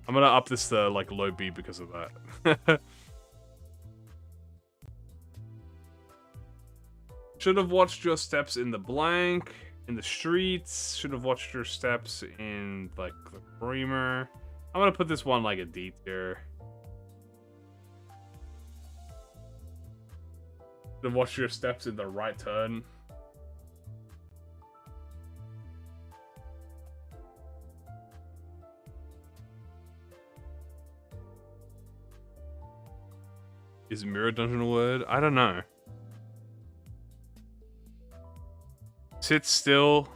I'm gonna up this to like low B because of that. Should have watched your steps in the blank, in the streets. Should have watched your steps in like the creamer. I'm gonna put this one like a D tier. Should have watched your steps in the right turn. Is mirror dungeon a word? I don't know. Sit still.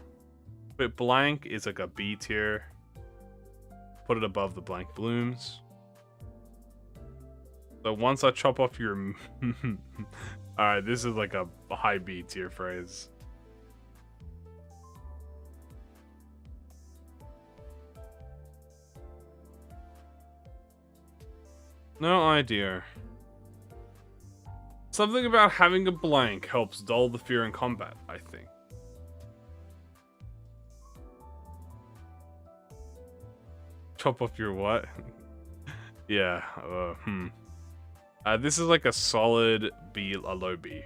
But blank is like a B tier. Put it above the blank blooms. So once I chop off your... Alright, this is like a high B tier phrase. No idea. Something about having a blank helps dull the fear in combat, I think. Chop off your what? Yeah, This is like a solid B, a low B.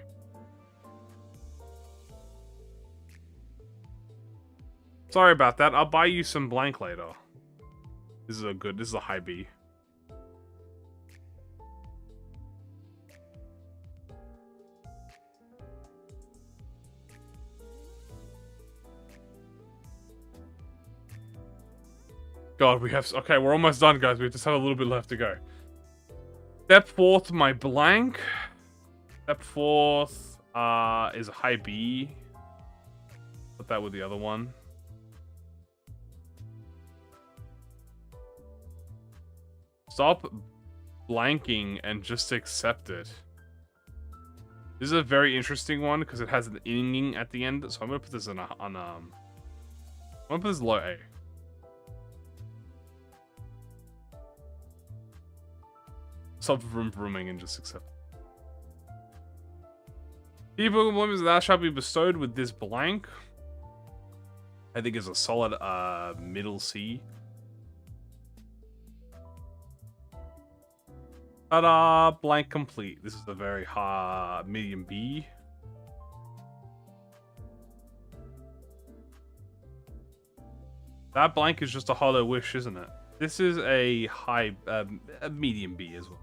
Sorry about that. I'll buy you some blank later. This is a high B. God, okay, we're almost done, guys. We just have a little bit left to go. Step fourth, my blank. Step fourth, is a high B. Put that with the other one. Stop blanking and just accept it. This is a very interesting one because it has an inging at the end. So I'm gonna put this I'm gonna put this low A. Stop vrooming and just accept. People women that shall be bestowed with this blank. I think is a solid middle C. Ta-da! Blank complete. This is a very high medium B. That blank is just a hollow wish, isn't it? This is a high, a medium B as well.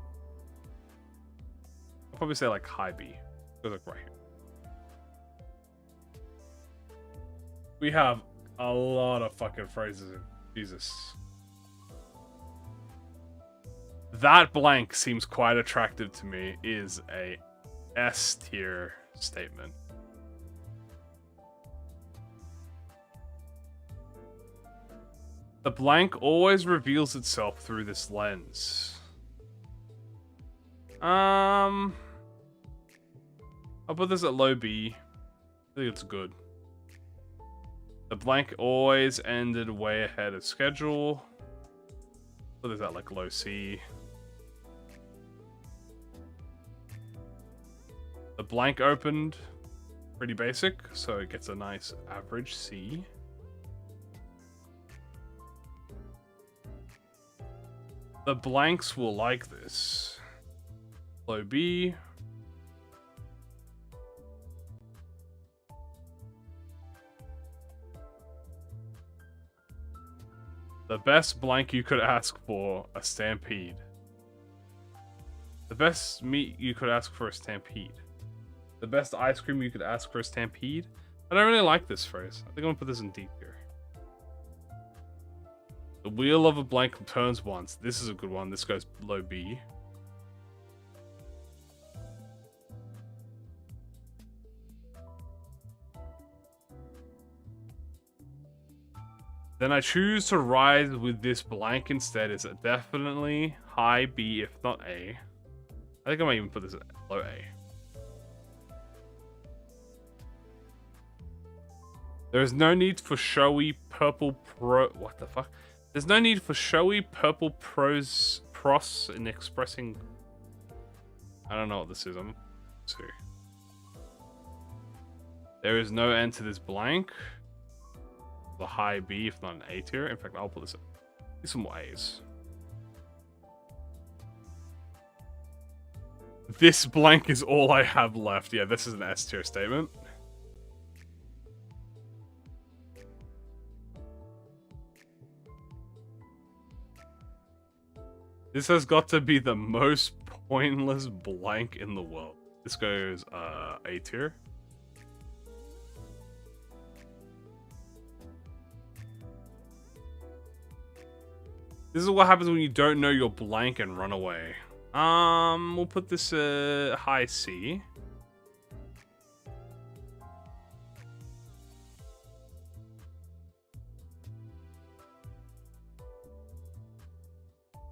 I'll probably say like high B. Goes like right here. We have a lot of fucking phrases in Jesus. That blank seems quite attractive to me. Is a S tier statement. The blank always reveals itself through this lens. I'll put this at low B. I think it's good. The blank always ended way ahead of schedule. Put this at like low C. The blank opened. Pretty basic, so it gets a nice average C. The blanks will like this. Low B. The best blank you could ask for, a stampede. The best meat you could ask for, a stampede. The best ice cream you could ask for, a stampede. I don't really like this phrase. I think I'm gonna put this in D tier. The wheel of a blank turns once. This is a good one. This goes low B. Then I choose to ride with this blank instead. Is definitely high B, if not A. I think I might even put this at low A. There is no need for showy purple what the fuck? There's no need for showy purple pros in expressing. I don't know what this is. I'm see. There is no end to this blank. The high B, if not an A tier. In fact, I'll put this in some more A's. This blank is all I have left. Yeah, this is an S tier statement. This has got to be the most pointless blank in the world. This goes A tier. This is what happens when you don't know your blank and run away. We'll put this high C.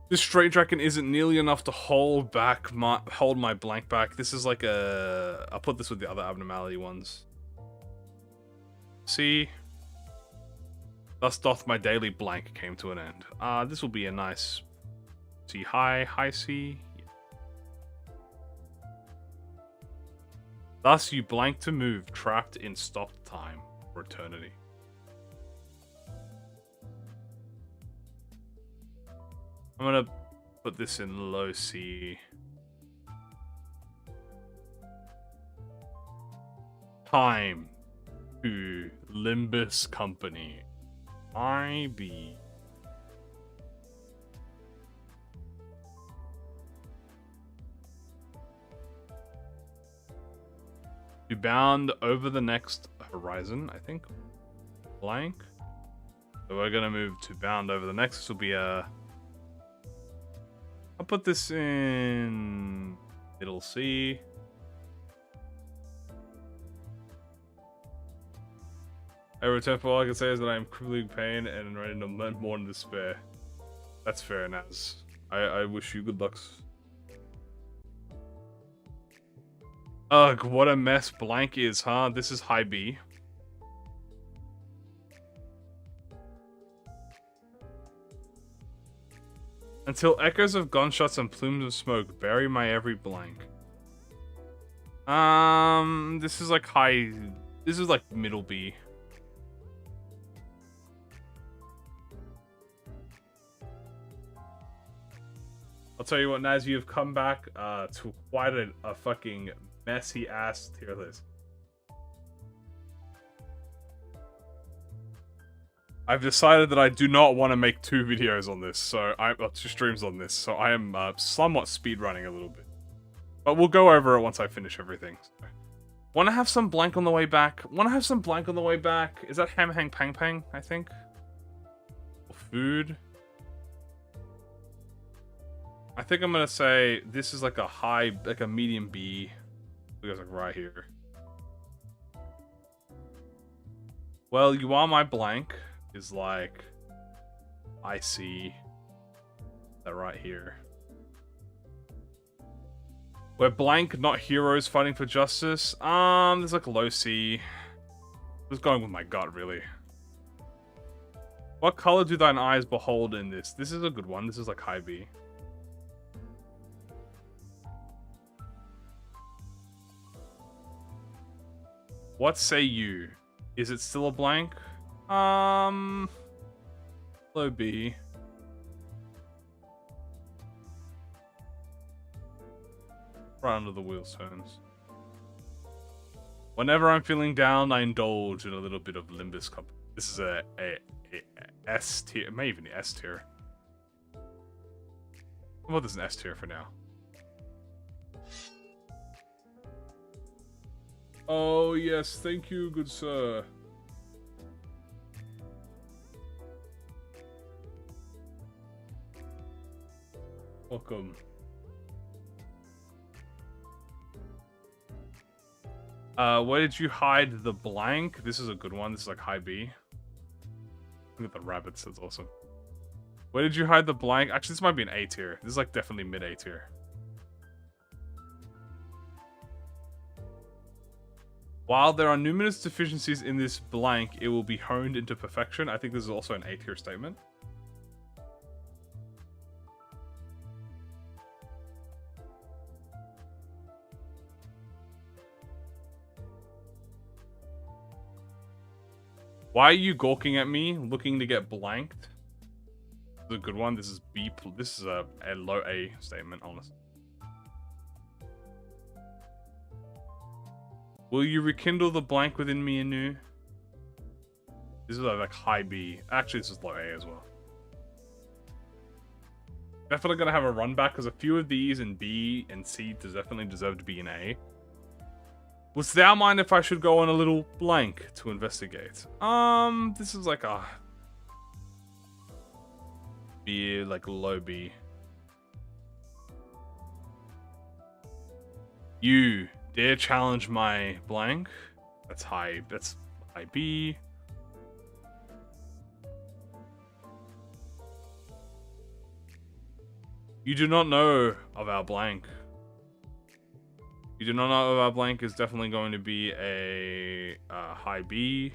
This straight dragon isn't nearly enough to hold my blank back. This is like a. I'll put this with the other abnormality ones. C. Thus doth my daily blank came to an end. This will be a nice C high C. Yeah. Thus you blank to move, trapped in stopped time for eternity. I'm gonna put this in low C. time to Limbus Company. IB. To bound over the next horizon, I think. Blank. So we're gonna move to bound over the next. This will be a. I'll put this in middle C. I return for all I can say is that I am crippling pain and ready to learn more in despair. That's fair, Naz. I wish you good luck. Ugh, what a mess blank is, huh? This is high B. Until echoes of gunshots and plumes of smoke bury my every blank. This is like high... This is like middle B. I'll tell you what, Naz, you've come back to quite a fucking messy ass tier list. I've decided that I do not want to make 2 videos on this, so 2 streams on this, so I am somewhat speedrunning a little bit. But we'll go over it once I finish everything. So. Want to have some blank on the way back? Is that ham hang pang pang, I think? Or food? I think I'm gonna say this is like a high, like a medium B. Because like right here. Well, you are my blank is like I see that right here. We're blank, not heroes fighting for justice. There's like low C. Just going with my gut, really. What color do thine eyes behold in this? This is a good one. This is like high B. What say you? Is it still a blank? Low B. Right under the wheels turns. Whenever I'm feeling down, I indulge in a little bit of Limbus company. This is a S tier, maybe even the S tier. Well, there's an S tier for now. Oh yes, thank you, good sir. Welcome. Where did you hide the blank? This is a good one. This is like high B. Look at the rabbits, that's awesome. Where did you hide the blank? Actually, this might be an A tier. This is like definitely mid A tier. While there are numerous deficiencies in this blank, it will be honed into perfection. I think this is also an A tier statement. Why are you gawking at me, looking to get blanked? This is a good one. This is B. This is a low A statement, honestly. Will you rekindle the blank within me anew? This is like high B. Actually, this is low A as well. Definitely gonna have a run back because a few of these in B and C definitely deserve to be in A. Would thou mind if I should go on a little blank to investigate? This is like a B, like low B. You dare challenge my blank? That's high B. You do not know of our blank. You do not know of our blank is definitely going to be a high B.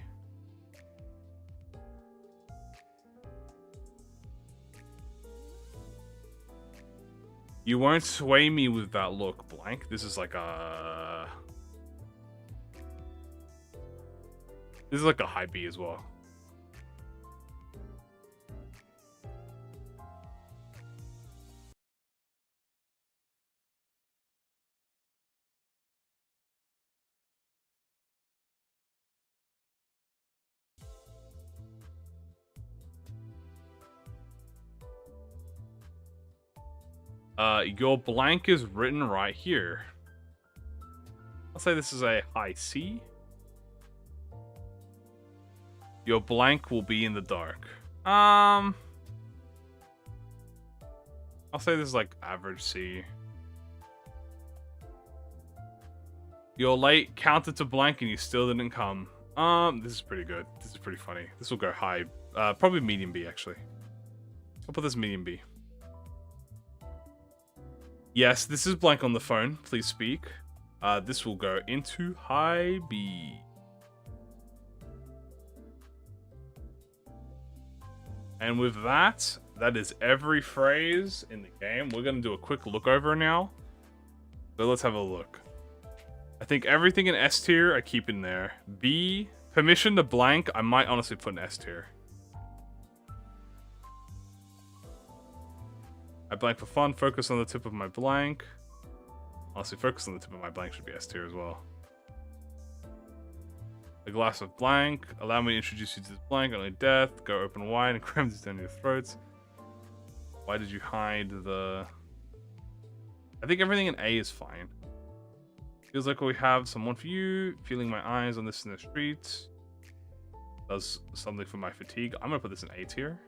You won't sway me with that look, blank. This is like a... This is like a high B as well. Your blank is written right here. I'll say this is a high C. Your blank will be in the dark. I'll say this is like average C. You're late, counted to blank, and you still didn't come. This is pretty good. This is pretty funny. This will go high. Probably medium B, actually. I'll put this medium B. Yes, this is blank on the phone. Please speak. This will go into high B. And with that, that is every phrase in the game. We're going to do a quick look over now. So let's have a look. I think everything in S tier I keep in there. B, permission to blank, I might honestly put in S tier. I blank for fun, focus on the tip of my blank. Honestly, focus on the tip of my blank should be S tier as well. A glass of blank, allow me to introduce you to this blank, only death, go open wide and cram this down your throats. Why did you hide the... I think everything in A is fine. Feels like we have someone for you, feeling my eyes on this in the streets. Does something for my fatigue. I'm gonna put this in A tier.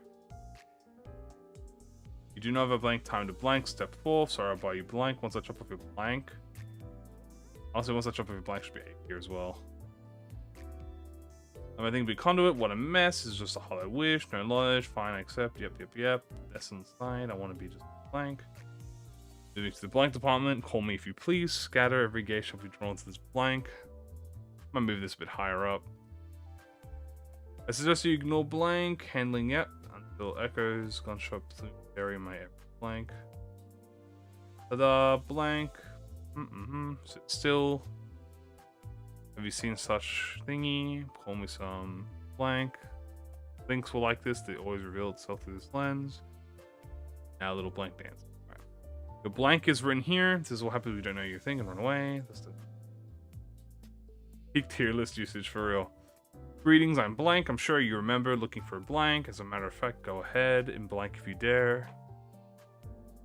You do not have a blank, time to blank, step 4. Sorry, I'll buy you blank. Once I chop off your blank. Also, once I chop off your blank, should be A tier as well. I think be conduit, what a mess. This is just a hollow wish, no knowledge, fine, I accept, yep. That's inside, I want to be just blank. Moving to the blank department, call me if you please. Scatter, every gate shall be drawn to this blank. I'm gonna move this a bit higher up. I suggest you ignore blank, handling yep, until echoes, gunshot, area my blank. Ta-da, blank. Sit still. Have you seen such thingy? Call me some blank. Links will like this, they always reveal itself through this lens. Now a little blank dance. Right. Your blank is written here. This is what happens if you don't know your thing and run away. That's the peak tier list usage for real. Greetings, I'm blank. I'm sure you remember looking for a blank. As a matter of fact, go ahead and blank if you dare.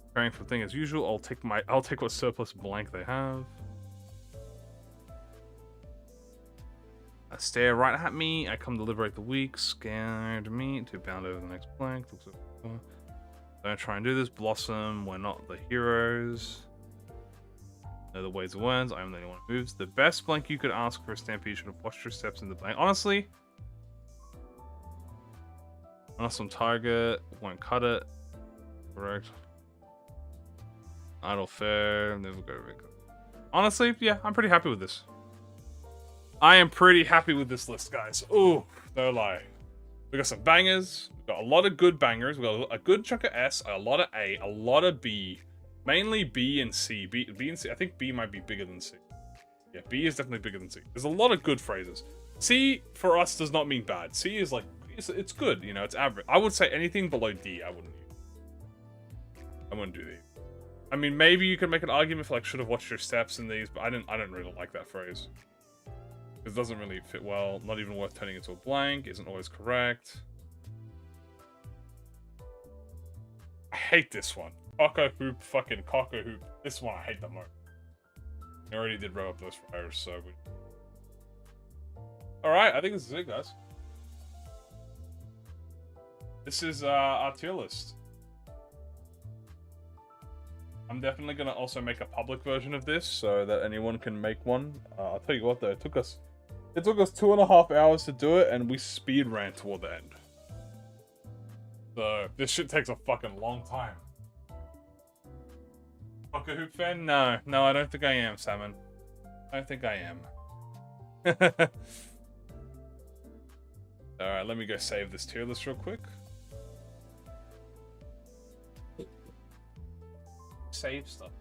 Preparing for the thing as usual. I'll take what surplus blank they have. Stare right at me. I come to liberate the weak. Scared me to bound over the next blank. Looks like, don't try and do this. Blossom. We're not the heroes. Know the ways and words. I am the only one who moves. The best blank you could ask for a stampede should have watched your steps in the blank. Honestly, unless on target, won't cut it. Correct. Idle fair. Never go. Honestly, yeah, I'm pretty happy with this. I am pretty happy with this list, guys. Ooh, no lie. We got some bangers. We got a lot of good bangers. We got a good chunk of S, a lot of A, a lot of B. Mainly B and C. B and C. I think B might be bigger than C. Yeah, B is definitely bigger than C. There's a lot of good phrases. C for us does not mean bad. C is like it's good. You know, it's average. I would say anything below D, I wouldn't use. I wouldn't do these. I mean, maybe you could make an argument for like should have watched your steps in these, but I don't really like that phrase. It doesn't really fit well. Not even worth turning into a blank. Isn't always correct. I hate this one. Coco hoop, fucking coco hoop. This one I hate the most. I already did rev up those fires, so we... Alright, I think this is it, guys. This is our tier list. I'm definitely going to also make a public version of this so that anyone can make one. I'll tell you what though, it took us 2.5 hours to do it, and we speed ran toward the end. So this shit takes a fucking long time. Fuck a hoop fan? No, I don't think I am, Salmon. I don't think I am. Alright, let me go save this tier list real quick. Save stuff.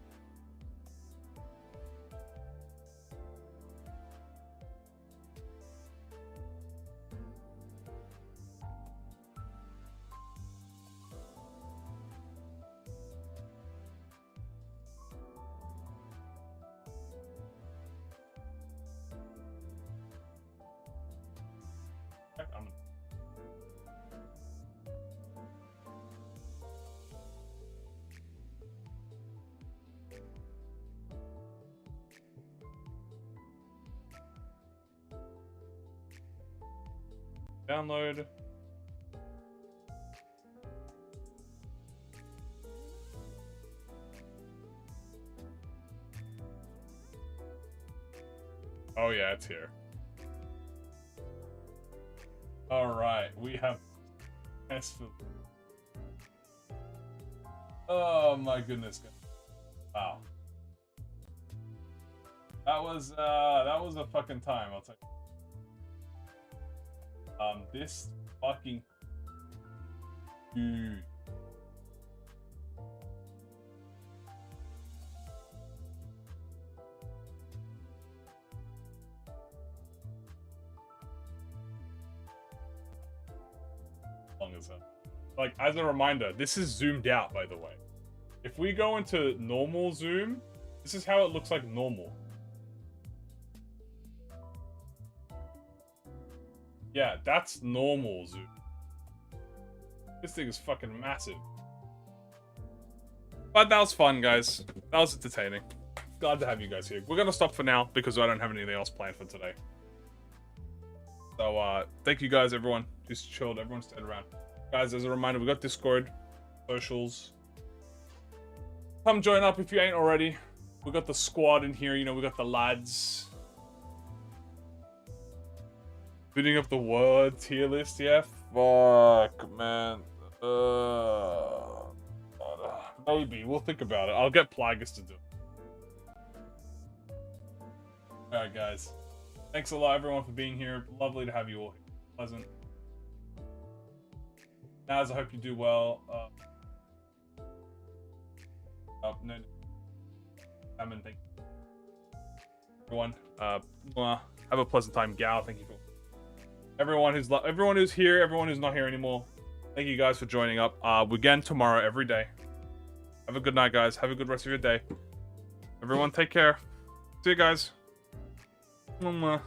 Download. Oh yeah, it's here. Alright, we have oh my goodness. Wow. That was a fucking time, I'll tell you. This fucking dude. Long as hell. Like, as a reminder, this is zoomed out, by the way. If we go into normal zoom, this is how it looks like normal. Yeah, that's normal zoom. This thing is fucking massive. But that was fun, guys. That was entertaining. Glad to have you guys here. We're gonna stop for now because I don't have anything else planned for today. So, thank you guys, everyone. Just chilled. Everyone stayed around. Guys, as a reminder, we got Discord, socials. Come join up if you ain't already. We got the squad in here. You know, we got the lads. Building up the word tier list, yeah? Fuck, man. Maybe. We'll think about it. I'll get Plagus to do it. Alright, guys. Thanks a lot, everyone, for being here. Lovely to have you all here. Pleasant. Naz, I hope you do well. No. Salmon, thank you. Everyone, have a pleasant time. Gal, thank you for everyone who's here, everyone who's not here anymore. Thank you guys for joining up. Again tomorrow, every day. Have a good night, guys. Have a good rest of your day. Everyone, take care. See you guys. Mwah.